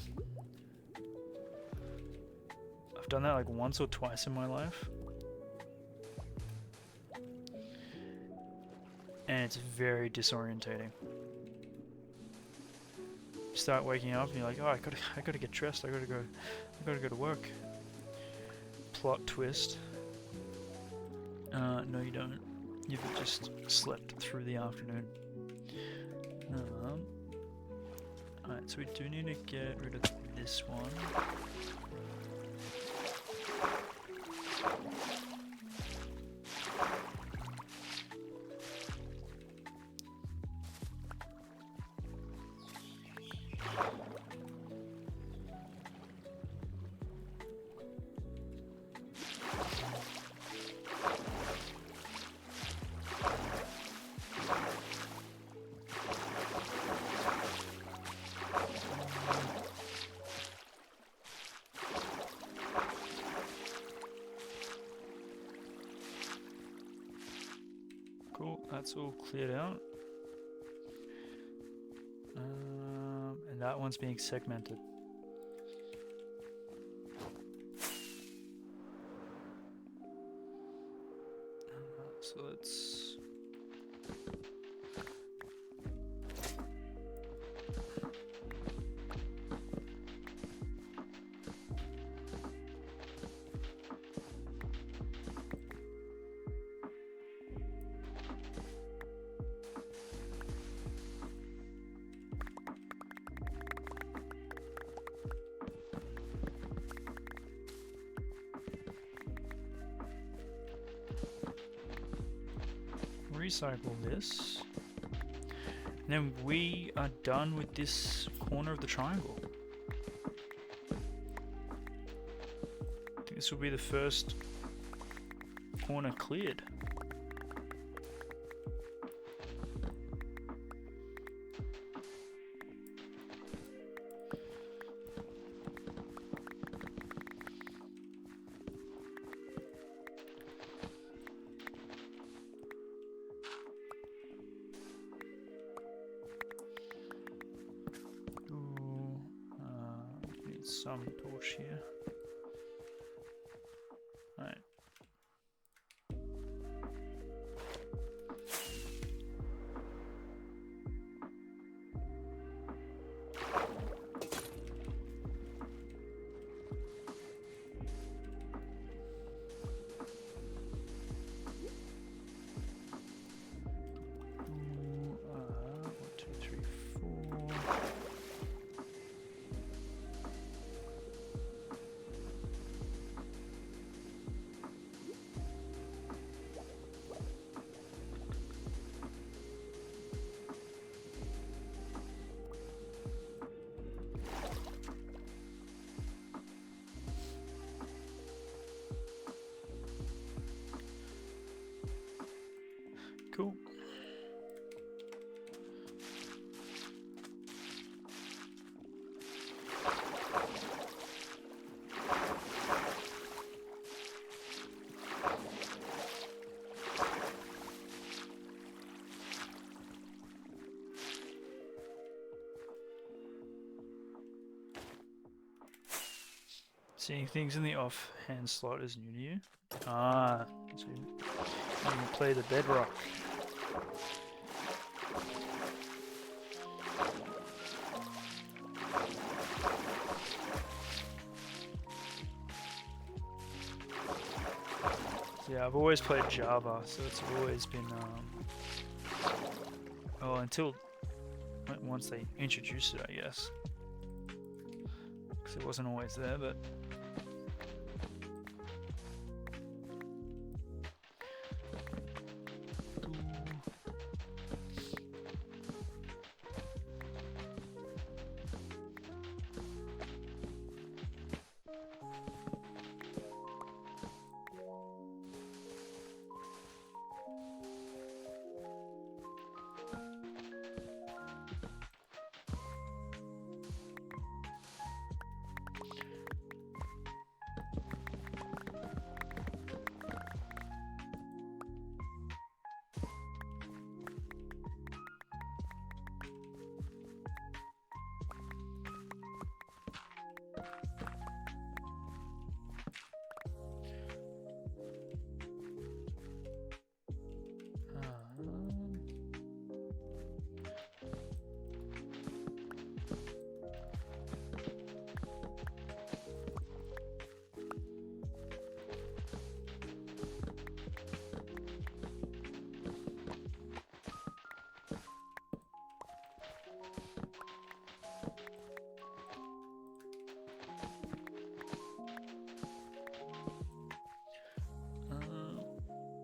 I've done that like once or twice in my life. And it's very disorientating. You start waking up and you're like, oh, I gotta get dressed, I gotta go to work. Plot twist. No you don't. You've just slept through the afternoon. Alright, so we do need to get rid of this one. that's all cleared out. And that one's being segmented. So let's... recycle this, and then we are done with this corner of the triangle. I think this will be the first corner cleared. Some torch here. Right. Cool. Seeing things in the offhand slot is new to you. Ah, so you can play the bedrock. Yeah, I've always played Java, so it's always been, well, until once they introduced it, I guess. Because it wasn't always there, but...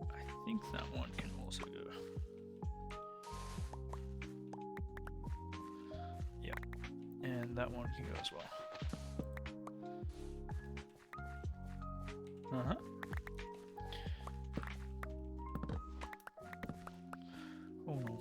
I think that one can also go. Yep, and that one can go as well. Uh-huh. Oh no.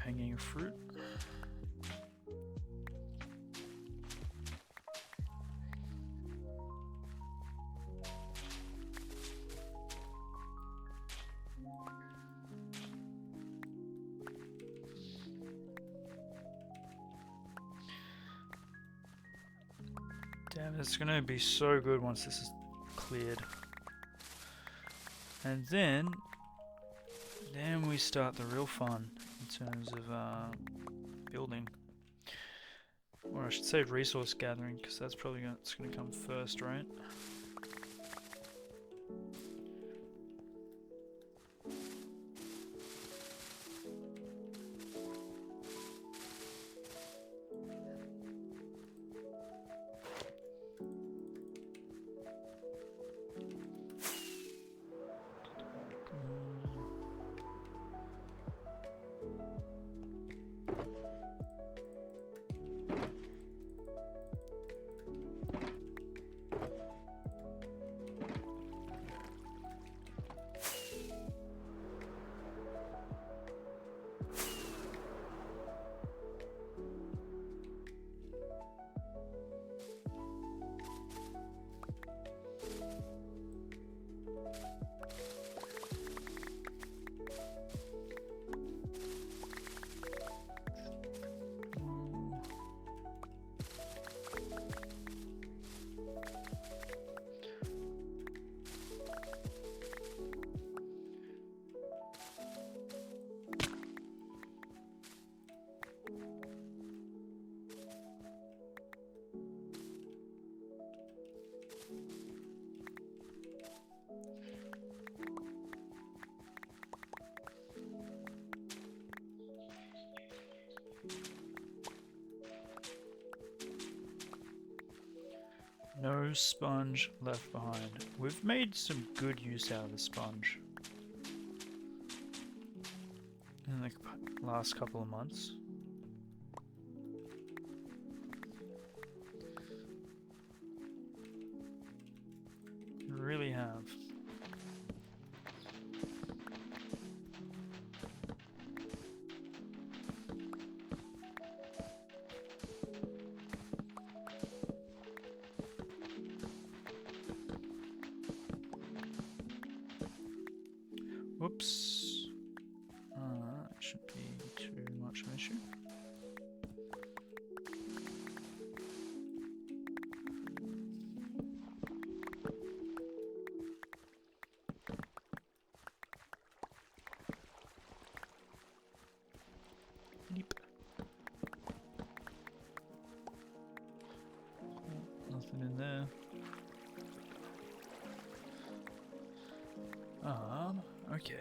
hanging fruit. Damn, it's gonna be so good once this is cleared. And then we start the real fun in terms of building. Or I should say resource gathering, because that's probably it's gonna come first, right? No sponge left behind. We've made some good use out of the sponge in the last couple of months. We really have. Whoops. It shouldn't be too much of an issue. Yep. Nothing in there. Okay.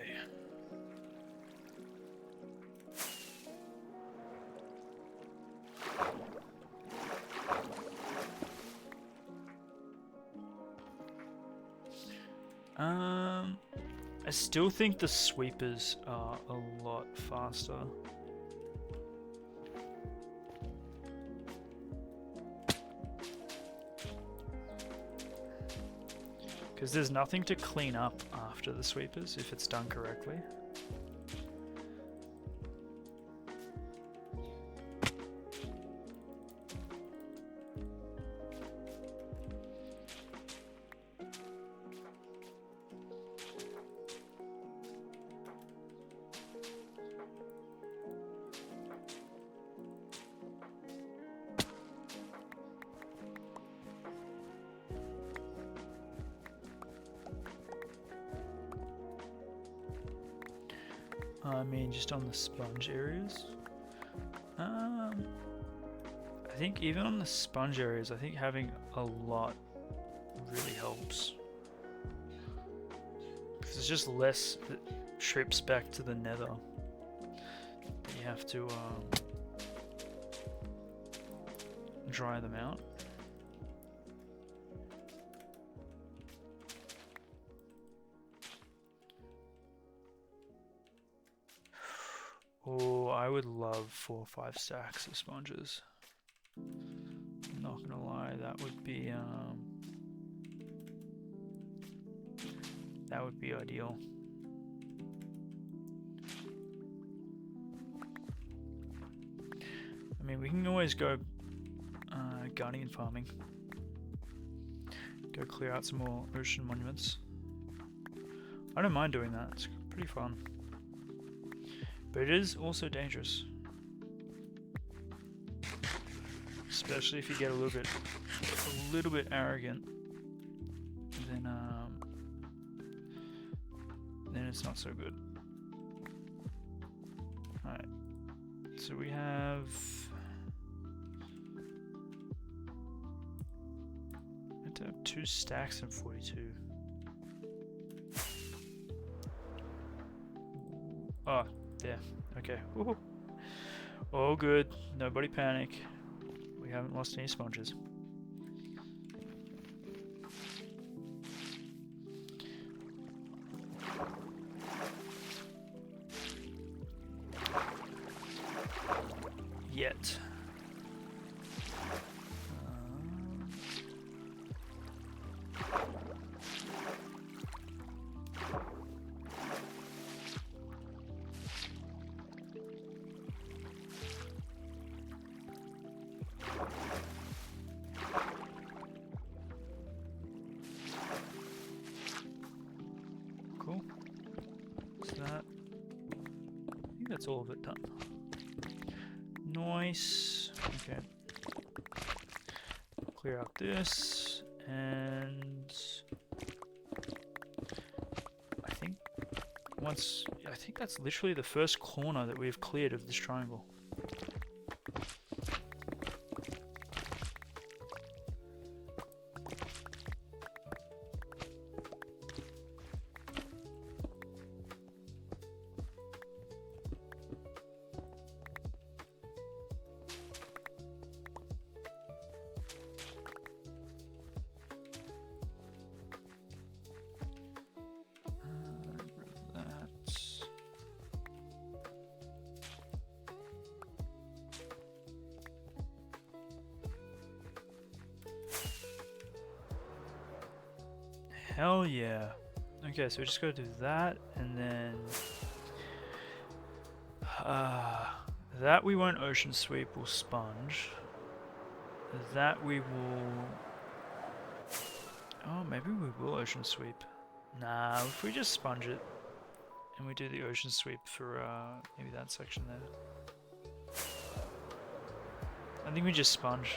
I still think the sweepers are a lot faster. Because there's nothing to clean up after the sweepers if it's done correctly. I mean, just on the sponge areas. I think even on the sponge areas, I think having a lot really helps. Because there's just less trips back to the nether that you have to dry them out. Oh, I would love 4 or 5 stacks of sponges. I'm not gonna lie, that would be ideal. mean, we can always go gunning and farming. Go clear out some more ocean monuments. I don't mind doing that. It's pretty fun. But it is also dangerous. Especially if you get a little bit arrogant. Then it's not so good. Alright. So we have to have 2 stacks and 42. Oh, yeah. Okay. Woohoo. All good. Nobody panic. We haven't lost any sponges. Yet. Cool. So that, I think that's all of it done. Nice. Okay. Clear out this, and I think that's literally the first corner that we've cleared of this triangle. Hell yeah. Okay, so we just gotta do that, and then that we won't ocean sweep, we'll sponge. That we will... Oh, maybe we will ocean sweep. Nah, if we just sponge it, and we do the ocean sweep for maybe that section there. I think we just sponge.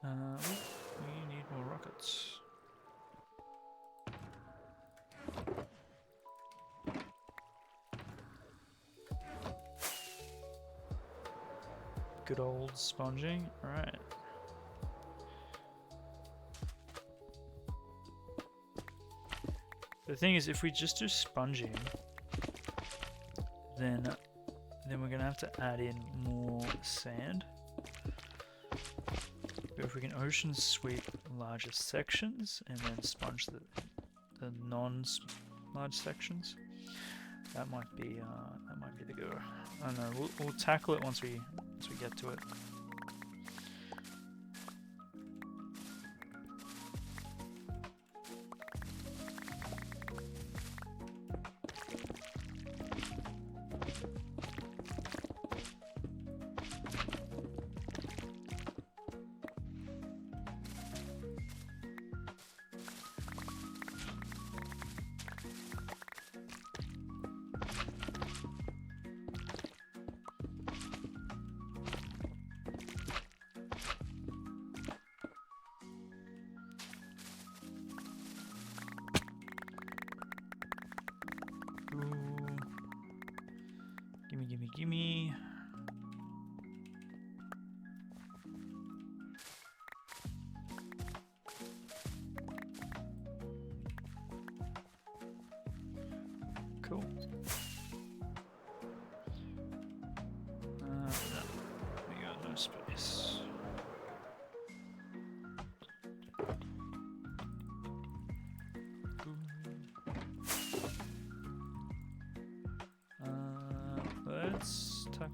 We need more rockets. Good old sponging. Alright. The thing is, if we just do sponging, then we're gonna have to add in more sand. But if we can ocean sweep larger sections and then sponge the non-large sections, that might be the go. I don't know. We'll tackle it once we get to it. Gimme. Cool. No, we got no space.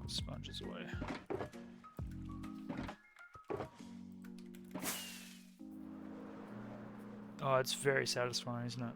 sponges away. Oh, it's very satisfying, isn't it?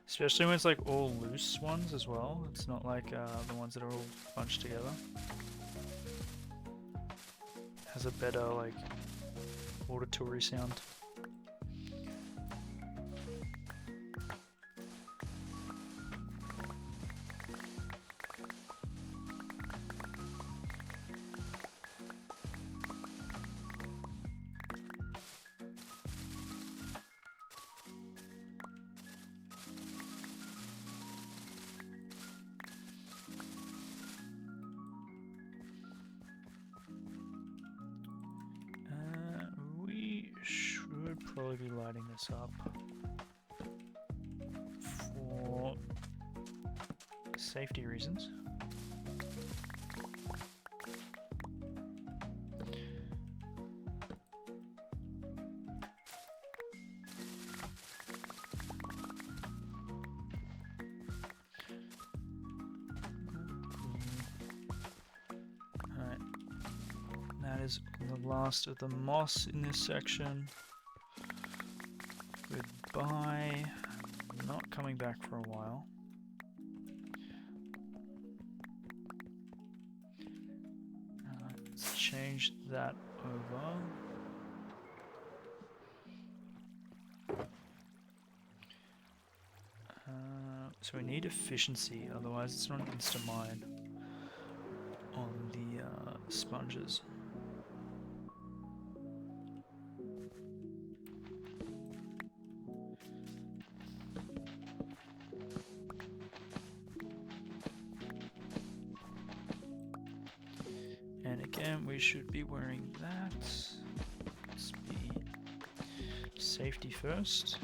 Especially when it's like all loose ones as well. It's not like the ones that are all bunched together. Has a better like auditory sound. Probably be lighting this up for safety reasons. Alright, that is the last of the moss in this section. Goodbye. Not coming back for a while. Let's change that over. So we need efficiency, otherwise it's not an insta-mine on the sponges. And again, we should be wearing that. Let's be safety first.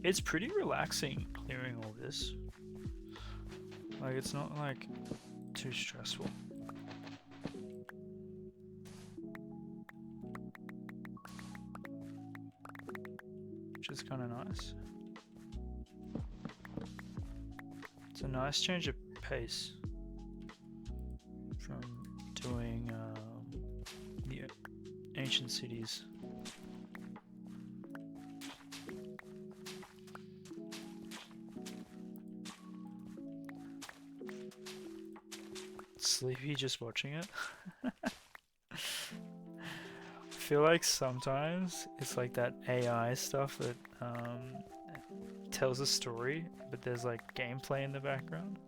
It's pretty relaxing clearing all this. Like, it's not like too stressful. Which is kind of nice. It's a nice change of pace from doing the ancient cities. Sleepy just watching it. I feel like sometimes it's like that AI stuff that tells a story, but there's like gameplay in the background.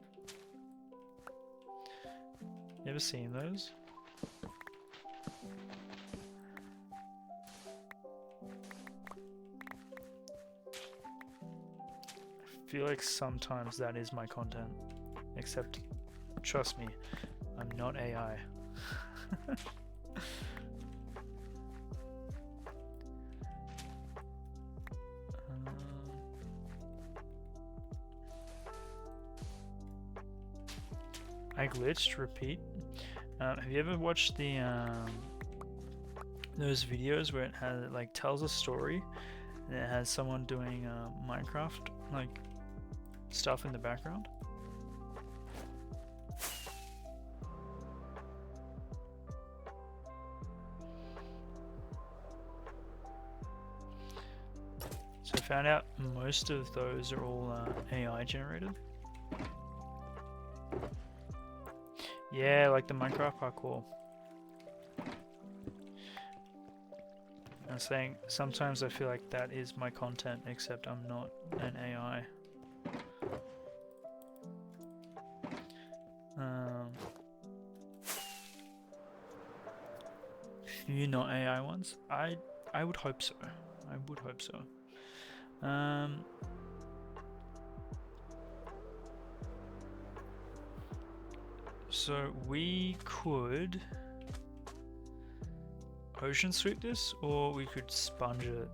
You ever seen those? I feel like sometimes that is my content, except trust me, I'm not AI. I glitched, repeat. Have you ever watched the those videos where it has, like, tells a story and it has someone doing Minecraft like stuff in the background. So I found out most of those are all AI generated. Yeah, like the Minecraft parkour. I'm saying sometimes I feel like that is my content, except I'm not an AI. Few not AI ones. I would hope so. I would hope so. So we could ocean sweep this, or we could sponge it.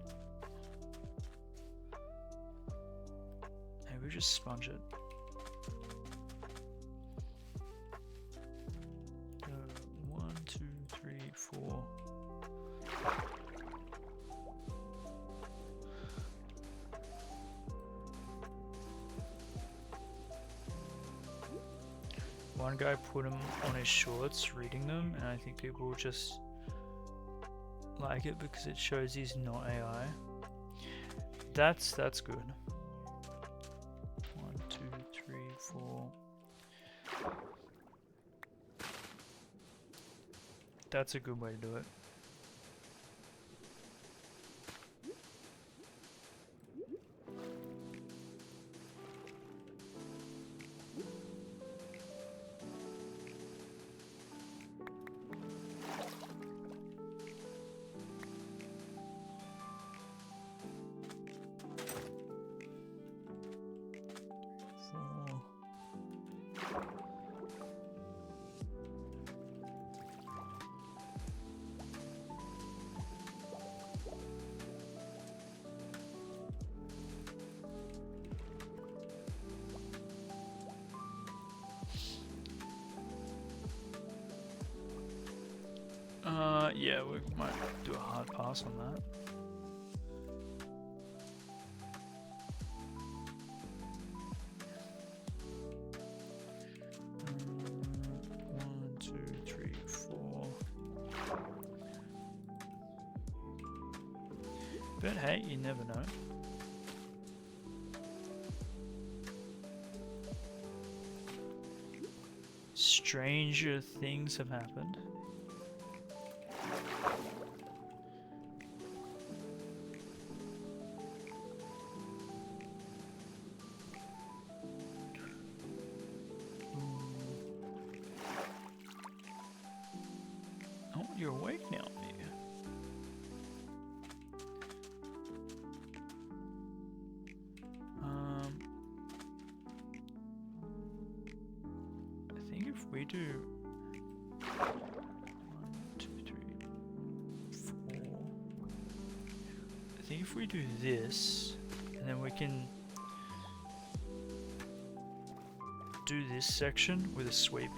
Maybe we just sponge it. 1, 2, 3, 4. One guy put them on his shorts reading them, and I think people just like it because it shows he's not AI. That's good. 1, 2, 3, 4. That's a good way to do it. Yeah, we might do a hard pass on that. One, two, three, 4. But hey, you never know. Stranger things have happened. Oh, you're awake now, are you? I think if we do 1, 2, 3, 4. I think if we do this, and then we can do this section with a sweep.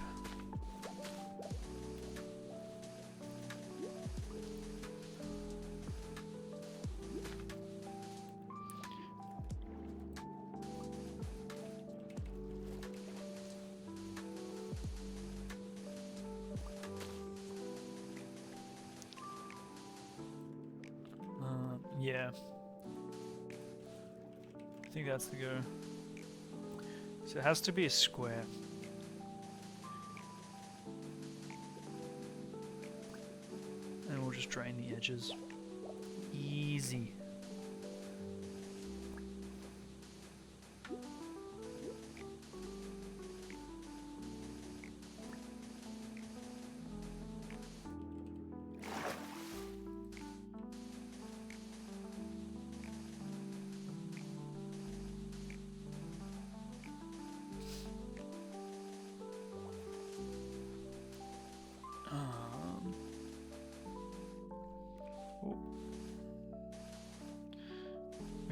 Yeah. I think that's the go. So it has to be a square. And we'll just drain the edges. Easy.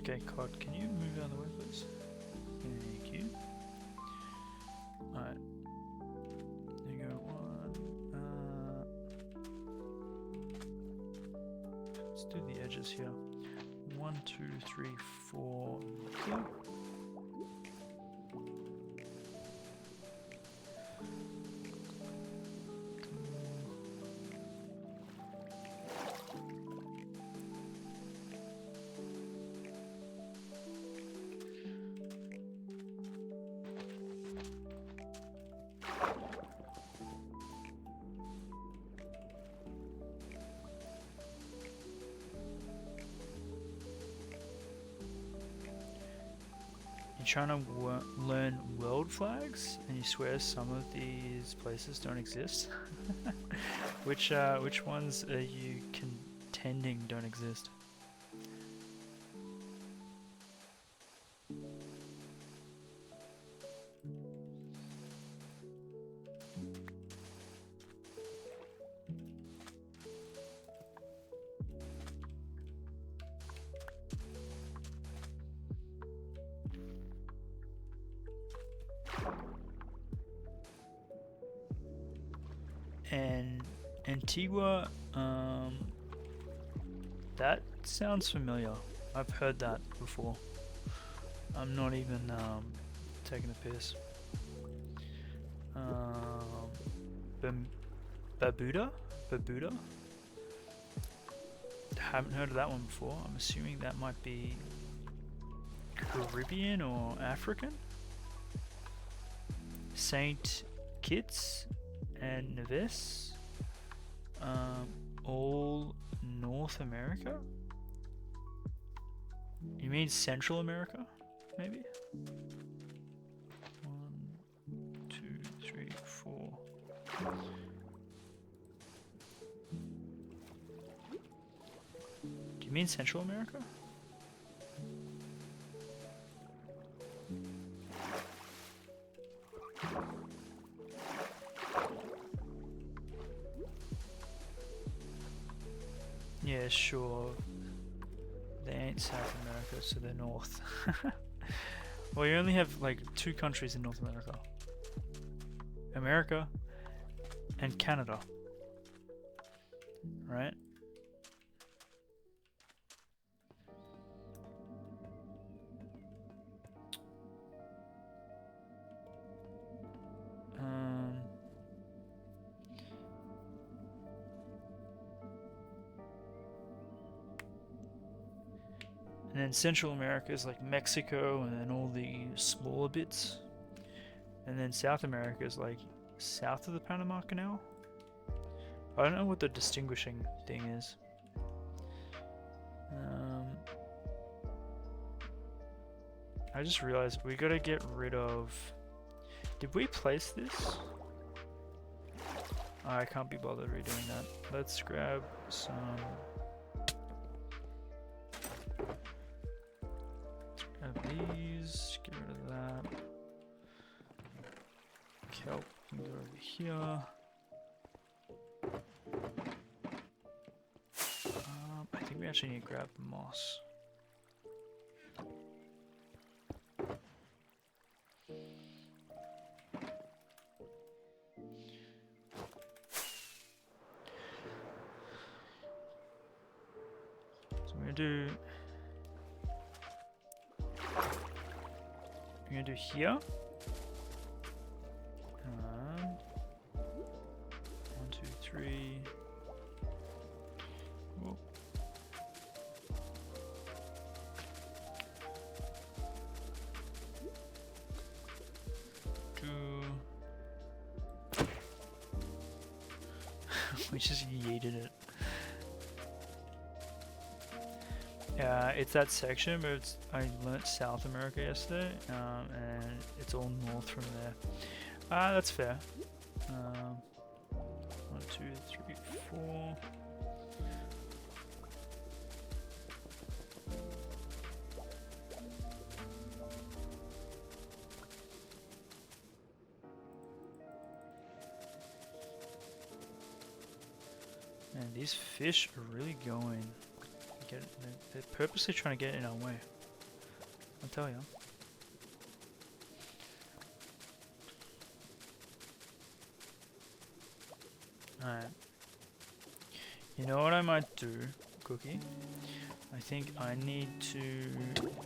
Okay, COD, can you move out of the way, please? Thank you. Alright. There you go, 1. Let's do the edges here. 1, 1, 2, 3, 4 here. Trying to learn world flags, and you swear some of these places don't exist. Which ones are you contending don't exist? And Antigua, that sounds familiar. I've heard that before. I'm not even taking the piss. Barbuda? Haven't heard of that one before. I'm assuming that might be Caribbean or African. Saint Kitts and Nevis, all North America? You mean Central America, maybe? 1, 2, 3, 4. Do you mean Central America? Yeah, sure. They ain't South America, so they're North. Well, you only have like 2 countries in North America. America and Canada. Right? And then Central America is like Mexico and then all the smaller bits. And then South America is like south of the Panama Canal. I don't know what the distinguishing thing is. I just realized we gotta get rid of... Did we place this? I can't be bothered redoing that. Let's grab some... Grab these, get rid of that. Kelp can go over here. I think we actually need to grab moss. So we're gonna do here. 1, 2, 3. Whoa. We just yeeted it. Yeah, it's that section, but I learnt South America yesterday, and it's all north from there. That's fair. 1, 2, 3, 4. And these fish are really going. They're purposely trying to get in our way. I'll tell you. Alright. You know what I might do, Cookie? I think I need to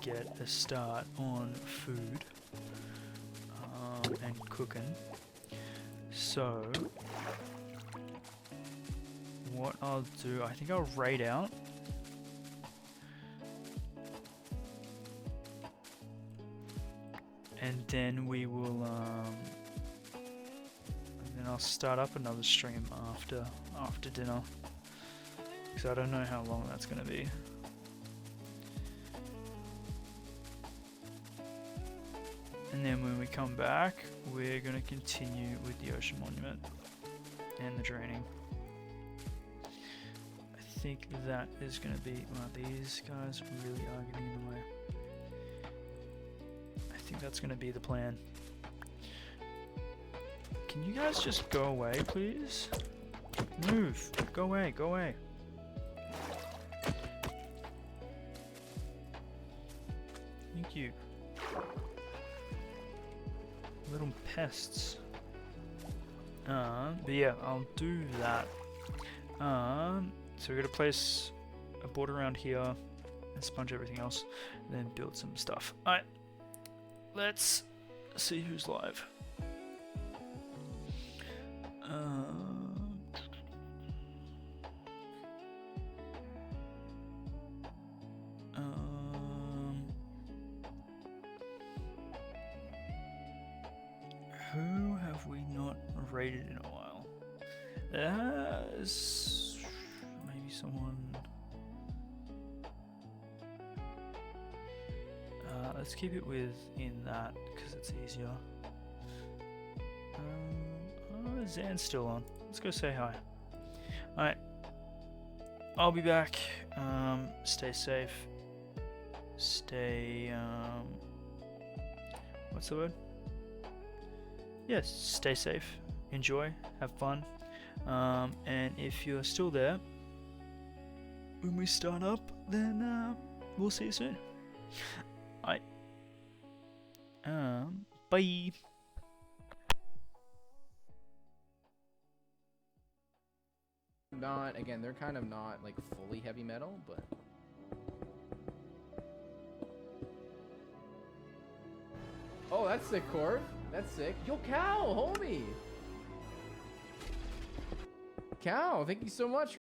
get a start on food and cooking. So what I'll do, I think I'll raid out. And then we will and then I'll start up another stream after dinner. Because I don't know how long that's gonna be. And then when we come back, we're gonna continue with the Ocean Monument and the draining. I think that is gonna be, well, these guys really are getting in the way. I think that's gonna be the plan. Can you guys just go away, please? Move! Go away, go away. Thank you. Little pests. But yeah, I'll do that. So we're gonna place a board around here and sponge everything else, and then build some stuff. Alright, let's see who's live. Who have we not rated in a while? There's maybe someone. Let's keep it within that because it's easier. Oh, Zan's still on. Let's go say hi. Alright. I'll be back. Stay safe. Stay, what's the word? Yes, stay safe. Enjoy. Have fun. And if you're still there, when we start up, then, we'll see you soon. Alright. Bye. Not, again, they're kind of not like fully heavy metal, but oh, that's sick, Corv. That's sick. Yo, Cow, homie. Cow, thank you so much.